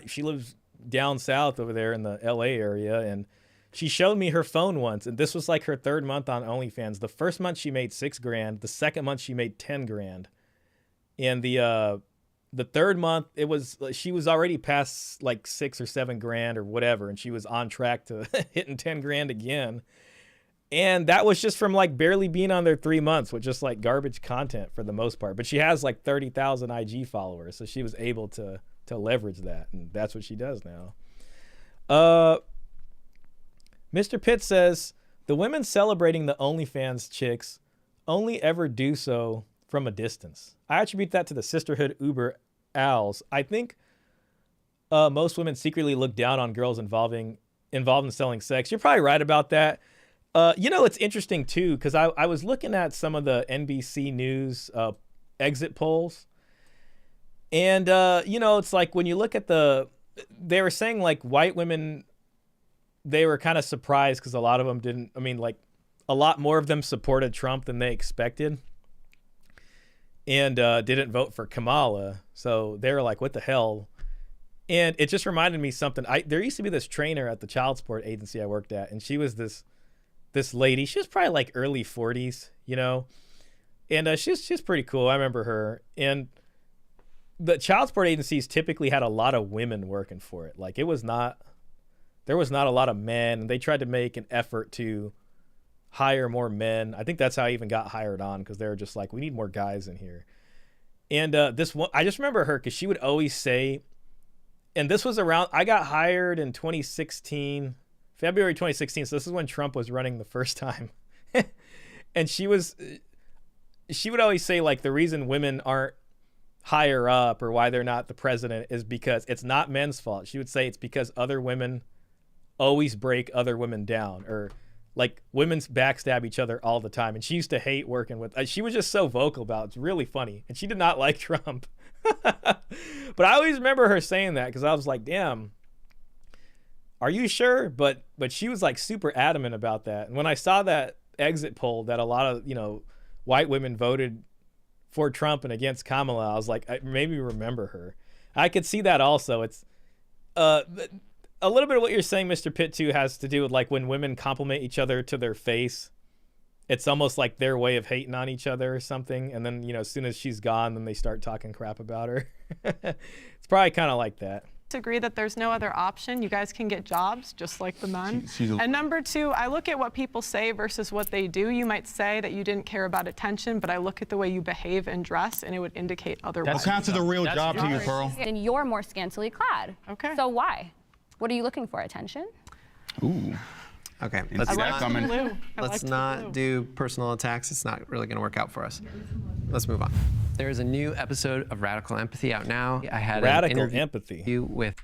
she lives down south over there in the LA area, and she showed me her phone once, and this was like her third month on OnlyFans. The first month she made $6,000. The second month she made $10,000. And the third month, she was already past like $6,000 or $7,000 or whatever, and she was on track to hitting $10,000 again. And that was just from like barely being on there 3 months with just like garbage content for the most part. But she has like 30,000 IG followers, so she was able to leverage that, and that's what she does now. Mr. Pitt says the women celebrating the OnlyFans chicks only ever do so from a distance. I attribute that to the sisterhood Uber owls. I think most women secretly look down on girls involved in selling sex. You're probably right about that. You know, it's interesting too, because I was looking at some of the NBC News exit polls, and you know, it's like when you look at they were saying like white women, they were kind of surprised because a lot of them didn't. I mean, like a lot more of them supported Trump than they expected, and didn't vote for Kamala. So they were like, what the hell? And it just reminded me something. There used to be this trainer at the child support agency I worked at, and she was this lady. She was probably like early 40s, you know, and she's pretty cool. I remember her. And the child support agencies typically had a lot of women working for it. Like there was not a lot of men, and they tried to make an effort to hire more men. I think that's how I even got hired on, because they were just like, we need more guys in here. And this one, I just remember her because she would always say, and this was around, I got hired in 2016, February 2016. So this is when Trump was running the first time. And she would always say, like, the reason women aren't higher up or why they're not the president is because it's not men's fault. She would say it's because other women always break other women down, or like women backstab each other all the time. And she used to hate working with, she was just so vocal about it. It's really funny. And she did not like Trump. But I always remember her saying that, because I was like, damn, are you sure? But she was like super adamant about that. And when I saw that exit poll that a lot of, you know, white women voted for Trump and against Kamala, I was like, I maybe remember her. I could see that also. It's a little bit of what you're saying, Mr. Pitt, too, has to do with like when women compliment each other to their face. It's almost like their way of hating on each other or something. And then, you know, as soon as she's gone, then they start talking crap about her. It's probably kind of like that. Agree that there's no other option. You guys can get jobs just like the men. And number two, I look at what people say versus what they do. You might say that you didn't care about attention, but I look at the way you behave and dress, and it would indicate otherwise. What counts as a real job to you, Pearl? And you're more scantily clad. Okay. So why? What are you looking for? Attention? Ooh. Okay, Let's not do personal attacks. It's not really going to work out for us. Let's move on. There is a new episode of Radical Empathy out now. I had Radical an Empathy interview with.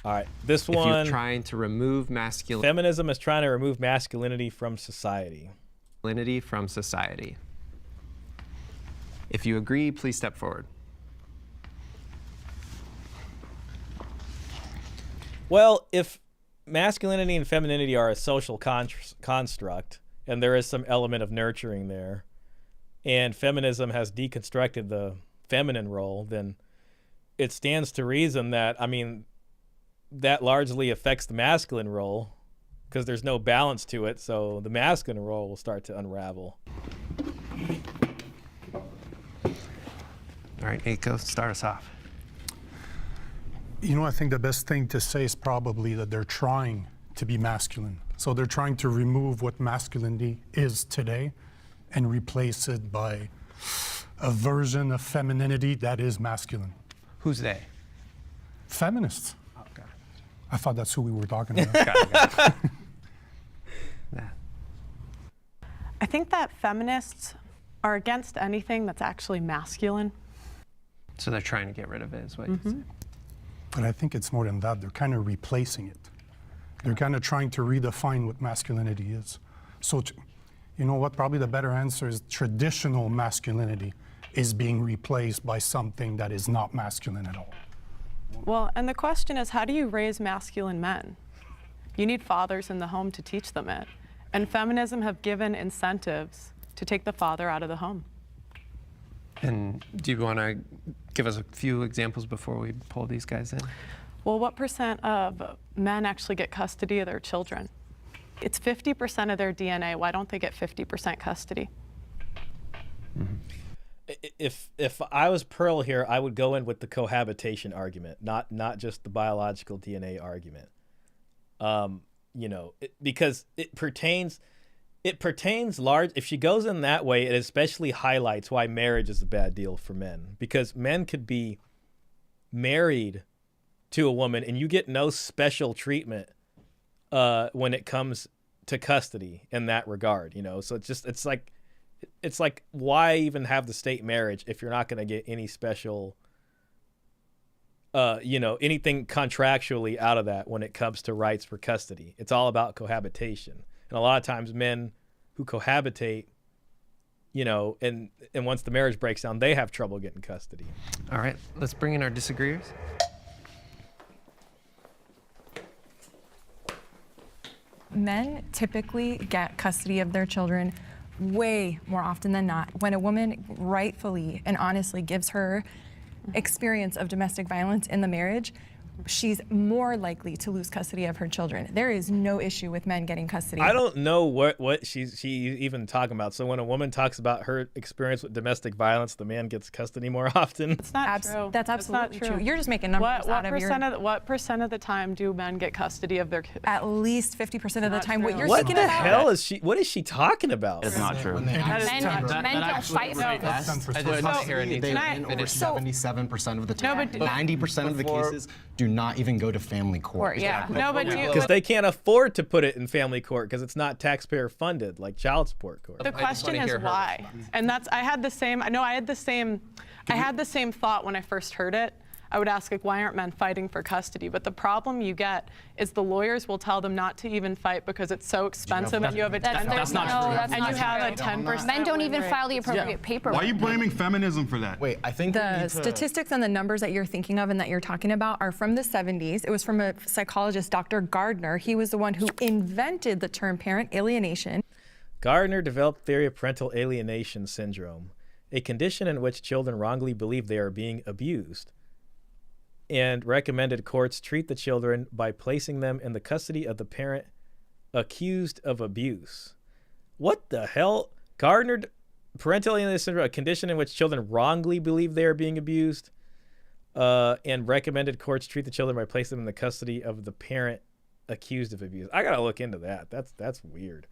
All right, this If one. you're trying to remove masculinity. Feminism is trying to remove masculinity from society. Masculinity from society. If you agree, please step forward. Well, if masculinity and femininity are a social construct, and there is some element of nurturing there, and feminism has deconstructed the feminine role, then it stands to reason that, I mean, that largely affects the masculine role, because there's no balance to it, so the masculine role will start to unravel. All right, Aiko, start us off. You know, I think the best thing to say is probably that they're trying to be masculine. So they're trying to remove what masculinity is today and replace it by a version of femininity that is masculine. Who's they? Feminists. Okay. I thought that's who we were talking about. Yeah. I think that feminists are against anything that's actually masculine. So they're trying to get rid of it, is what you say. But I think it's more than that. They're kind of replacing it. They're kind of trying to redefine what masculinity is. So, you know what? Probably the better answer is traditional masculinity is being replaced by something that is not masculine at all. Well, and the question is, how do you raise masculine men? You need fathers in the home to teach them it. And feminism have given incentives to take the father out of the home. And do you want to give us a few examples before we pull these guys in? Well, what % of men actually get custody of their children? It's 50% of their DNA. Why don't they get 50% custody? If I was Pearl here, I would go in with the cohabitation argument, not just the biological DNA argument. You know, because it pertains large. If she goes in that way, it especially highlights why marriage is a bad deal for men, because men could be married to a woman and you get no special treatment when it comes to custody in that regard, you know. So it's like why even have the state marriage if you're not going to get any special you know, anything contractually out of that when it comes to rights for custody. It's all about cohabitation. And a lot of times men who cohabitate, you know, and once the marriage breaks down, they have trouble getting custody. All right, let's bring in our disagreeers. Men typically get custody of their children way more often than not. When a woman rightfully and honestly gives her experience of domestic violence in the marriage, she's more likely to lose custody of her children. There is no issue with men getting custody. I don't know what she even talking about. So when a woman talks about her experience with domestic violence, the man gets custody more often. It's not true. That's absolutely true. You're just making numbers out of your... What percent of the time do men get custody of their kids? At least 50% of the time. What you're What speaking the about... hell is she? What is she talking about? It's not true. Men don't fight for it. I just want to hear an They example. win over 77% of the time. No, but 90% of the cases do not even go to family court. Yeah. No, but Because they can't afford to put it in family court because it's not taxpayer funded like child support court. the question is why, and that's I had the same thought when I first heard it. I would ask, like, why aren't men fighting for custody? But the problem you get is the lawyers will tell them not to even fight because it's so expensive, and you have a 10%. That's not true. And you have a 10%. Men don't even win file rate. the appropriate paperwork. Why are you blaming feminism for that? Wait, I think The statistics and the numbers that you're thinking of and that you're talking about are from the 70s. It was from a psychologist, Dr. Gardner. He was the one who invented the term parent alienation. Gardner developed theory of parental alienation syndrome, a condition in which children wrongly believe they are being abused, and recommended courts treat the children by placing them in the custody of the parent accused of abuse. What the hell? Gardner, parental alienation syndrome, a condition in which children wrongly believe they are being abused, and recommended courts treat the children by placing them in the custody of the parent accused of abuse. I gotta look into that. That's weird.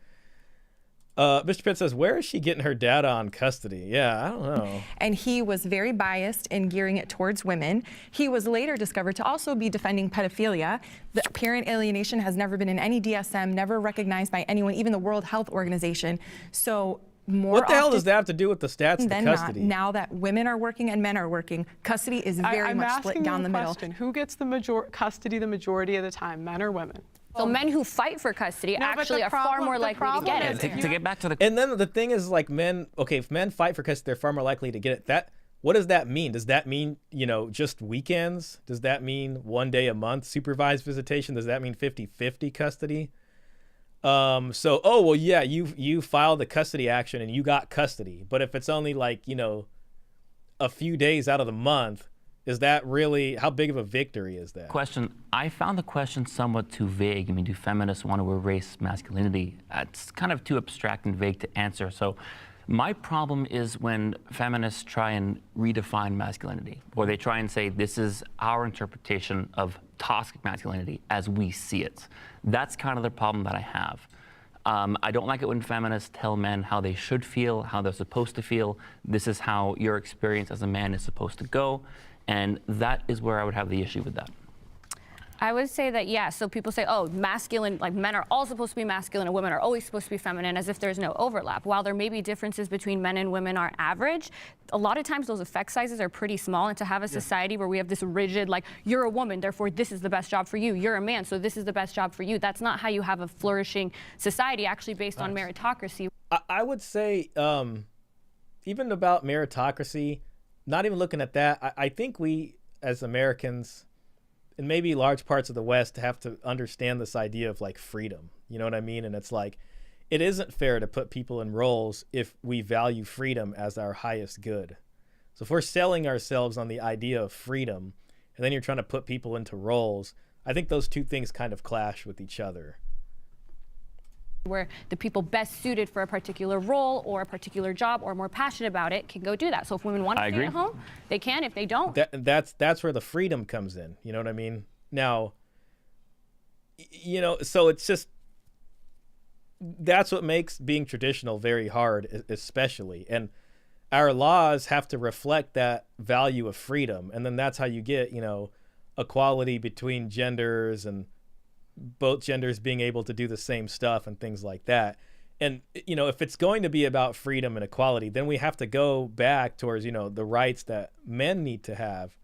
Mr. Pitt says, where is she getting her data on custody? Yeah, I don't know. And he was very biased in gearing it towards women. He was later discovered to also be defending pedophilia. The parent alienation has never been in any DSM, never recognized by anyone, even the World Health Organization. So more What the hell often does that have to do with the stats of than custody? not, now that women are working and men are working, custody is very I'm much asking split down you the a middle. question. Who gets the custody the majority of the time, men or women? So men who fight for custody No, but actually the are far problem- more the likely to problem get is it. if To get back to the And then the thing is, like, men, okay, if men fight for custody, they're far more likely to get it. What does that mean? Does that mean, you know, just weekends? Does that mean 1 day a month supervised visitation? Does that mean 50-50 custody? So, oh, well, yeah, you filed the custody action and you got custody. But if it's only, like, you know, a few days out of the month, is that really, how big of a victory is that? question, I found the question somewhat too vague. I mean, do feminists want to erase masculinity? It's kind of too abstract and vague to answer. So my problem is when feminists try and redefine masculinity, or they try and say, this is our interpretation of toxic masculinity as we see it. That's kind of the problem that I have. I don't like it when feminists tell men how they should feel, how they're supposed to feel. This is how your experience as a man is supposed to go. And that is where I would have the issue with that. I would say that, yeah. So people say, oh, masculine, like men are all supposed to be masculine and women are always supposed to be feminine, as if there's no overlap. While there may be differences between men and women are average, a lot of times those effect sizes are pretty small. And to have a society where we have this rigid, like, you're a woman, therefore this is the best job for you. You're a man, so this is the best job for you. That's not how you have a flourishing society, actually based on meritocracy. I would say, even about meritocracy, not even looking at that, I think we, as Americans, and maybe large parts of the West, have to understand this idea of like freedom. You know what I mean? And it's like, it isn't fair to put people in roles if we value freedom as our highest good. So if we're selling ourselves on the idea of freedom, and then you're trying to put people into roles, I think those two things kind of clash with each other. Where the people best suited for a particular role or a particular job or more passionate about it can go do that. So if women want to stay at home, they can. If they don't, that's where the freedom comes in. You know what I mean? Now, you know, so it's just, that's what makes being traditional very hard, especially. And our laws have to reflect that value of freedom. And then that's how you get, you know, equality between genders and both genders being able to do the same stuff and things like that. And, you know, if it's going to be about freedom and equality, then we have to go back towards, you know, the rights that men need to have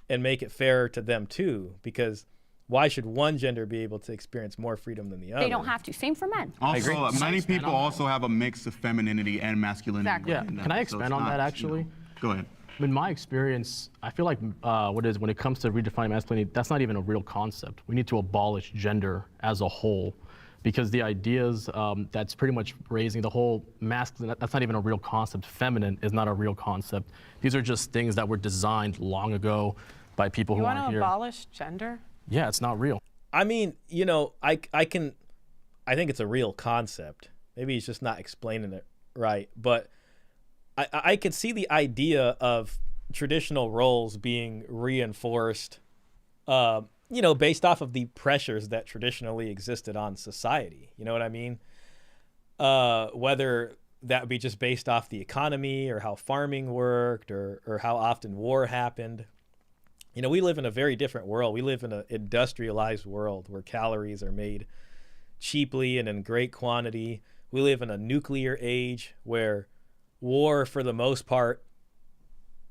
and make it fair to them too, because why should one gender be able to experience more freedom than the other? they don't have to. Same for men. Also, many people also have a mix of femininity and masculinity. Exactly. Yeah, can I expand on that actually? You know, go ahead. In my experience, I feel like when it comes to redefining masculinity, that's not even a real concept. We need to abolish gender as a whole, because the ideas that's pretty much raising the whole masculine, that's not even a real concept. Feminine is not a real concept. These are just things that were designed long ago by people who aren't here. You want to abolish gender? Yeah, it's not real. I mean, you know, I think it's a real concept. Maybe he's just not explaining it right, but I could see the idea of traditional roles being reinforced, you know, based off of the pressures that traditionally existed on society. You know what I mean? Whether that would be just based off the economy or how farming worked or how often war happened. You know, we live in a very different world. We live in an industrialized world where calories are made cheaply and in great quantity. We live in a nuclear age where war, for the most part,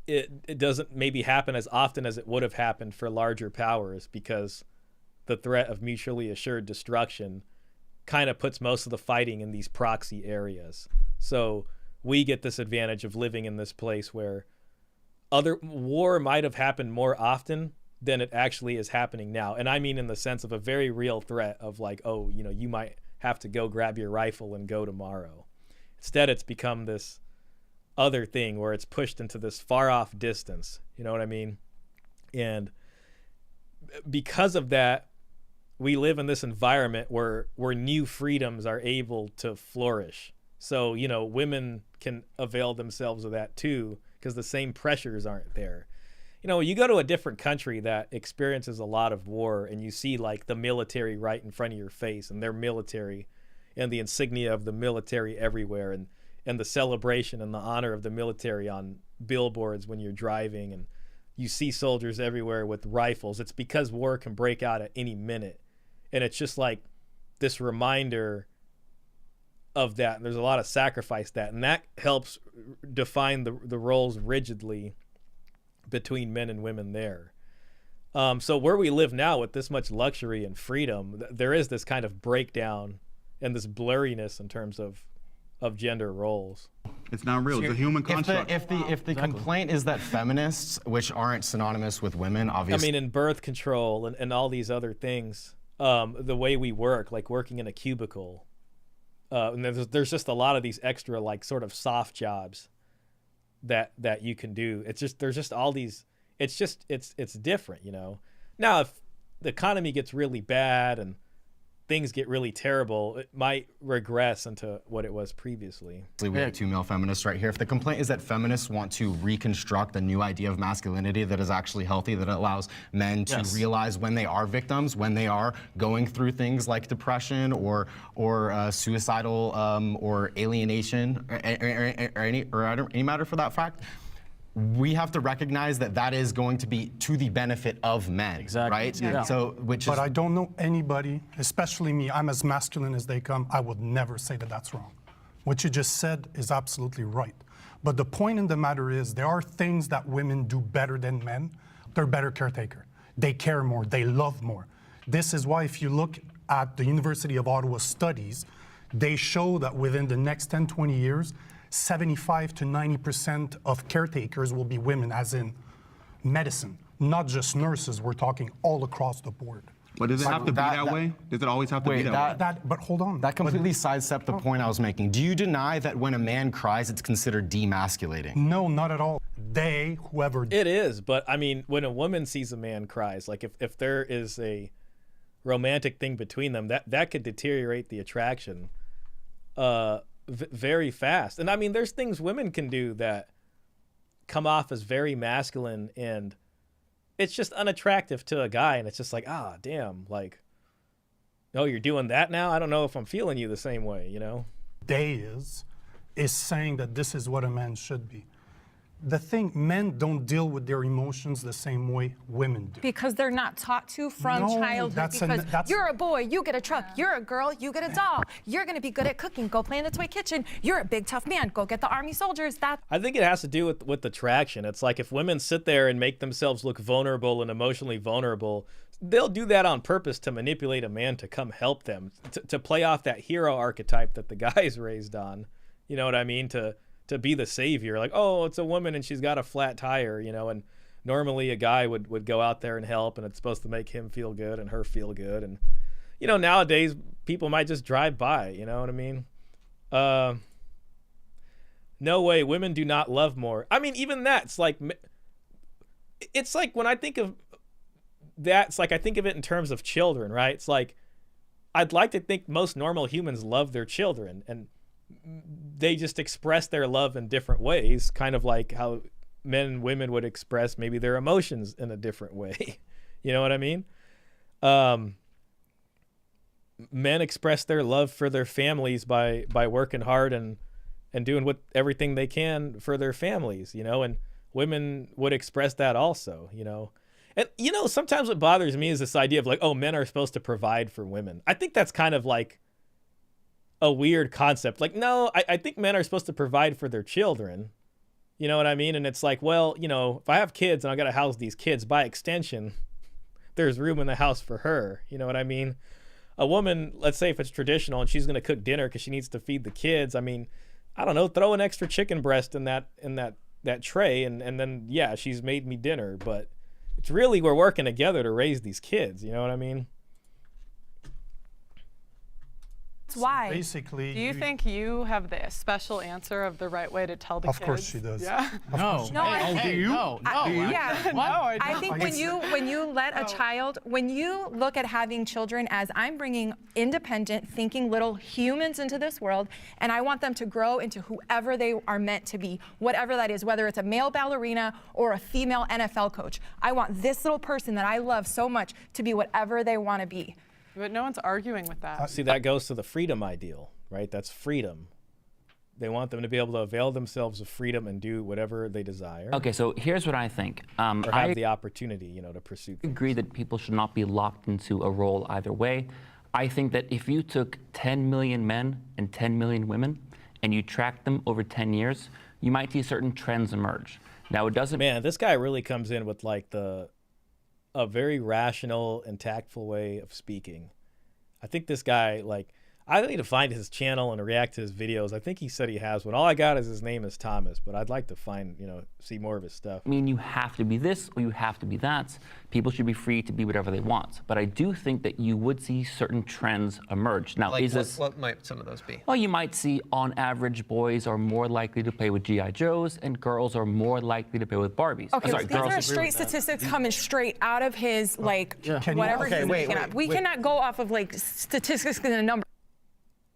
it doesn't maybe happen as often as it would have happened for larger powers, because the threat of mutually assured destruction kind of puts most of the fighting in these proxy areas. So we get this advantage of living in this place where other war might have happened more often than it actually is happening now. And I mean in the sense of a very real threat of like, oh, you know, you might have to go grab your rifle and go tomorrow. Instead, it's become this other thing where it's pushed into this far off distance. You know what I mean? And because of that, we live in this environment where new freedoms are able to flourish. So, you know, women can avail themselves of that too, because the same pressures aren't there. You know, you go to a different country that experiences a lot of war and you see like the military right in front of your face and their military and the insignia of the military everywhere, and the celebration and the honor of the military on billboards when you're driving, and you see soldiers everywhere with rifles. It's because war can break out at any minute. And it's just like this reminder of that. And there's a lot of sacrifice and that helps define the roles rigidly between men and women there. So where we live now with this much luxury and freedom, there is this kind of breakdown and this blurriness in terms of gender roles. It's not real. It's a human construct. If the complaint is that feminists, which aren't synonymous with women, obviously. I mean, in birth control and all these other things, the way we work, like working in a cubicle, and there's just a lot of these extra like sort of soft jobs that you can do. It's just, there's just all these, it's different, you know. Now, if the economy gets really bad and things get really terrible, it might regress into what it was previously. We have two male feminists right here. If the complaint is that feminists want to reconstruct a new idea of masculinity that is actually healthy, that allows men to realize when they are victims, when they are going through things like depression or suicidal or alienation or any matter for that fact, we have to recognize that that is going to be to the benefit of men, right? Yeah. So, But I don't know anybody, especially me, I'm as masculine as they come, I would never say that that's wrong. What you just said is absolutely right. But the point in the matter is there are things that women do better than men. They're better caretaker. They care more, they love more. This is why if you look at the University of Ottawa studies, they show that within the next 10, 20 years, 75 to 90% of caretakers will be women, as in medicine, not just nurses, we're talking all across the board. But does it have to be that way? Does it always have to be that way? But hold on. that completely sidestepped the point I was making. Do you deny that when a man cries, it's considered demasculating? No, not at all. They, whoever. It is, but I mean, when a woman sees a man cries, like if there is a romantic thing between them, that could deteriorate the attraction very fast. And I mean, there's things women can do that come off as very masculine, and it's just unattractive to a guy, and it's just like, ah, damn, like, oh, you're doing that now? I don't know if I'm feeling you the same way, you know? They is saying that this is what a man should be. The thing, men don't deal with their emotions the same way women do. Because they're not taught to from No, childhood. that's You're a boy, you get a truck. You're a girl, you get a doll. You're going to be good at cooking. Go play in the toy kitchen. You're a big tough man. Go get the army soldiers. I think it has to do with attraction. It's like if women sit there and make themselves look vulnerable and emotionally vulnerable, they'll do that on purpose to manipulate a man to come help them, to play off that hero archetype that the guy's raised on. You know what I mean? To be the savior, like, oh, it's a woman and she's got a flat tire, you know, and normally a guy would go out there and help, and it's supposed to make him feel good and her feel good. And, you know, nowadays people might just drive by, you know what I mean? No way, women do not love more. I mean, even that, it's like when I think of that, it's like I think of it in terms of children, right? It's like I'd like to think most normal humans love their children, and they just express their love in different ways, kind of like how men and women would express maybe their emotions in a different way. You know what I mean? Men express their love for their families by working hard and doing everything they can for their families, you know, and women would express that also, you know. And, you know, sometimes what bothers me is this idea of like, oh, men are supposed to provide for women. I think that's kind of like a weird concept. Like, no, I think men are supposed to provide for their children. You know what I mean? And it's like, well, you know, if I have kids and I got to house these kids, by extension, there's room in the house for her. You know what I mean? A woman, let's say if it's traditional and she's going to cook dinner because she needs to feed the kids, I mean, I don't know, throw an extra chicken breast in that tray, and then, yeah, she's made me dinner. But it's really, we're working together to raise these kids. You know what I mean? Why? So basically, Do you think you have the special answer of the right way to tell the kids? Of course she does. Yeah. No. No, Yeah. No, I I don't. think when you let a child, when you look at having children as I'm bringing independent, thinking little humans into this world, and I want them to grow into whoever they are meant to be, whatever that is, whether it's a male ballerina or a female NFL coach. I want this little person that I love so much to be whatever they want to be. But no one's arguing with that. See, that goes to the freedom ideal, right? That's freedom. They want them to be able to avail themselves of freedom and do whatever they desire. Okay, so here's what I think. Or have the opportunity, you know, to pursue things. I agree that people should not be locked into a role either way. I think that if you took 10 million men and 10 million women and you tracked them over 10 years, you might see certain trends emerge. Now, it doesn't... Man, this guy really comes in with like a very rational and tactful way of speaking. I think this guy, like, I need to find his channel and react to his videos. I think he said he has one. All I got is his name is Thomas, but I'd like to find, you know, see more of his stuff. I mean, you have to be this or you have to be that. People should be free to be whatever they want. But I do think that you would see certain trends emerge. Now, Like is this... what might some of those be? Well, you might see, on average, boys are more likely to play with G.I. Joes and girls are more likely to play with Barbies. Okay, Sorry, these girls are agree straight with that. statistics coming straight out of his, like, whatever okay, he's wait, making up. We cannot go off of, like, statistics and a number.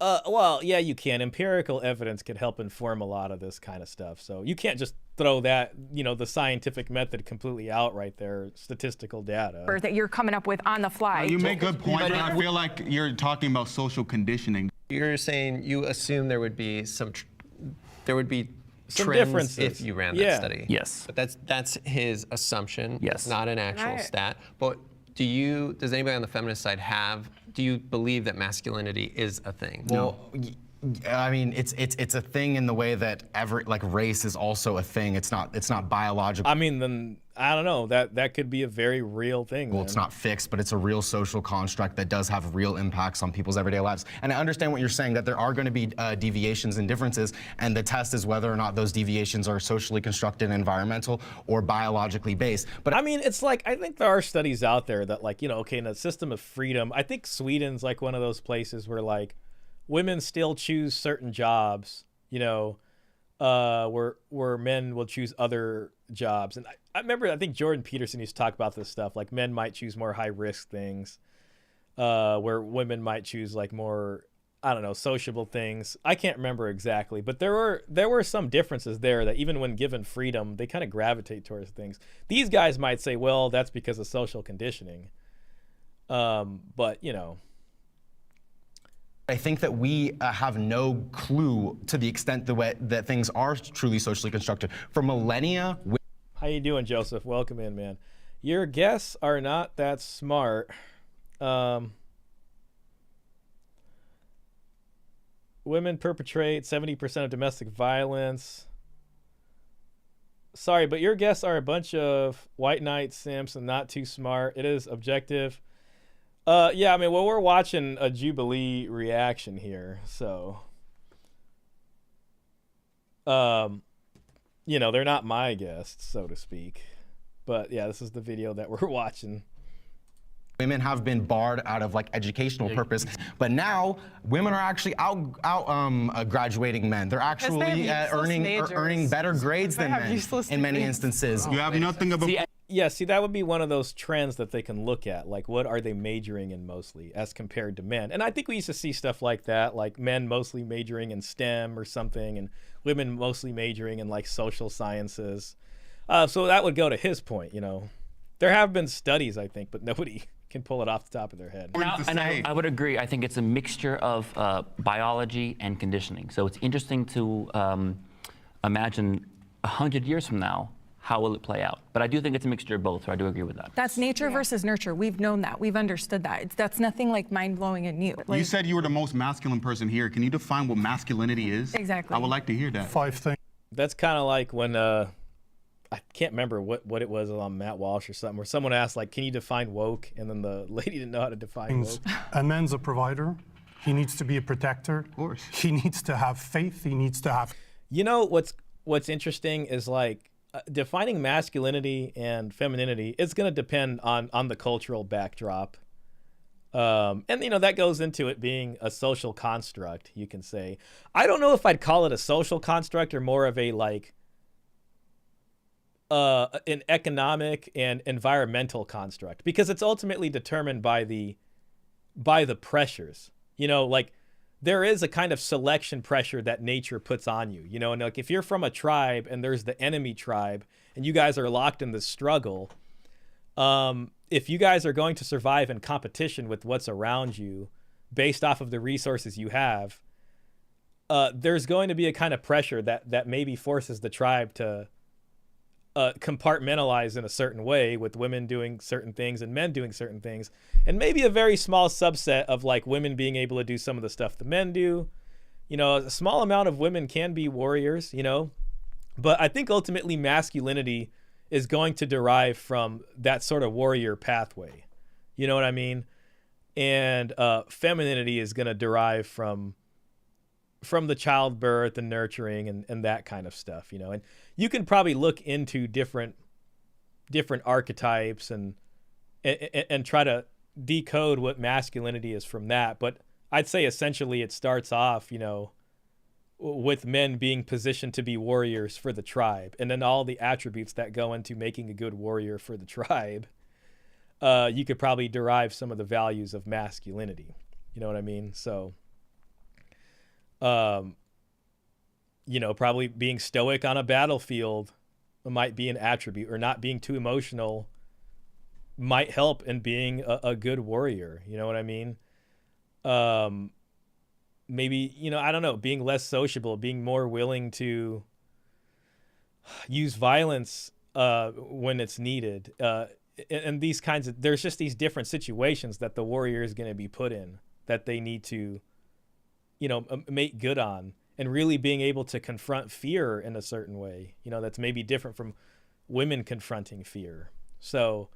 Well, yeah, you can. Empirical evidence can help inform a lot of this kind of stuff. So you can't just throw that, you know, the scientific method completely out right there, statistical data. That you're coming up with on the fly. You make good points, but I feel like you're talking about social conditioning. You're saying you assume there would be some trends differences if you ran Yeah. that study. Yes. But that's his assumption. Yes. It's not an actual stat. But does anybody on the feminist side do you believe that masculinity is a thing? Well, I mean, it's a thing in the way that race is also a thing. It's not biological. I mean, then I don't know. That could be a very real thing. Well, it's not fixed, but it's a real social construct that does have real impacts on people's everyday lives. And I understand what you're saying, that there are going to be deviations and differences, and the test is whether or not those deviations are socially constructed, environmental, or biologically based. But I mean, it's like, I think there are studies out there that, like, okay, in a system of freedom, I think Sweden's like one of those places where, like, women still choose certain jobs, where men will choose other jobs. And I remember, I think Jordan Peterson used to talk about this stuff, like men might choose more high risk things, where women might choose like more, I don't know, sociable things. I can't remember exactly, but there were some differences there that even when given freedom, they kind of gravitate towards things. These guys might say, well, that's because of social conditioning. But I think that we have no clue to the extent that things are truly socially constructed. For millennia. How you doing, Joseph? Welcome in, man. Your guests are not that smart. Women perpetrate 70% of domestic violence. Sorry, but your guests are a bunch of white knight simps and not too smart. It is objective. Yeah, I mean, well, we're watching a Jubilee reaction here, so they're not my guests, so to speak. But yeah, this is the video that we're watching. Women have been barred out of like educational purpose, but now women are actually out graduating men. They're actually earning better grades than men in many instances. You have nothing of a. Yeah, see, that would be one of those trends that they can look at. Like, what are they majoring in mostly as compared to men? And I think we used to see stuff like that, like men mostly majoring in STEM or something, and women mostly majoring in like social sciences. So that would go to his point, There have been studies, I think, but nobody can pull it off the top of their head. I would agree. I think it's a mixture of biology and conditioning. So it's interesting to imagine 100 years from now, how will it play out? But I do think it's a mixture of both, so I do agree with that. That's nature versus nurture. We've known that. We've understood that. That's nothing like mind-blowing and new. You said you were the most masculine person here. Can you define what masculinity is? Exactly. I would like to hear that. 5 things. That's kind of like when, I can't remember what it was on Matt Walsh or something, where someone asked, like, can you define woke? And then the lady didn't know how to define woke. A man's a provider. He needs to be a protector. Of course. He needs to have faith. He needs to have... What's interesting is, like, defining masculinity and femininity, it's going to depend on the cultural backdrop. And that goes into it being a social construct, you can say. I don't know if I'd call it a social construct or more of a like an economic and environmental construct, because it's ultimately determined by the pressures. Like there is a kind of selection pressure that nature puts on you, and like if you're from a tribe and there's the enemy tribe and you guys are locked in this struggle, if you guys are going to survive in competition with what's around you based off of the resources you have, there's going to be a kind of pressure that maybe forces the tribe to compartmentalize in a certain way, with women doing certain things and men doing certain things, and maybe a very small subset of like women being able to do some of the stuff the men do. A small amount of women can be warriors, but I think ultimately masculinity is going to derive from that sort of warrior pathway. You know what I mean? And femininity is going to derive from the childbirth and nurturing and that kind of stuff, and you can probably look into different archetypes and try to decode what masculinity is from that. But I'd say essentially it starts off, with men being positioned to be warriors for the tribe, and then all the attributes that go into making a good warrior for the tribe. You could probably derive some of the values of masculinity. You know what I mean? So, probably being stoic on a battlefield might be an attribute, or not being too emotional might help in being a good warrior. You know what I mean? Maybe, I don't know, being less sociable, being more willing to use violence when it's needed. And these kinds of, there's just these different situations that the warrior is going to be put in that they need to, make good on, and really being able to confront fear in a certain way, that's maybe different from women confronting fear. So,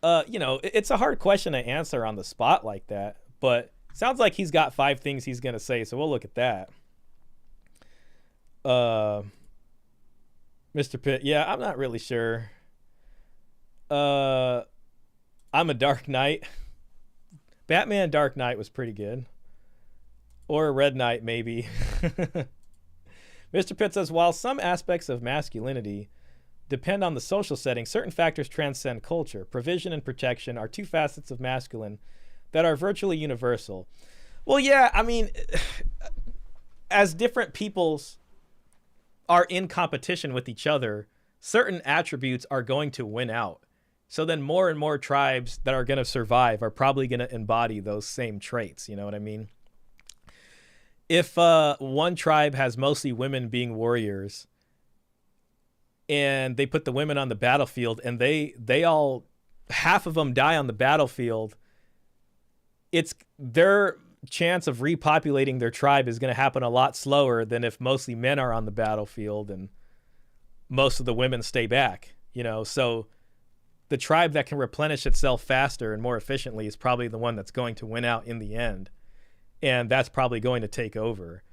it's a hard question to answer on the spot like that, but it sounds like he's got 5 things he's going to say. So we'll look at that. Mr. Pitt. Yeah, I'm not really sure. I'm a Dark Knight. Batman Dark Knight was pretty good. Or a Red Knight, maybe. Mr. Pitt says, while some aspects of masculinity depend on the social setting, certain factors transcend culture. Provision and protection are 2 facets of masculine that are virtually universal. Well, yeah, I mean, as different peoples are in competition with each other, certain attributes are going to win out. So then more and more tribes that are going to survive are probably going to embody those same traits. You know what I mean? If one tribe has mostly women being warriors, and they put the women on the battlefield, and they all, half of them die on the battlefield, it's their chance of repopulating their tribe is going to happen a lot slower than if mostly men are on the battlefield and most of the women stay back, so the tribe that can replenish itself faster and more efficiently is probably the one that's going to win out in the end. And that's probably going to take over.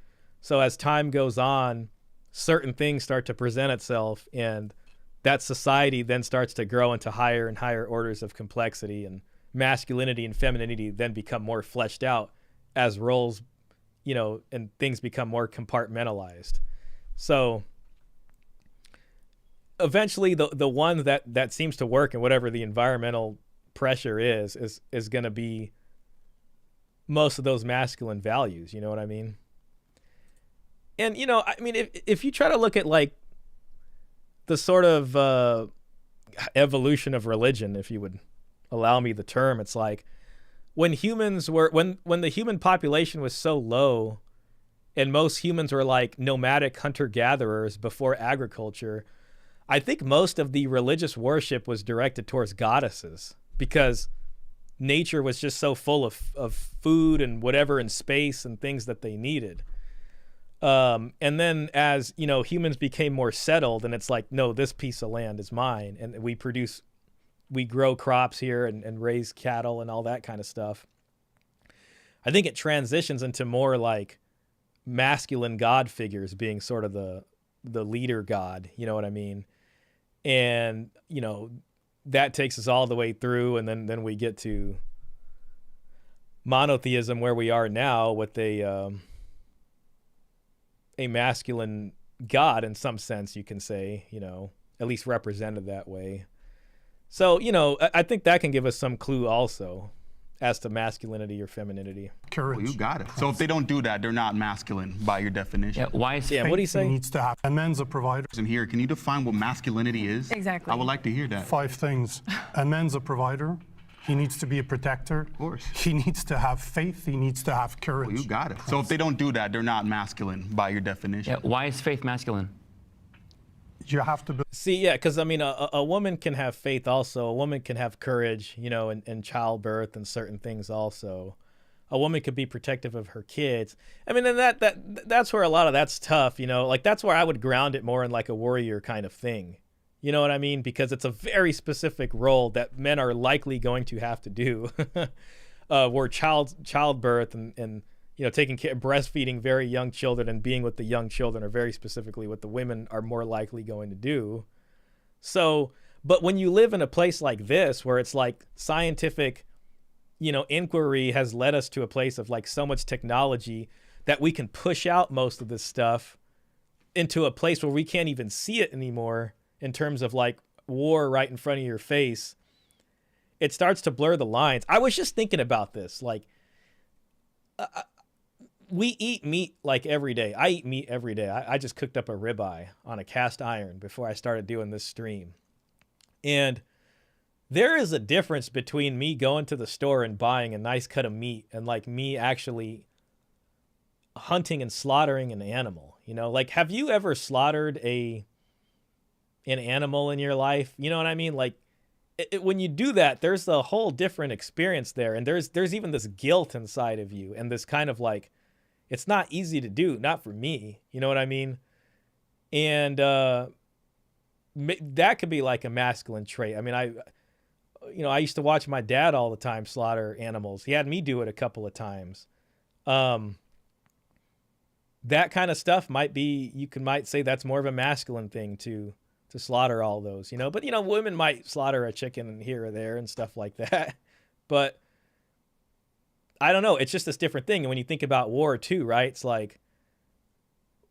So as time goes on, certain things start to present itself, and that society then starts to grow into higher and higher orders of complexity, and masculinity and femininity then become more fleshed out as roles, and things become more compartmentalized. So eventually the one that seems to work in whatever the environmental pressure is going to be most of those masculine values, you know what I mean? And, if you try to look at like the sort of evolution of religion, if you would allow me the term, it's like when humans were, when the human population was so low and most humans were like nomadic hunter-gatherers before agriculture, I think most of the religious worship was directed towards goddesses because nature was just so full of food and whatever and space and things that they needed. And then as, humans became more settled, and it's like, no, this piece of land is mine. And we grow crops here and raise cattle and all that kind of stuff. I think it transitions into more like masculine god figures being sort of the leader god, you know what I mean? And, that takes us all the way through, and then we get to monotheism where we are now with a masculine god in some sense, you can say, at least represented that way. So, I think that can give us some clue also as to masculinity or femininity. Courage. Well, you got it. So if they don't do that, they're not masculine by your definition. Yeah, why is what do you say? Needs to happen. A man's a provider. In here, can you define what masculinity is? Exactly. I would like to hear that. 5 things. A man's a provider. He needs to be a protector. Of course. He needs to have faith. He needs to have courage. Well, you got it. So if they don't do that, they're not masculine by your definition. Yeah, why is faith masculine? You have to be. See, yeah, because I mean, a woman can have faith also. A woman can have courage, in childbirth and certain things also. A woman could be protective of her kids. I mean, and that's where a lot of that's tough, like that's where I would ground it more in like a warrior kind of thing. You know what I mean? Because it's a very specific role that men are likely going to have to do. Where childbirth and taking care, breastfeeding very young children and being with the young children are very specifically what the women are more likely going to do. So, but when you live in a place like this, where it's like scientific, inquiry has led us to a place of like so much technology that we can push out most of this stuff into a place where we can't even see it anymore in terms of like war right in front of your face, it starts to blur the lines. I was just thinking about this, like, we eat meat like every day. I eat meat every day. I just cooked up a ribeye on a cast iron before I started doing this stream. And there is a difference between me going to the store and buying a nice cut of meat and like me actually hunting and slaughtering an animal. Like, have you ever slaughtered a an animal in your life. You know what I mean? Like, when you do that, there's a whole different experience there. And there's even this guilt inside of you and this kind of like, it's not easy to do, not for me. You know what I mean? And that could be like a masculine trait. I mean, I used to watch my dad all the time slaughter animals. He had me do it a couple of times. That kind of stuff might say that's more of a masculine thing to slaughter all those, you know. But, you know, women might slaughter a chicken here or there and stuff like that. But I don't know. It's just this different thing. And when you think about war too, right? It's like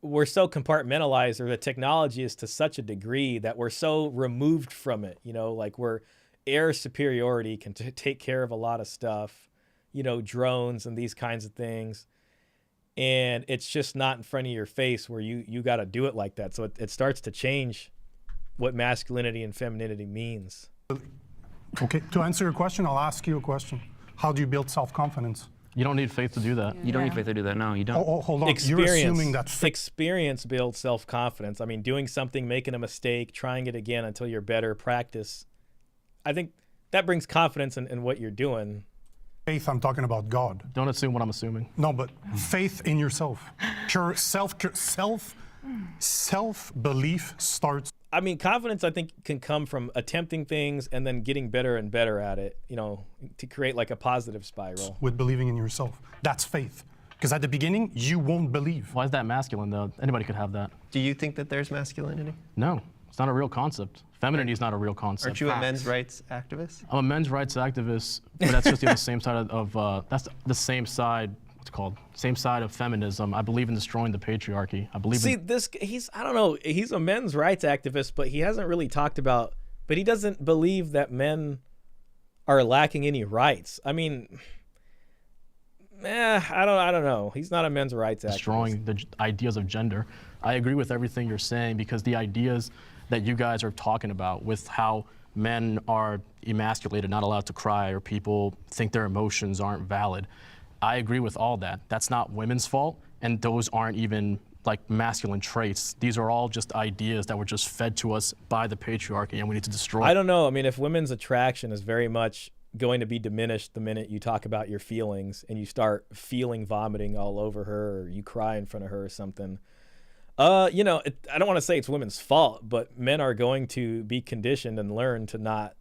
we're so compartmentalized, or the technology is to such a degree that we're so removed from it, you know, like air superiority can take care of a lot of stuff, you know, drones and these kinds of things. And it's just not in front of your face where you got to do it like that. So it starts to change what masculinity and femininity means. Okay, to answer your question, I'll ask you a question. How do you build self-confidence? You don't need faith to do that. You don't need faith to do that. No, you don't. Oh, hold on. Experience. You're assuming that Experience builds self-confidence. I mean, doing something, making a mistake, trying it again until you're better, practice. I think that brings confidence in what you're doing. faith, I'm talking about God. Don't assume what I'm assuming. No, but faith in yourself. Self-belief starts. I mean, confidence, I think, can come from attempting things and then getting better and better at it, you know, to create like a positive spiral. With believing in yourself. That's faith. Because at the beginning, you won't believe. Why is that masculine, though? Anybody could have that. Do you think that there's masculinity? No, it's not a real concept. Femininity is not a real concept. Aren't you a men's rights activist? I'm a men's rights activist, but that's just the same side that's the same side. What's it called? Same side of feminism. I believe in destroying the patriarchy. I believe. I don't know. He's a men's rights activist, but he hasn't really talked about. But he doesn't believe that men are lacking any rights. I mean, I don't know. He's not a men's rights activist. Destroying the ideas of gender. I agree with everything you're saying because the ideas that you guys are talking about with how men are emasculated, not allowed to cry, or people think their emotions aren't valid. I agree with all that. That's not women's fault, and those aren't even like masculine traits. These are all just ideas that were just fed to us by the patriarchy, and we need to destroy. I don't know. I mean, if women's attraction is very much going to be diminished the minute you talk about your feelings and you start feeling vomiting all over her, or you cry in front of her or something, you know, I don't want to say it's women's fault, but men are going to be conditioned and learn to not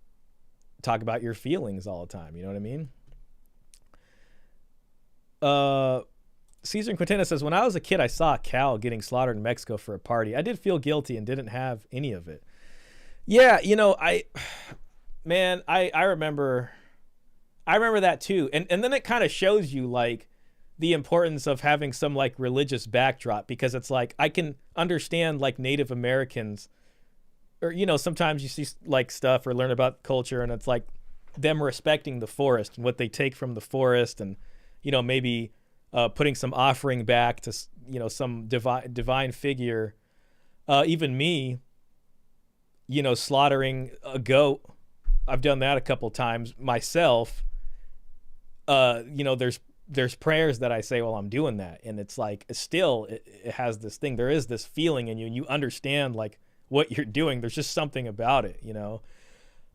talk about your feelings all the time. You know what I mean? Caesar and Quintana says, when I was a kid, I saw a cow getting slaughtered in Mexico for a party. I did feel guilty and didn't have any of it. Yeah, you know, I remember that too. And then it kind of shows you like the importance of having some like religious backdrop, because it's like, I can understand like Native Americans, or, you know, sometimes you see like stuff or learn about culture and it's like them respecting the forest and what they take from the forest, and, you know, maybe putting some offering back to, you know, some divine figure. Even me, you know, slaughtering a goat, I've done that a couple times myself. You know, there's prayers that I say while I'm doing that, and it's like it has this thing. There is this feeling in you, and you understand like what you're doing. There's just something about it, you know.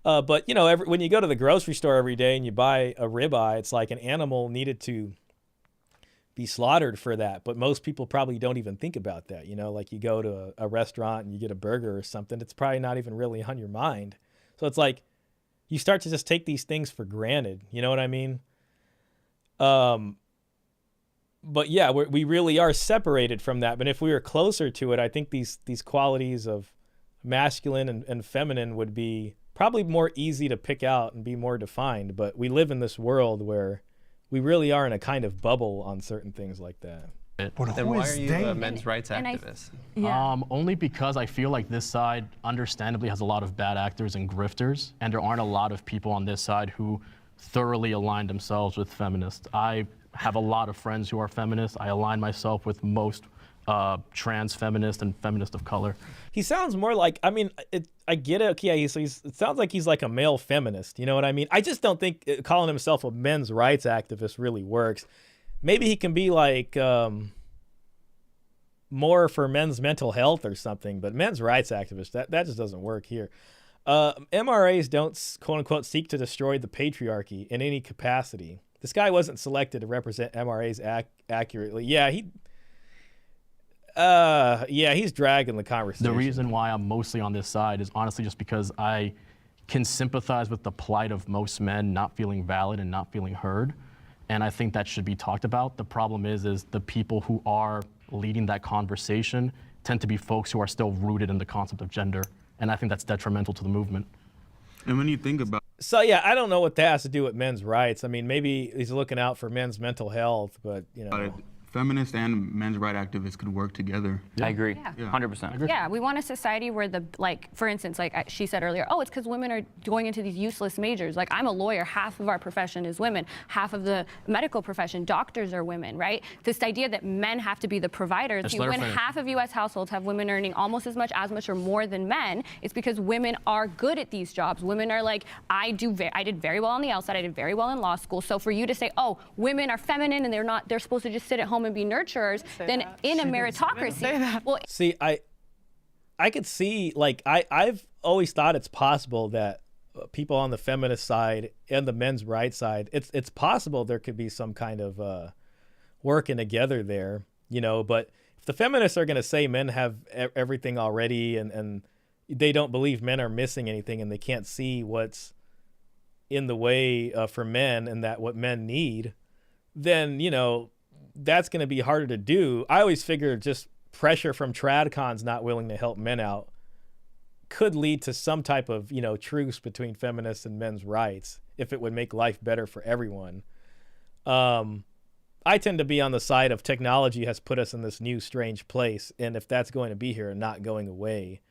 But you know, when you go to the grocery store every day and you buy a ribeye, it's like an animal needed to be slaughtered for that. But most people probably don't even think about that, you know. Like you go to a restaurant and you get a burger or something, it's probably not even really on your mind. So it's like you start to just take these things for granted. You know what I mean? But yeah, we really are separated from that. But if we were closer to it, I think these qualities of masculine and feminine would be probably more easy to pick out and be more defined. But we live in this world where we really are in a kind of bubble on certain things like that. Then why are you a men's rights activist? Only because I feel like this side understandably has a lot of bad actors and grifters, and there aren't a lot of people on this side who thoroughly align themselves with feminists. I have a lot of friends who are feminists. I align myself with most trans feminists and feminists of color. He sounds more like, I mean, I get it. Yeah, it sounds like he's like a male feminist. You know what I mean? I just don't think calling himself a men's rights activist really works. Maybe he can be like more for men's mental health or something, but men's rights activists, that just doesn't work here. MRAs don't, quote unquote, seek to destroy the patriarchy in any capacity. This guy wasn't selected to represent MRAs accurately. Yeah, he's dragging the conversation. The reason why I'm mostly on this side is honestly just because I can sympathize with the plight of most men not feeling valid and not feeling heard. And I think that should be talked about. The problem is the people who are leading that conversation tend to be folks who are still rooted in the concept of gender. And I think that's detrimental to the movement. And when you think about So yeah, I don't know what that has to do with men's rights. I mean, maybe he's looking out for men's mental health, but you know. Feminists and men's rights activists could work together. I agree, Yeah. 100%. Yeah, we want a society where for instance, like she said earlier, oh, it's because women are going into these useless majors. Like, I'm a lawyer, half of our profession is women, half of the medical profession, doctors are women, right? This idea that men have to be the providers. When half of U.S. households have women earning almost as much or more than men, it's because women are good at these jobs. Women are like, I did very well on the outside, I did very well in law school. So for you to say, oh, women are feminine and they're supposed to just sit at home and be nurturers, then in a meritocracy. Well, see, I could see, like, I've always thought it's possible that people on the feminist side and the men's rights side, it's possible there could be some kind of working together there, you know. But if the feminists are going to say men have everything already and they don't believe men are missing anything and they can't see what's in the way for men and that what men need, then, you know, that's going to be harder to do. I always figure just pressure from tradcons not willing to help men out could lead to some type of, you know, truce between feminists and men's rights if it would make life better for everyone. I tend to be on the side of technology has put us in this new strange place, and if that's going to be here and not going away,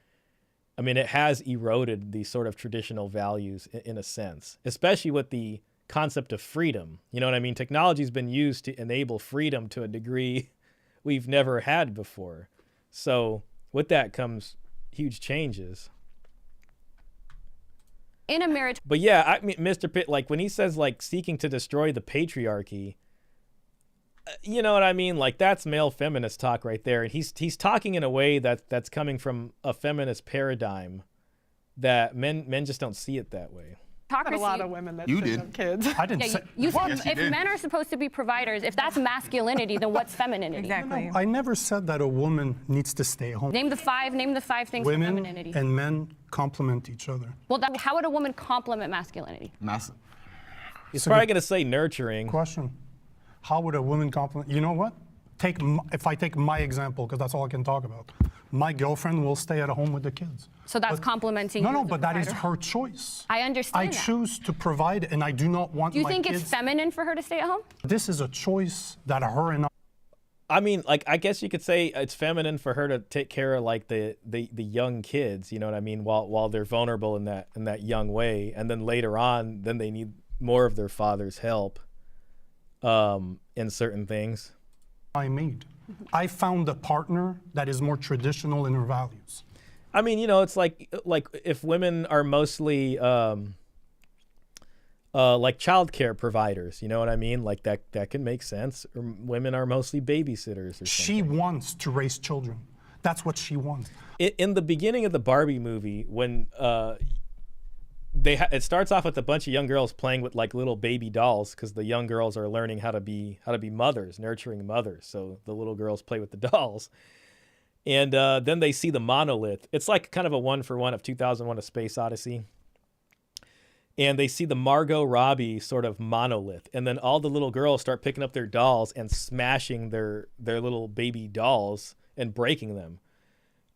I mean, it has eroded these sort of traditional values in a sense, especially with the concept of freedom. You know what I mean? Technology's been used to enable freedom to a degree we've never had before. So with that comes huge changes. In a marriage. But yeah, I mean, Mr. Pitt, like when he says like seeking to destroy the patriarchy, you know what I mean? Like that's male feminist talk right there. And he's talking in a way that's coming from a feminist paradigm that men just don't see it that way. Got a lot of women that You sit did. with kids. I didn't say. If men are supposed to be providers, if that's masculinity, then what's femininity? Exactly. I never said that a woman needs to stay home. Name the five things for Women femininity. and men complement each other. Well, how would a woman complement masculinity? He's probably going to say nurturing. Question: how would a woman complement? You know what? If I take my example, because that's all I can talk about. My girlfriend will stay at home with the kids. So that's complimenting. No, you as a but that is provider. her choice. I understand. I that. choose to provide, and I do not want Do you my think kids. it's feminine for her to stay at home? This is a choice that her and I mean, like, I guess you could say it's feminine for her to take care of like the young kids, you know what I mean, while they're vulnerable in that young way, and then later on, then they need more of their father's help in certain things. I made. I found a partner that is more traditional in her values. I mean, you know, it's like if women are mostly like childcare providers, you know what I mean? Like that can make sense. Or women are mostly babysitters or something. She wants to raise children. That's what she wants. In the beginning of the Barbie movie, when it starts off with a bunch of young girls playing with like little baby dolls because the young girls are learning how to be mothers, nurturing mothers. So the little girls play with the dolls. And then they see the monolith. It's like kind of a one-for-one of 2001: A Space Odyssey. And they see the Margot Robbie sort of monolith. And then all the little girls start picking up their dolls and smashing their little baby dolls and breaking them.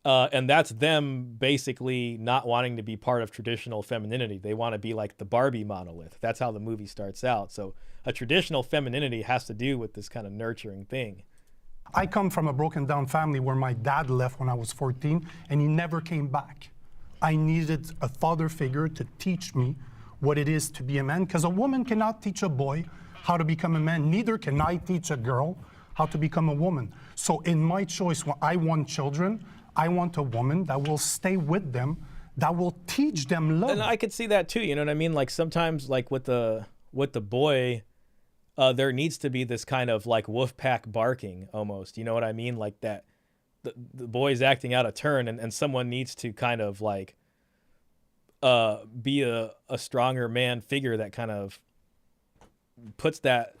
And that's them basically not wanting to be part of traditional femininity. They want to be like the Barbie monolith. That's how the movie starts out. So a traditional femininity has to do with this kind of nurturing thing. I come from a broken down family where my dad left when I was 14 and he never came back. I needed a father figure to teach me what it is to be a man, because a woman cannot teach a boy how to become a man. Neither can I teach a girl how to become a woman. So in my choice, when I want children, I want a woman that will stay with them, that will teach them love. And I could see that too, you know what I mean? Like sometimes like with the boy, there needs to be this kind of like wolf pack barking almost, you know what I mean? Like that the boy's acting out of turn, and someone needs to kind of like be a stronger man figure that kind of puts that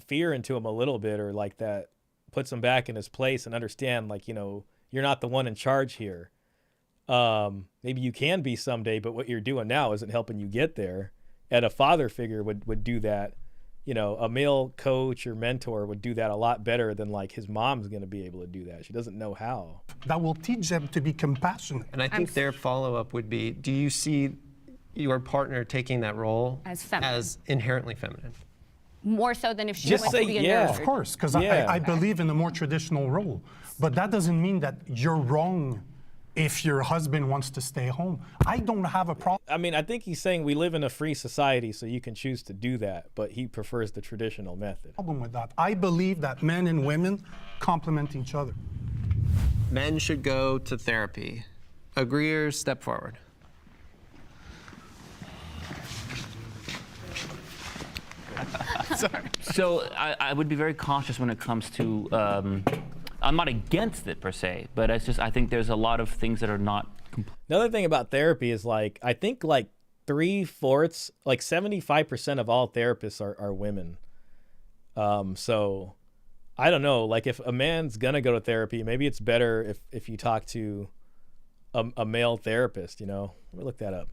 fear into him a little bit, or like that puts him back in his place and understand, like, you know, you're not the one in charge here. Maybe you can be someday, but what you're doing now isn't helping you get there. And a father figure would do that. You know, a male coach or mentor would do that a lot better than like his mom's going to be able to do that. She doesn't know how. That will teach them to be compassionate. And I think their follow-up would be, do you see your partner taking that role As feminine. as inherently feminine? More so than if she Just wants say to be a yeah. nurse. Of course, because Yeah. I believe in a more traditional role. But that doesn't mean that you're wrong if your husband wants to stay home. I don't have a problem. I mean, I think he's saying we live in a free society, so you can choose to do that, but he prefers the traditional method. With that. I believe that men and women complement each other. Men should go to therapy. Agreeers, step forward. Sorry. So I would be very cautious when it comes to, I'm not against it per se, but it's just, I think there's a lot of things that are not complete. Another thing about therapy is like, I think like 3/4, like 75% of all therapists are women. So I don't know, like if a man's gonna go to therapy, maybe it's better if you talk to a male therapist, you know? Let me look that up.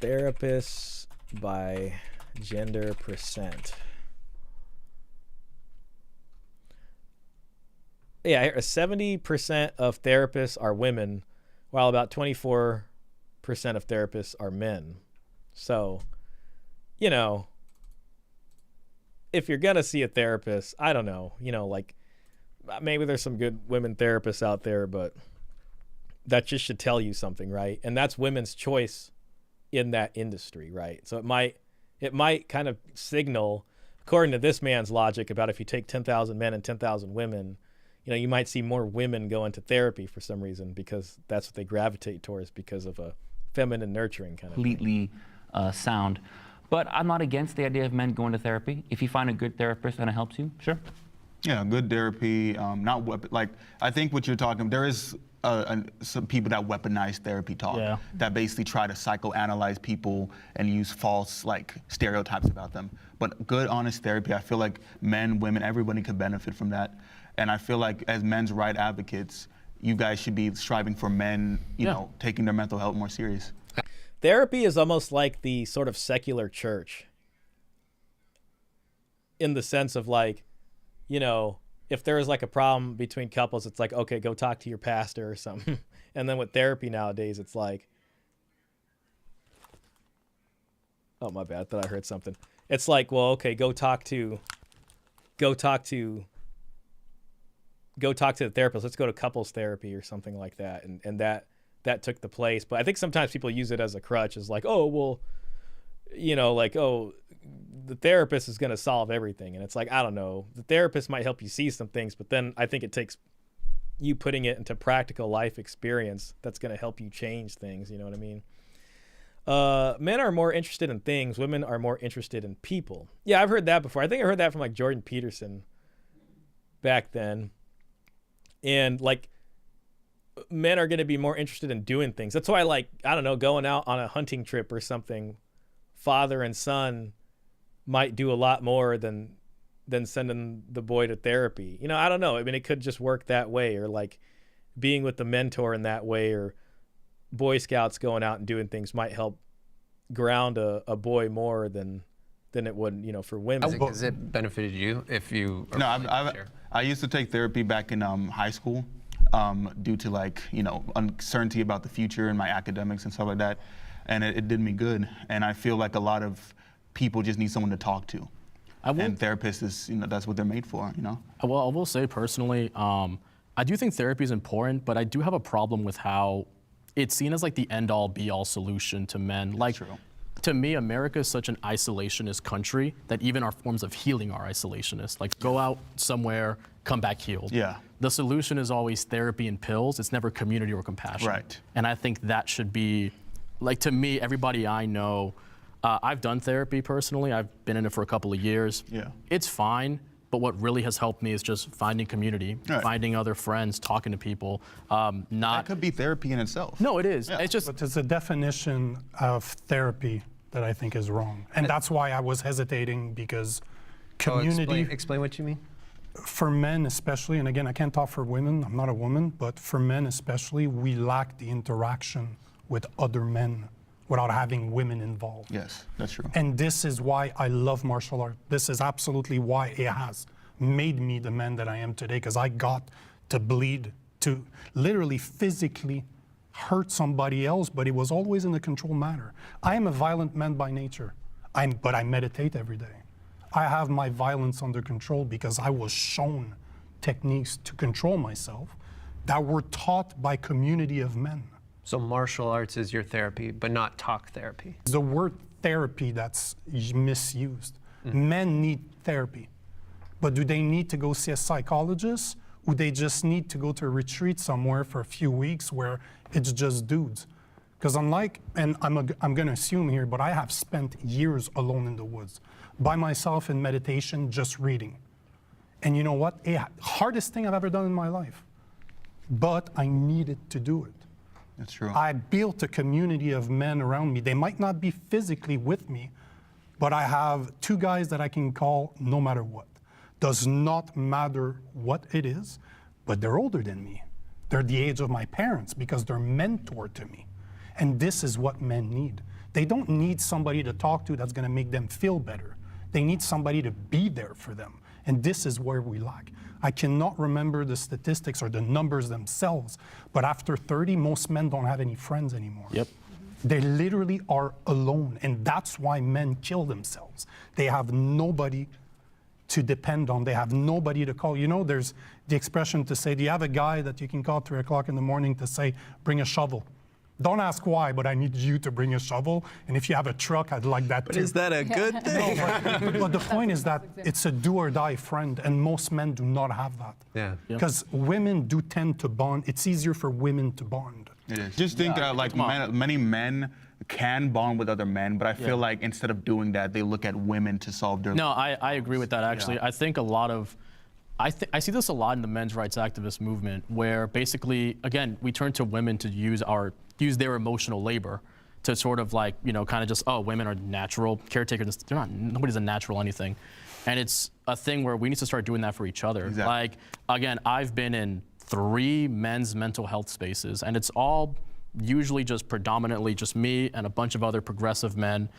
Therapists by gender percent. Yeah, 70% of therapists are women, while about 24% of therapists are men. So, you know, if you're gonna see a therapist, I don't know, you know, like maybe there's some good women therapists out there, but that just should tell you something, right? And that's women's choice in that industry, right? So it might kind of signal, according to this man's logic, about if you take 10,000 men and 10,000 women, you know, you might see more women go into therapy for some reason, because that's what they gravitate towards, because of a feminine nurturing kind of Completely sound. But I'm not against the idea of men going to therapy. If you find a good therapist and it helps you, sure. Yeah, good therapy, not like, I think what you're talking, there is some people that weaponize therapy talk, Yeah. that basically try to psychoanalyze people and use false like stereotypes about them. But good, honest therapy, I feel like men, women, everybody could benefit from that. And I feel like as men's right advocates, you guys should be striving for men, you know, taking their mental health more serious. Therapy is almost like the sort of secular church, in the sense of like, you know, if there is like a problem between couples, it's like, okay, go talk to your pastor or something. And then with therapy nowadays, it's like, oh, my bad, thought I heard something. It's like, well, okay, go talk to the therapist. Let's go to couples therapy or something like that. And that took the place. But I think sometimes people use it as a crutch, as like, oh, well, you know, like, oh, the therapist is going to solve everything. And it's like, I don't know, the therapist might help you see some things, but then I think it takes you putting it into practical life experience that's going to help you change things. You know what I mean? Men are more interested in things. Women are more interested in people. Yeah, I've heard that before. I think I heard that from like Jordan Peterson back then. And like, men are going to be more interested in doing things. That's why, like, I don't know, going out on a hunting trip or something, father and son might do a lot more than sending the boy to therapy. You know, I don't know. I mean, it could just work that way, or like being with the mentor in that way, or Boy Scouts going out and doing things might help ground a boy more than it would, you know, for women. Has it benefited you if you? No, I used to take therapy back in high school due to like, you know, uncertainty about the future and my academics and stuff like that. And it did me good. And I feel like a lot of people just need someone to talk to. And therapists is, you know, that's what they're made for, you know? Well, I will say personally, I do think therapy is important, but I do have a problem with how it's seen as like the end-all be-all solution to men. Like, to me, America is such an isolationist country that even our forms of healing are isolationist. Like, go out somewhere, come back healed. Yeah. The solution is always therapy and pills. It's never community or compassion. Right. And I think that should be, like, to me, everybody I know, I've done therapy personally. I've been in it for a couple of years. Yeah. It's fine. But what really has helped me is just finding community, finding other friends, talking to people. That could be therapy in itself. No, it is. Yeah. It's just. But there's a definition of therapy that I think is wrong. And that's why I was hesitating, because community. Explain what you mean. For men especially, and again, I can't talk for women, I'm not a woman, but for men especially, we lack the interaction with other men without having women involved. Yes, that's true. And this is why I love martial art. This is absolutely why it has made me the man that I am today, because I got to bleed, to literally physically hurt somebody else, but it was always in a controlled manner. I am a violent man by nature, but I meditate every day. I have my violence under control because I was shown techniques to control myself that were taught by community of men. So martial arts is your therapy, but not talk therapy. The word therapy that's misused. Men need therapy, but do they need to go see a psychologist, or they just need to go to a retreat somewhere for a few weeks where it's just dudes? Because unlike, and I'm going to assume here, but I have spent years alone in the woods, by myself in meditation, just reading. And you know what? Hardest thing I've ever done in my life. But I needed to do it. That's true. I built a community of men around me. They might not be physically with me, but I have two guys that I can call no matter what. Does not matter what it is, but they're older than me. They're the age of my parents because they're mentor to me. And this is what men need. They don't need somebody to talk to that's going to make them feel better. They need somebody to be there for them. And this is where we lack. I cannot remember the statistics or the numbers themselves, but after 30, most men don't have any friends anymore. Yep. They literally are alone, and that's why men kill themselves. They have nobody to depend on. They have nobody to call. You know, there's the expression to say, do you have a guy that you can call 3 o'clock in the morning to say, bring a shovel? Don't ask why, but I need you to bring a shovel. And if you have a truck, I'd like that too. But is that a good thing? But the point is that it's a do or die friend, and most men do not have that. Yeah. Because women do tend to bond. It's easier for women to bond. It is. Just think that like many men can bond with other men, but I feel like instead of doing that, they look at women to solve their. No, I agree with that actually. I think a lot of, I see this a lot in the men's rights activist movement, where basically, again, we turn to women to use their emotional labor to sort of like, you know, kind of just, oh, women are natural caretakers. They're not, nobody's a natural anything. And it's a thing where we need to start doing that for each other. Exactly. Like, again, I've been in 3 men's mental health spaces, and it's all usually just predominantly just me and a bunch of other progressive men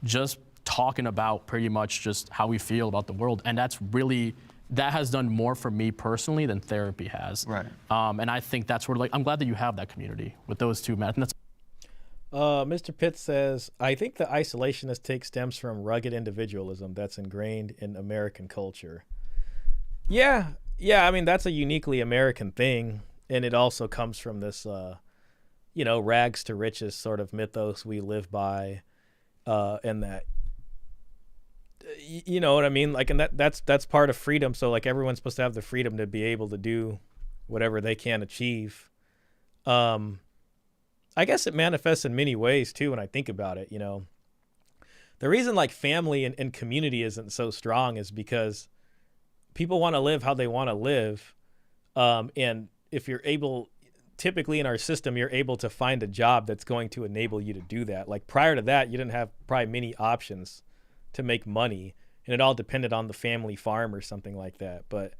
just talking about pretty much just how we feel about the world. And that's really, that has done more for me personally than therapy has. Right. And I think that's sort of like, I'm glad that you have that community with those two men. I think that's Mr. Pitts says, I think the isolationist take stems from rugged individualism that's ingrained in American culture. Yeah, I mean, that's a uniquely American thing. And it also comes from this, you know, rags to riches sort of mythos we live by. And that, you know what I mean? Like, and that's part of freedom. So like everyone's supposed to have the freedom to be able to do whatever they can achieve. I guess it manifests in many ways too when I think about it. You know, the reason like family and community isn't so strong is because people want to live how they want to live. And if you're able, typically in our system, you're able to find a job that's going to enable you to do that. Like prior to that, you didn't have probably many options to make money, and it all depended on the family farm or something like that. But,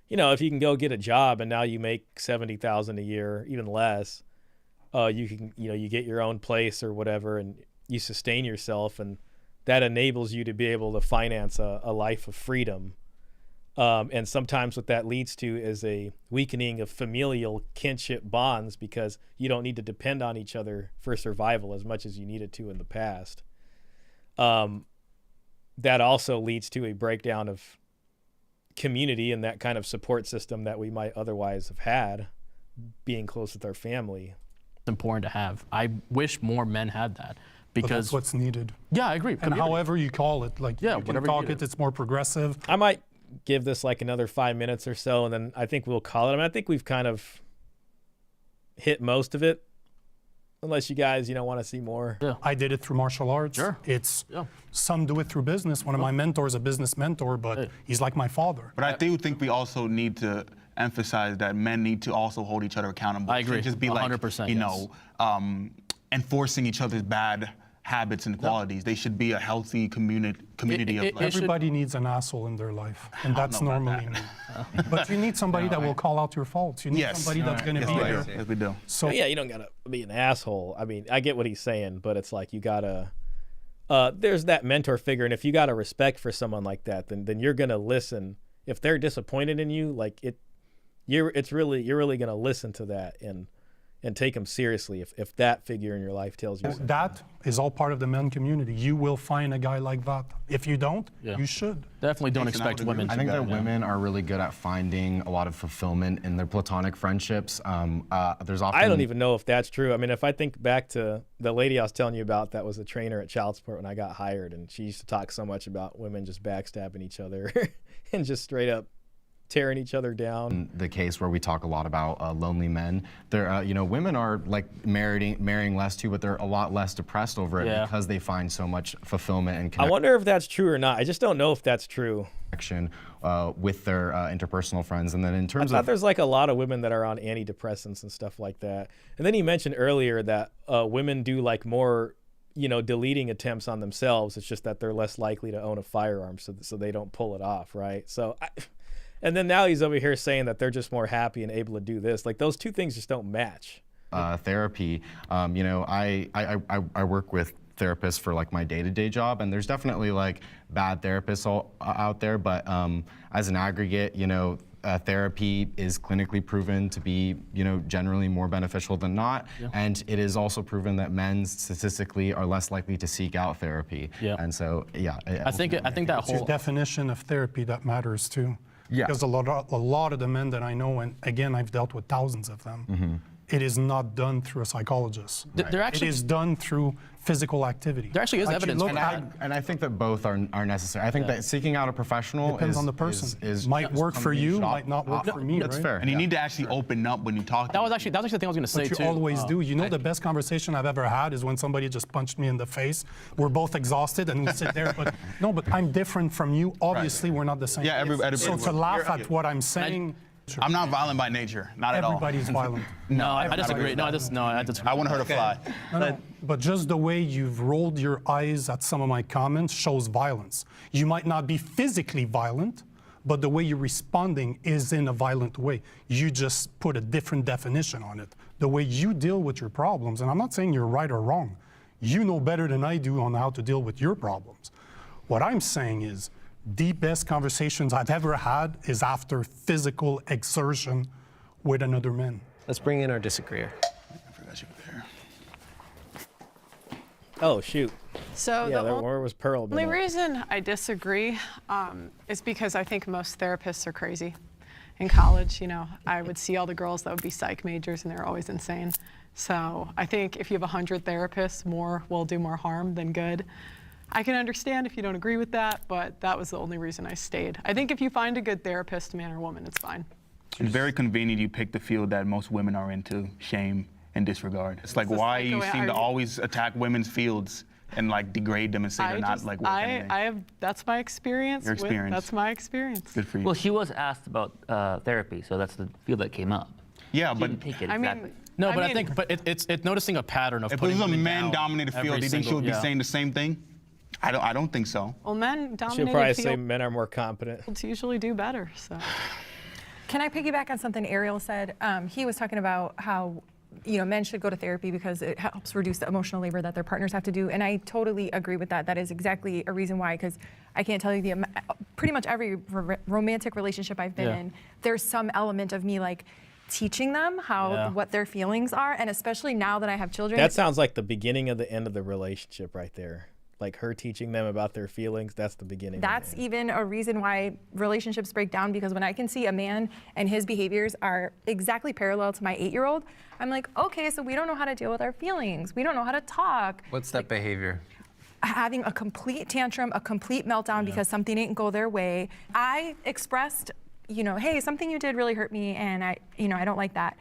you know, if you can go get a job and now you make $70,000 a year, even less, you can, you know, you get your own place or whatever, and you sustain yourself, and that enables you to be able to finance a life of freedom. And sometimes what that leads to is a weakening of familial kinship bonds because you don't need to depend on each other for survival as much as you needed to in the past. That also leads to a breakdown of community and that kind of support system that we might otherwise have had, being close with our family. It's important to have. I wish more men had that. Because that's what's needed. Yeah, I agree. And community. however you call it, like you can talk it, it's more progressive. I might give this like another 5 minutes or so, and then I think we'll call it. I mean, I think we've kind of hit most of it. unless you guys, want to see more. Yeah. I did it through martial arts. Sure. Some do it through business. One of my mentors, a business mentor, but he's like my father. But I do think we also need to emphasize that men need to also hold each other accountable. I agree. It can't just be like, 100%, enforcing each other's bad habits and qualities. They should be a healthy community of like, Everybody needs an asshole in their life, and that's normally me. But you need somebody that will call out your faults. You need somebody that's going to be there. Yes, we do. So Yeah, you don't gotta be an asshole. I mean, I get what he's saying, but it's like you gotta. There's that mentor figure, and if you got a respect for someone like that, then you're gonna listen. If they're disappointed in you, like you're really gonna listen to that and take them seriously if that figure in your life tells you something. that is all part of the men community. You will find a guy like that. If you don't, you should. Definitely don't Jason, I expect would women agree. to I think do that women are really good at finding a lot of fulfillment in their platonic friendships. There's often I don't even know if that's true. I mean, if I think back to the lady I was telling you about that was a trainer at child support when I got hired, and she used to talk so much about women just backstabbing each other and just straight up tearing each other down. the case where we talk a lot about lonely men. There, women are like marrying less too, but they're a lot less depressed over it because they find so much fulfillment and I wonder if that's true or not. I just don't know if that's true. connection with their interpersonal friends. And then in I terms thought of there's like a lot of women that are on antidepressants and stuff like that. And then you mentioned earlier that women do like more, deleting attempts on themselves. It's just that they're less likely to own a firearm, so they don't pull it off, right? And then now he's over here saying that they're just more happy and able to do this. Like those two things just don't match. therapy, I work with therapists for like my day-to-day job, and there's definitely like bad therapists out there, but as an aggregate, therapy is clinically proven to be, generally more beneficial than not, and it is also proven that men statistically are less likely to seek out therapy. And so, I think that It's your whole definition of therapy that matters too. Yeah. Because a lot of the men that I know, and again, I've dealt with thousands of them, it is not done through a psychologist. There actually it is done through physical activity. There actually is Like, evidence look for at- that. And I think that both are necessary. I think that seeking out a professional Depends is, on the person. is Might work for something you, shop- might not work for me, That's right? fair. And you need to actually open up when you talk. That was actually the thing I was going to say But too. you always do. The best conversation I've ever had is when somebody just punched me in the face. We're both exhausted and we sit there, but I'm different from you. Obviously, we're not the same. Yeah, everybody So to laugh at what I'm saying, I'm not violent by nature, not at all. everybody's violent. No, I disagree. I disagree. I want her to fly. No, but just the way you've rolled your eyes at some of my comments shows violence. You might not be physically violent, but the way you're responding is in a violent way. You just put a different definition on it. The way you deal with your problems, and I'm not saying you're right or wrong. You know better than I do on how to deal with your problems. What I'm saying is, the best conversations I've ever had is after physical exertion with another man. Let's bring in our disagreeer. I forgot you were there. Oh, shoot. So Yeah, the where was Pearl? only reason I disagree is because I think most therapists are crazy. In college, I would see all the girls that would be psych majors and they're always insane. So I think if you have 100 therapists, more will do more harm than good. I can understand if you don't agree with that, but that was the only reason I stayed. I think if you find a good therapist, man or woman, it's fine. It's very convenient you pick the field that most women are into, shame and disregard. It's like It's why like you the way seem I- to always attack women's fields and like degrade them and say they're not like worth anything. That's my experience. Your experience. That's my experience. Good for you. Well, she was asked about therapy, so that's the field that came up. Yeah, She but didn't take it I mean, exactly. No, but I mean- think it's noticing a pattern of if it putting was a women down man-dominated every field, do you think she single- would be saying the same thing? I don't think so. Well, men She'll dominated probably say fields men are more competent. usually do better. So. Can I piggyback on something Ariel said? He was talking about how men should go to therapy because it helps reduce the emotional labor that their partners have to do, and I totally agree with that. That is exactly a reason why. Because I can't tell you pretty much every romantic relationship I've been in, there's some element of me like teaching them what their feelings are, and especially now that I have children. That sounds like the beginning of the end of the relationship right there. Like her teaching them about their feelings, that's the beginning. That's even a reason why relationships break down, because when I can see a man and his behaviors are exactly parallel to my 8-year-old, I'm like, okay, so we don't know how to deal with our feelings. We don't know how to talk. What's that behavior? Having a complete tantrum, a complete meltdown because something didn't go their way. I expressed, hey, something you did really hurt me, and I don't like that.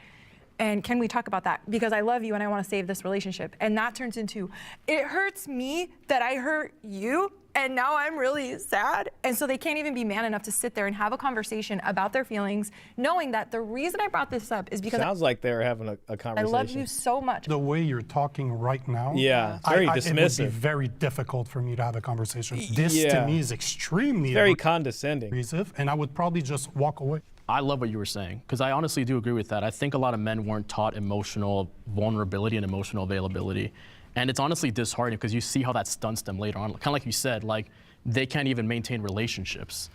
And can we talk about that? Because I love you and I want to save this relationship. And that turns into, it hurts me that I hurt you, and now I'm really sad. And so they can't even be man enough to sit there and have a conversation about their feelings, knowing that the reason I brought this up is because Sounds like they're having a conversation. I love you so much. The way you're talking right now, Yeah, it's very it would dismissive. be very difficult for me to have a conversation. This Yeah. to me is extremely Very condescending. abrasive, and I would probably just walk away. I love what you were saying, because I honestly do agree with that. I think a lot of men weren't taught emotional vulnerability and emotional availability. And it's honestly disheartening because you see how that stunts them later on. Kind of like you said, like they can't even maintain relationships.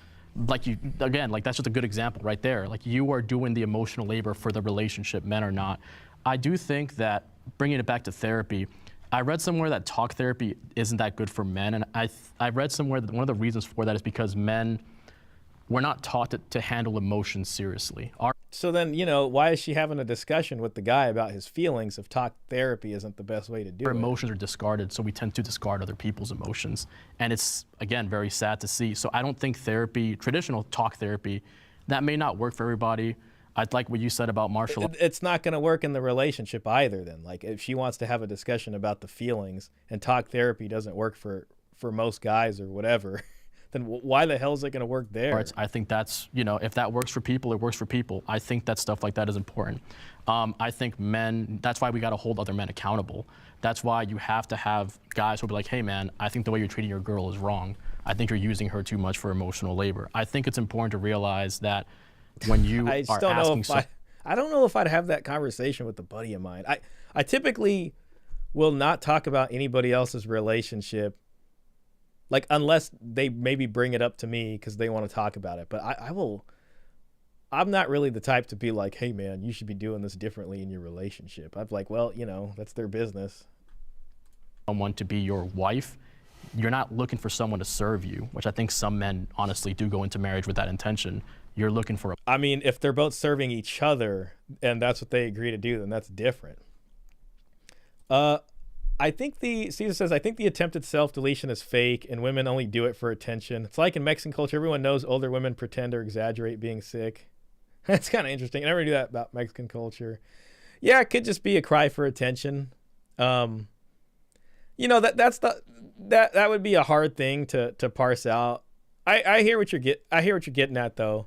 Like you, again, like that's just a good example right there. Like you are doing the emotional labor for the relationship, men are not. I do think that bringing it back to therapy, I read somewhere that talk therapy isn't that good for men. And I read somewhere that one of the reasons for that is because men, we're not taught to handle emotions seriously. So then, you know, why is she having a discussion with the guy about his feelings if talk therapy isn't the best way to do Our it? emotions are discarded, so we tend to discard other people's emotions. And it's, again, very sad to see. So I don't think therapy, traditional talk therapy, that may not work for everybody. I'd like what you said about martial arts. It's not going to work in the relationship either then. Like if she wants to have a discussion about the feelings and talk therapy doesn't work for most guys or whatever, then why the hell is it going to work there? I think that's, you know, if that works for people, it works for people. I think that stuff like that is important. I think men, that's why we got to hold other men accountable. That's why you have to have guys who'll be like, hey man, I think the way you're treating your girl is wrong. I think you're using her too much for emotional labor. I think it's important to realize that when you I just are don't know asking if I don't know if I'd have that conversation with a buddy of mine. I typically will not talk about anybody else's relationship, like unless they maybe bring it up to me because they want to talk about it. But I'm not really the type to be like, hey man, you should be doing this differently in your relationship. I'm like, well, you know, that's their business. Someone to be your wife, you're not looking for someone to serve you, which I think some men honestly do go into marriage with that intention. You're looking for I mean, if they're both serving each other and that's what they agree to do, then that's different. I think Caesar says, I think the attempted self-deletion is fake and women only do it for attention. It's like in Mexican culture, everyone knows older women pretend or exaggerate being sick. That's kind of interesting. I never knew that about Mexican culture. Yeah, it could just be a cry for attention. You know, that would be a hard thing to parse out. I hear what you're getting at though.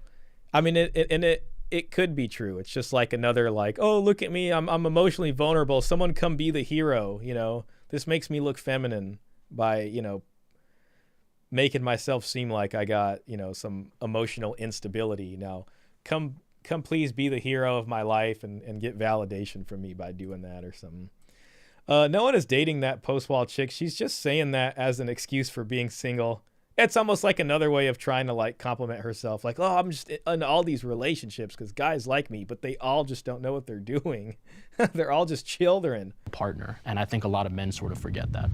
I mean, it could be true. It's just like another like, oh, look at me. I'm emotionally vulnerable. Someone come be the hero. You know, this makes me look feminine by, you know, making myself seem like I got, you know, some emotional instability. Now, come please be the hero of my life and get validation from me by doing that or something. No one is dating that post-wall chick. She's just saying that as an excuse for being single. It's almost like another way of trying to like compliment herself. Like, oh, I'm just in all these relationships because guys like me, but they all just don't know what they're doing. They're all just children. Partner. And I think a lot of men sort of forget that.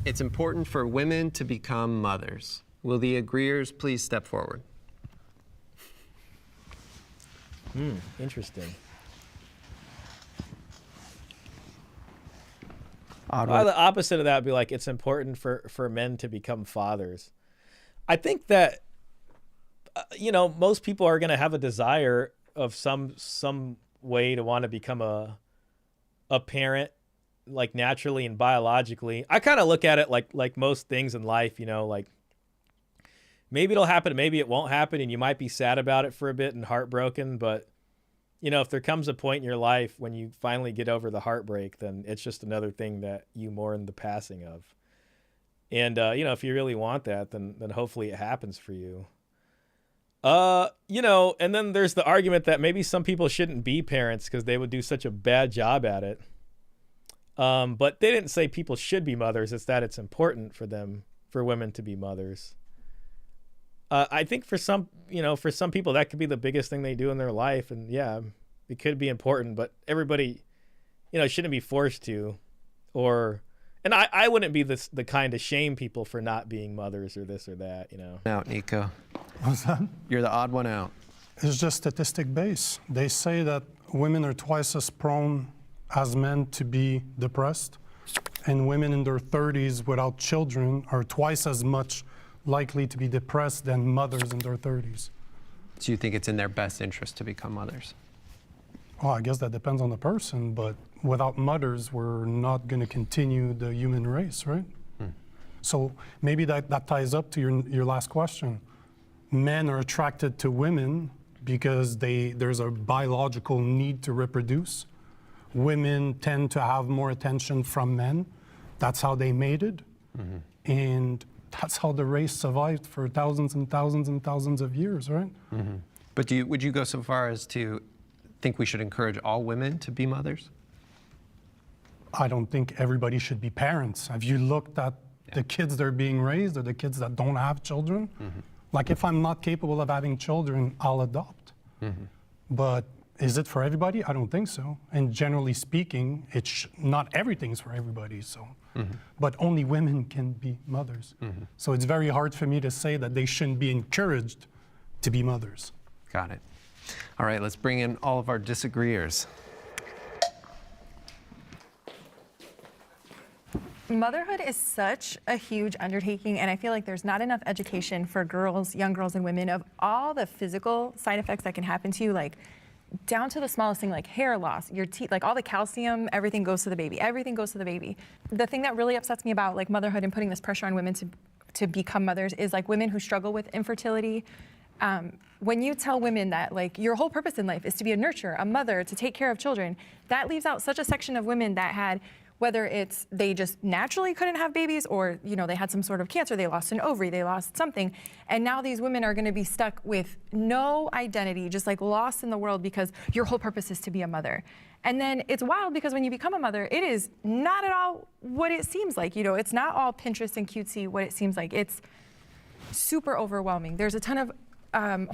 It's important for women to become mothers. Will the agreeers please step forward? Interesting. Well, the opposite of that would be like, it's important for men to become fathers. I think that, you know, most people are going to have a desire of some way to want to become a parent, like naturally and biologically. I kind of look at it like most things in life, you know, like maybe it'll happen, maybe it won't happen, and you might be sad about it for a bit and heartbroken, but you know, if there comes a point in your life when you finally get over the heartbreak, then it's just another thing that you mourn the passing of. And, you know, if you really want that, then hopefully it happens for you. You know, and then there's the argument that maybe some people shouldn't be parents because they would do such a bad job at it. But they didn't say people should be mothers. It's that it's important for women to be mothers. I think for some people that could be the biggest thing they do in their life, and yeah, it could be important, but everybody, you know, shouldn't be forced to, and I wouldn't be the kind to shame people for not being mothers or this or that, you know. Out, Nico. What's that? You're the odd one out. It's just statistic based. They say that women are twice as prone as men to be depressed, and women in their 30s without children are twice as much likely to be depressed than mothers in their 30s. So you think it's in their best interest to become mothers? Well, I guess that depends on the person, but without mothers, we're not going to continue the human race, right? So maybe that ties up to your last question. Men are attracted to women because there's a biological need to reproduce. Women tend to have more attention from men. That's how they mated. And that's how the race survived for thousands and thousands and thousands of years, right? But would you go so far as to think we should encourage all women to be mothers? I don't think everybody should be parents. Have you looked at the kids that are being raised or the kids that don't have children? Like, if I'm not capable of having children, I'll adopt. But is it for everybody? I don't think so. And generally speaking, not everything's for everybody, so. But only women can be mothers. So it's very hard for me to say that they shouldn't be encouraged to be mothers. Got it. All right, let's bring in all of our disagreeers. Motherhood is such a huge undertaking, and I feel like there's not enough education for girls, young girls and women, of all the physical side effects that can happen to you, like down to the smallest thing, like hair loss, your teeth, like all the calcium, everything goes to the baby. Everything goes to the baby. The thing that really upsets me about like motherhood and putting this pressure on women to become mothers is like women who struggle with infertility. When you tell women that like your whole purpose in life is to be a nurturer, a mother, to take care of children, that leaves out such a section of women that had, whether it's they just naturally couldn't have babies or, you know, they had some sort of cancer, they lost an ovary, they lost something. And now these women are gonna be stuck with no identity, just like lost in the world because your whole purpose is to be a mother. And then it's wild because when you become a mother, it is not at all what it seems like. You know, it's not all Pinterest and cutesy what it seems like. It's super overwhelming. There's a ton of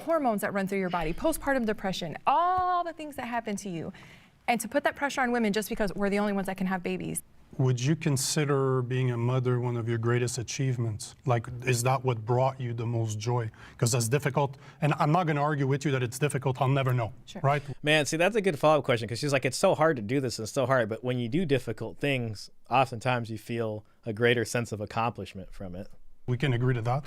hormones that run through your body, postpartum depression, all the things that happen to you. And to put that pressure on women just because we're the only ones that can have babies. Would you consider being a mother one of your greatest achievements? Like, is that what brought you the most joy? Because that's difficult, and I'm not going to argue with you that it's difficult. I'll never know, right? Man, see, that's a good follow-up question because she's like, it's so hard to do this and it's so hard. But when you do difficult things, oftentimes you feel a greater sense of accomplishment from it. We can agree to that.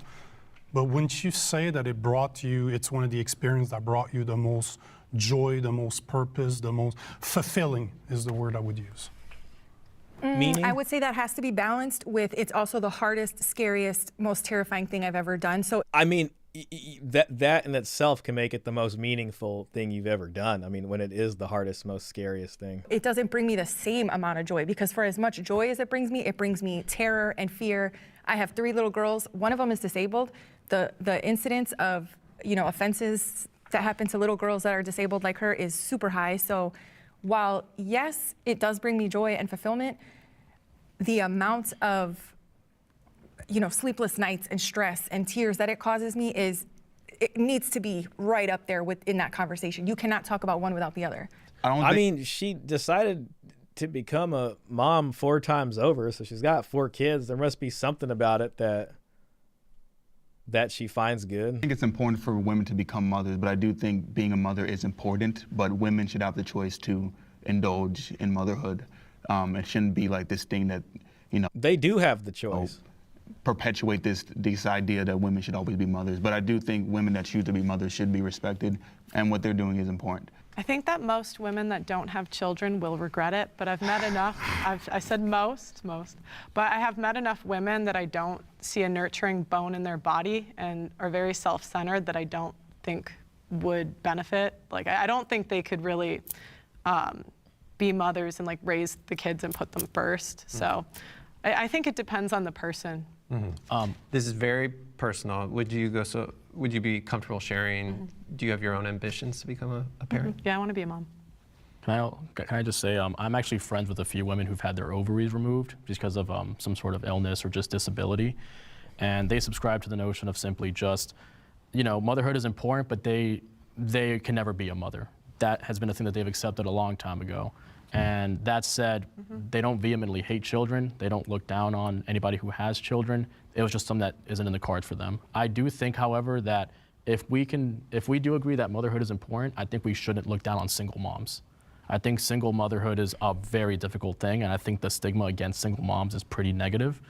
But wouldn't you say that it's one of the experiences that brought you the most joy, the most purpose, the most fulfilling is the word I would use? Meaning? I would say that has to be balanced with it's also the hardest, scariest, most terrifying thing I've ever done. So I mean, that in itself can make it the most meaningful thing you've ever done. I mean, when it is the hardest, most scariest thing. It doesn't bring me the same amount of joy because for as much joy as it brings me terror and fear. I have 3 little girls. One of them is disabled. The incidence of, you know, offenses that happen to little girls that are disabled like her is super high. So while, yes, it does bring me joy and fulfillment, the amount of, you know, sleepless nights and stress and tears that it causes me it needs to be right up there in that conversation. You cannot talk about one without the other. I mean, she decided to become a mom 4 times over, so she's got 4 kids. There must be something about it that she finds good. I think it's important for women to become mothers, but I do think being a mother is important, but women should have the choice to indulge in motherhood. It shouldn't be like this thing that, you know. They do have the choice. Perpetuate this idea that women should always be mothers. But I do think women that choose to be mothers should be respected, and what they're doing is important. I think that most women that don't have children will regret it, but I've met enough, I said most, but I have met enough women that I don't see a nurturing bone in their body and are very self-centered that I don't think would benefit. Like, I don't think they could really be mothers and like raise the kids and put them first. So I think it depends on the person. This is very personal. Would you be comfortable sharing? Do you have your own ambitions to become a parent? Yeah, I want to be a mom. Can I just say, I'm actually friends with a few women who've had their ovaries removed because of some sort of illness or just disability. And they subscribe to the notion of simply just, you know, motherhood is important, but they can never be a mother. That has been a thing that they've accepted a long time ago. And that said, they don't vehemently hate children. They don't look down on anybody who has children. It was just something that isn't in the cards for them. I do think, however, that if we do agree that motherhood is important, I think we shouldn't look down on single moms. I think single motherhood is a very difficult thing, and I think the stigma against single moms is pretty negative.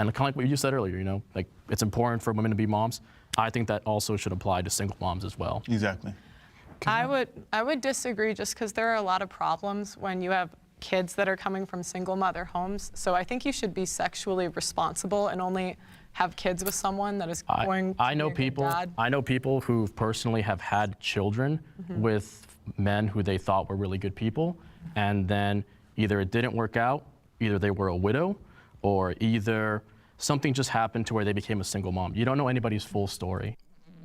And kind of like what you said earlier, you know, like it's important for women to be moms. I think that also should apply to single moms as well. Exactly. I would disagree just because there are a lot of problems when you have kids that are coming from single mother homes. So I think you should be sexually responsible and only have kids with someone that is going to I know be a good people. dad. I know people who personally have had children with men who they thought were really good people, and then either it didn't work out, either they were a widow, or either something just happened to where they became a single mom. You don't know anybody's full story.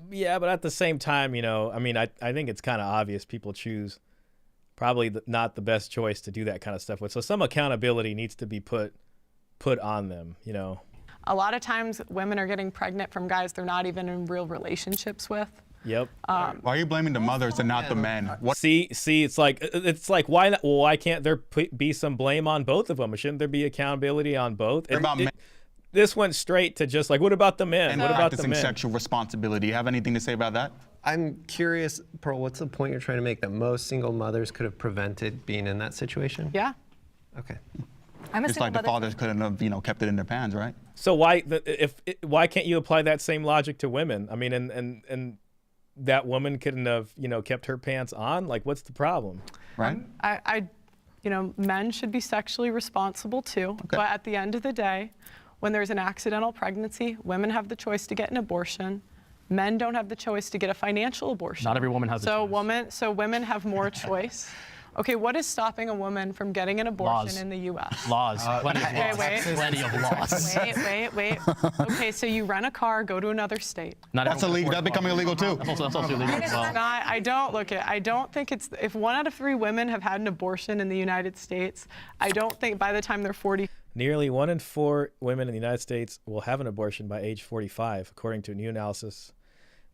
Yeah, but at the same time, I mean, I think it's kind of obvious people choose probably not the best choice to do that kind of stuff with. So some accountability needs to be put on them, A lot of times women are getting pregnant from guys they're not even in real relationships with. Yep. Why are you blaming the mothers and not the men? What? See, it's like why not, why can't there be some blame on both of them? Shouldn't there be accountability on both? This went straight to just like, what about the men? And what about the practicing men? sexual responsibility. You have anything to say about that? I'm curious, Pearl, what's the point you're trying to make that most single mothers could have prevented being in that situation? Yeah. Okay. I'm a Just single like the mother. fathers couldn't have, kept it in their pants, right? So why can't you apply that same logic to women? I mean, and that woman couldn't have, kept her pants on? Like, what's the problem? Right? Men should be sexually responsible too. Okay. But at the end of the day, when there's an accidental pregnancy, women have the choice to get an abortion. Men don't have the choice to get a financial abortion. Not every woman has a choice. So women have more choice. Okay, what is stopping a woman from getting an abortion Laws. in the U.S.? Laws. Plenty of laws. wait. Plenty of laws. Wait. Okay, so you rent a car, go to another state. That's illegal. That's becoming illegal too. That's also illegal as well. I don't think it's, if 1 out of 3 women have had an abortion in the United States, I don't think by the time they're 40. Nearly 1 in 4 women in the United States will have an abortion by age 45, according to a new analysis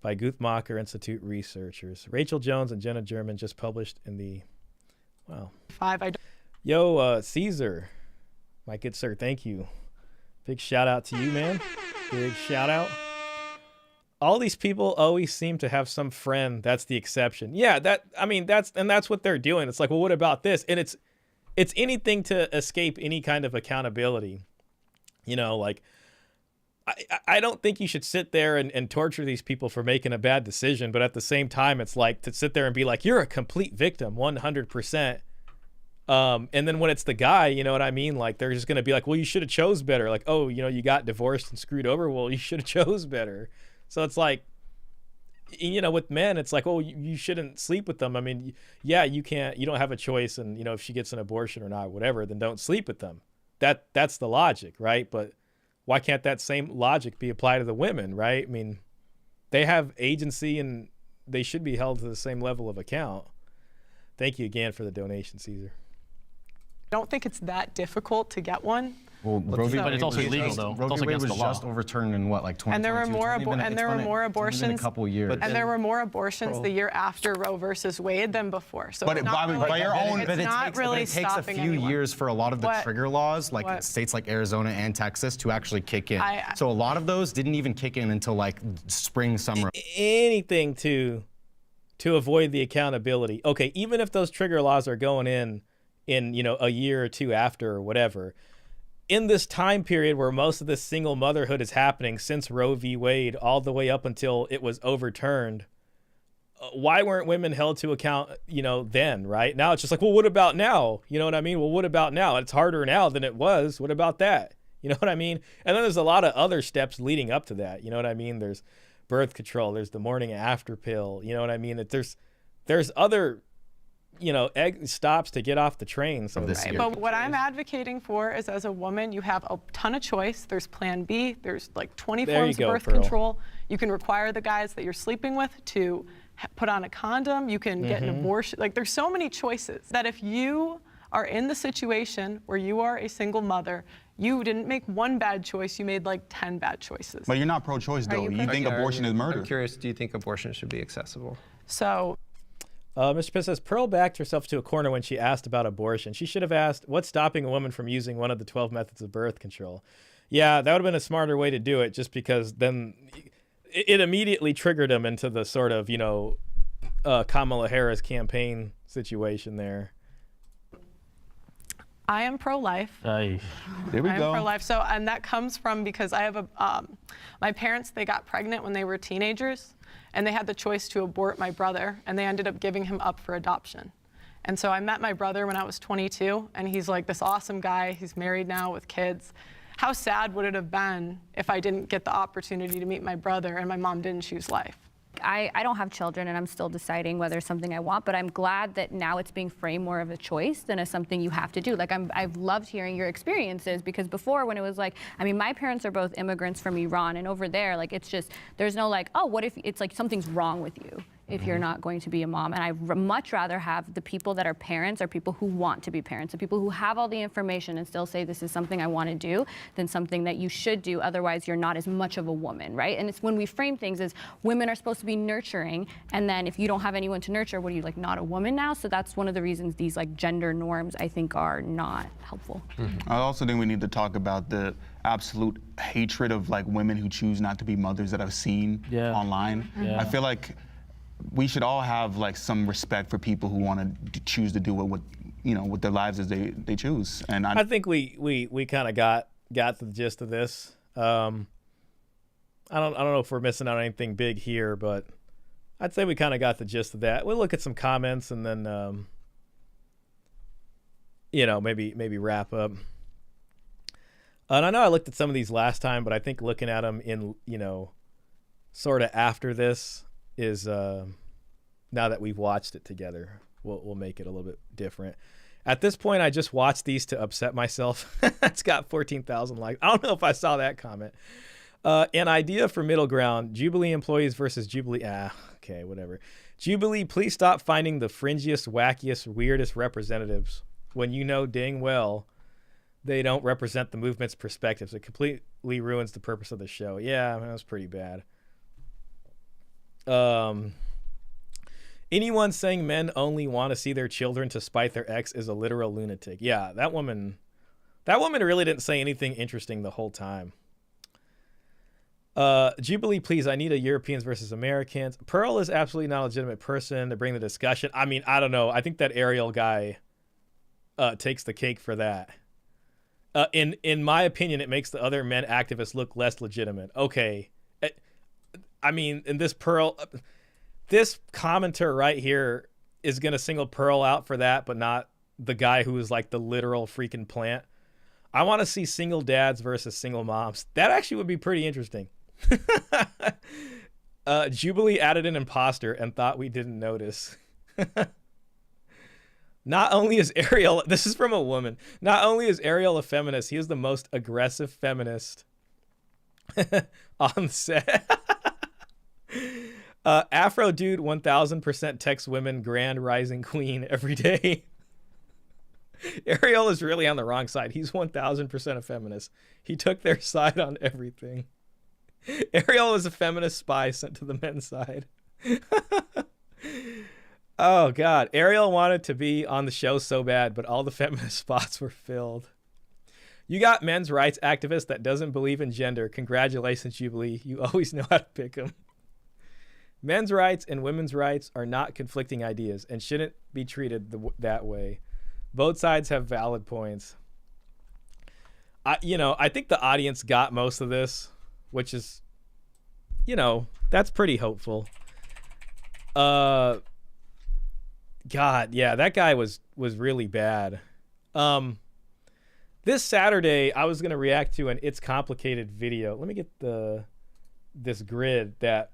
by Guttmacher Institute researchers. Rachel Jones and Jenna German just published in the, wow. 5, I don't. Yo, Caesar, my good sir, thank you. Big shout out to you, man. Big shout out. All these people always seem to have some friend that's the exception. Yeah, that's what they're doing. It's like, well, what about this? And it's anything to escape any kind of accountability. Like, I don't think you should sit there and torture these people for making a bad decision, but at the same time, it's like to sit there and be like, you're a complete victim, 100%. And then when it's the guy, you know what I mean? Like, they're just going to be like, well, you should have chose better. Like, oh, you got divorced and screwed over. Well, you should have chose better. So it's like, with men, it's like, oh, you shouldn't sleep with them. I mean, yeah, you don't have a choice. And, if she gets an abortion or not, whatever, then don't sleep with them. That's the logic, right? But why can't that same logic be applied to the women, right? I mean, they have agency and they should be held to the same level of account. Thank you again for the donation, Caesar. I don't think it's that difficult to get one. Well, But it's also illegal, though. It's Roe also v. Wade against was the law. just overturned in what, like 2022? And there were more It's been a couple years. But And there were more abortions the year after Roe versus Wade than before. So But it's not really, by your own- it's But not really it takes a stopping few anyone. years for a lot of the What? trigger laws, like What? states like Arizona and Texas, to actually kick in. I- So a lot of those didn't even kick in until like spring, summer. Anything to avoid the accountability. Okay, even if those trigger laws are going in a year or two after or whatever, in this time period where most of this single motherhood is happening since Roe v. Wade all the way up until it was overturned, why weren't women held to account, then, right? Now it's just like, well, what about now? You know what I mean? Well, what about now? It's harder now than it was. What about that? You know what I mean? And then there's a lot of other steps leading up to that. You know what I mean? There's birth control. There's the morning after pill. You know what I mean? There's other egg stops to get off the train. So But what I'm advocating for is, as a woman, you have a ton of choice. There's Plan B. There's like 20 There forms you of go, birth Pearl. control. You can require the guys that you're sleeping with to put on a condom. You can get an abortion. Like, there's so many choices that if you are in the situation where you are a single mother, you didn't make one bad choice, you made like 10 bad choices. But you're not pro-choice, though. You think abortion is murder. I'm curious, do you think abortion should be accessible? So Mr. Pitt says, Pearl backed herself to a corner when she asked about abortion. She should have asked, what's stopping a woman from using one of the 12 methods of birth control? Yeah, that would have been a smarter way to do it, just because then it immediately triggered him into the sort of, Kamala Harris campaign situation there. I am pro-life. Aye. There we I'm go. pro-life. So, and that comes from because I have my parents, they got pregnant when they were teenagers, and they had the choice to abort my brother, and they ended up giving him up for adoption. And so I met my brother when I was 22, and he's like this awesome guy. He's married now with kids. How sad would it have been if I didn't get the opportunity to meet my brother and my mom didn't choose life? I don't have children, and I'm still deciding whether it's something I want, but I'm glad that now it's being framed more of a choice than as something you have to do. Like, I've loved hearing your experiences, because before, when it was like, I mean, my parents are both immigrants from Iran, and over there, like, it's just, there's no like, oh, what if, it's like something's wrong with you if you're not going to be a mom. And I'd much rather have the people that are parents are people who want to be parents, the people who have all the information and still say this is something I want to do, than something that you should do, otherwise you're not as much of a woman, right? And it's when we frame things as women are supposed to be nurturing, and then if you don't have anyone to nurture, what are you, like, not a woman now? So that's one of the reasons these like gender norms, I think, are not helpful. I also think we need to talk about the absolute hatred of like women who choose not to be mothers that I've seen online. I feel like we should all have like some respect for people who want to choose to do what with their lives as they choose. And I think we kind of got the gist of this. I don't know if we're missing out on anything big here, but I'd say we kind of got the gist of that. We'll look at some comments and then maybe wrap up. And I know I looked at some of these last time, but I think looking at them in sort of after this is now that we've watched it together, we'll make it a little bit different. At this point, I just watched these to upset myself. It's got 14,000 likes. I don't know if I saw that comment. An idea for middle ground: Jubilee employees versus Jubilee. Okay, whatever. Jubilee, please stop finding the fringiest, wackiest, weirdest representatives when you know dang well they don't represent the movement's perspectives. It completely ruins the purpose of the show. Yeah, that was pretty bad. Anyone saying men only want to see their children to spite their ex is a literal lunatic. Yeah, that woman really didn't say anything interesting the whole time. Jubilee, please, I need a Europeans versus Americans. Pearl is absolutely not a legitimate person to bring the discussion. I mean, I don't know. I think that Ariel guy takes the cake for that. In my opinion, it makes the other men activists look less legitimate. Okay. I mean, in this Pearl, this commenter right here is going to single Pearl out for that, but not the guy who is like the literal freaking plant. I want to see single dads versus single moms. That actually would be pretty interesting. Jubilee added an imposter and thought we didn't notice. Not only is Ariel, this is from a woman, not only is Ariel a feminist, he is the most aggressive feminist on set. Afro dude 1000% texts women grand rising queen every day. Ariel is really on the wrong side. He's 1000% a feminist. He took their side on everything. Ariel was a feminist spy sent to the men's side. Oh God, Ariel wanted to be on the show so bad, but all the feminist spots were filled. You got men's rights activist that doesn't believe in gender. Congratulations, Jubilee. You always know how to pick them. Men's rights and women's rights are not conflicting ideas and shouldn't be treated that way. Both sides have valid points. I think the audience got most of this, which is, that's pretty hopeful. God, yeah, that guy was really bad. This Saturday, I was going to react to an It's Complicated video. Let me get this grid that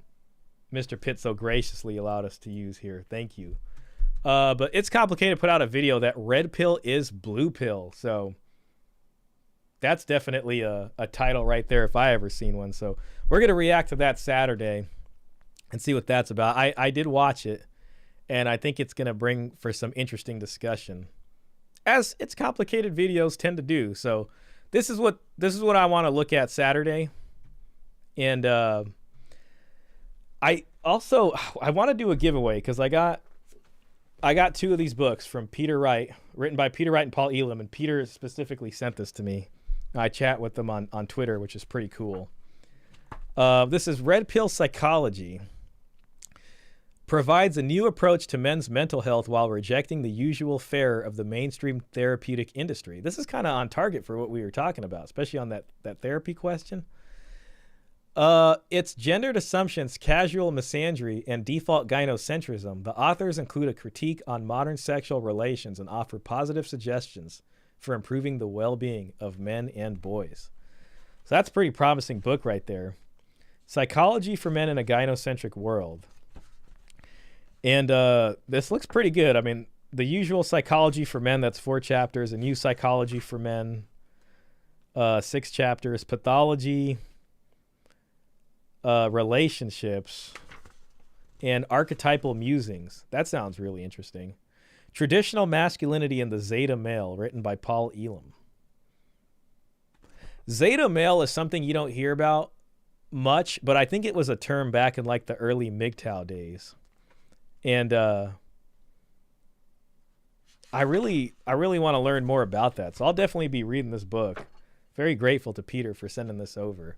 Mr. Pitt so graciously allowed us to use here. Thank you. But It's Complicated put out a video that red pill is blue pill. So that's definitely a title right there if I ever seen one. So we're going to react to that Saturday and see what that's about. I did watch it, and I think it's going to bring for some interesting discussion, as It's Complicated videos tend to do. So this is what I want to look at Saturday. And I want to do a giveaway because I got two of these books from Peter Wright, written by Peter Wright and Paul Elam, and Peter specifically sent this to me. I chat with them on Twitter, which is pretty cool. This is Red Pill Psychology. provides a new approach to men's mental health while rejecting the usual fare of the mainstream therapeutic industry. This is kind of on target for what we were talking about, especially on that therapy question. Its gendered assumptions, casual misandry, and default gynocentrism. The authors include a critique on modern sexual relations and offer positive suggestions for improving the well-being of men and boys. So that's a pretty promising book right there. Psychology for Men in a Gynocentric World. And this looks pretty good. I mean, the usual Psychology for Men, that's 4 chapters. A new Psychology for Men, 6 chapters. Pathology, relationships, and archetypal musings. That sounds really interesting. Traditional Masculinity in the Zeta Male, written by Paul Elam. Zeta male is something you don't hear about much, but I think it was a term back in like the early MGTOW days. And I really want to learn more about that. So I'll definitely be reading this book. Very grateful to Peter for sending this over.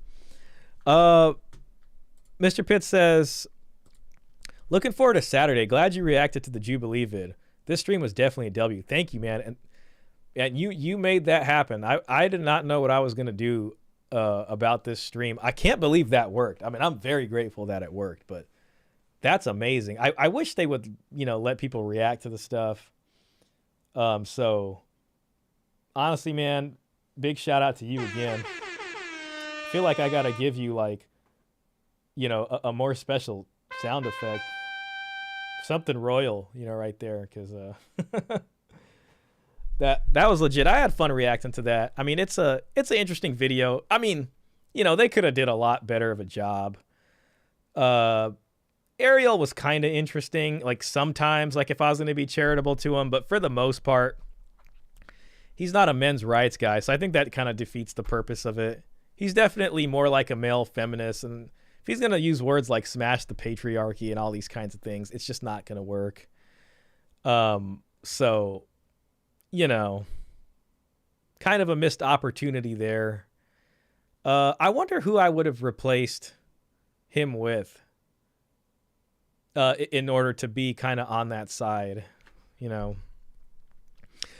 Mr. Pitts says, looking forward to Saturday. Glad you reacted to the Jubilee vid. This stream was definitely a W. Thank you, man. And you made that happen. I did not know what I was going to do about this stream. I can't believe that worked. I mean, I'm very grateful that it worked, but that's amazing. I wish they would, let people react to the stuff. So honestly, man, big shout out to you again. I feel like I got to give you like, a more special sound effect. Something royal, right there. Cause, that was legit. I had fun reacting to that. I mean, it's an interesting video. I mean, they could have did a lot better of a job. Ariel was kind of interesting, like sometimes, like if I was going to be charitable to him, but for the most part, he's not a men's rights guy. So I think that kind of defeats the purpose of it. He's definitely more like a male feminist. And if he's going to use words like smash the patriarchy and all these kinds of things, it's just not going to work. So, kind of a missed opportunity there. I wonder who I would have replaced him with in order to be kind of on that side,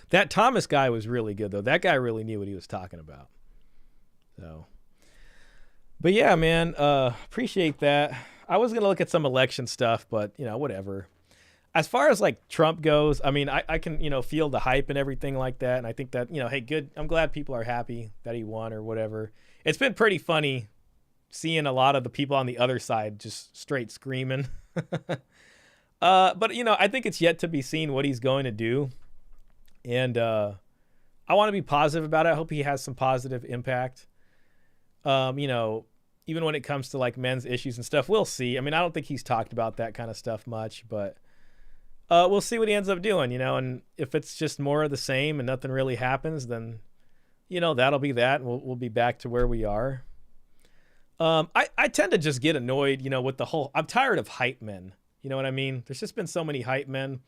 That Thomas guy was really good, though. That guy really knew what he was talking about. So, but yeah, man, appreciate that. I was going to look at some election stuff, but, whatever. As far as like Trump goes, I mean, I can, feel the hype and everything like that. And I think that, hey, good. I'm glad people are happy that he won or whatever. It's been pretty funny seeing a lot of the people on the other side just straight screaming. But, I think it's yet to be seen what he's going to do. And I want to be positive about it. I hope he has some positive impact. Even when it comes to like men's issues and stuff, we'll see. I mean, I don't think he's talked about that kind of stuff much, but we'll see what he ends up doing, and if it's just more of the same and nothing really happens, then, that'll be that. And we'll be back to where we are. I tend to just get annoyed, with the whole, I'm tired of hype men. You know what I mean? There's just been so many hype men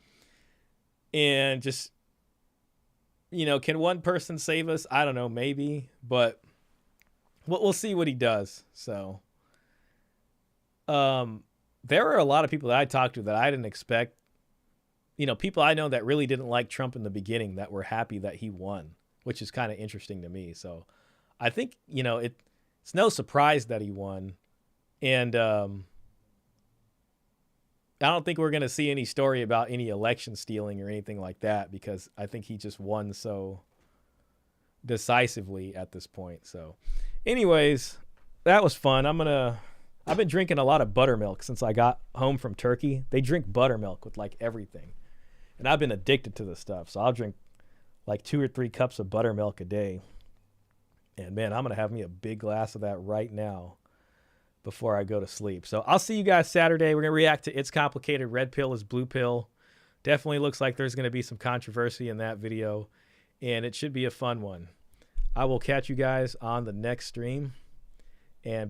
and just, can one person save us? I don't know, maybe, but we'll see what he does. So, there are a lot of people that I talked to that I didn't expect. People I know that really didn't like Trump in the beginning that were happy that he won, which is kind of interesting to me. So I think, it's no surprise that he won. And I don't think we're going to see any story about any election stealing or anything like that, because I think he just won so decisively at this point. So anyways, that was fun. I've been drinking a lot of buttermilk since I got home from Turkey. They drink buttermilk with like everything. And I've been addicted to this stuff. So I'll drink like 2 or 3 cups of buttermilk a day. And man, I'm going to have me a big glass of that right now before I go to sleep. So I'll see you guys Saturday. We're going to react to It's Complicated. Red Pill is Blue Pill. Definitely looks like there's going to be some controversy in that video. And it should be a fun one. I will catch you guys on the next stream. And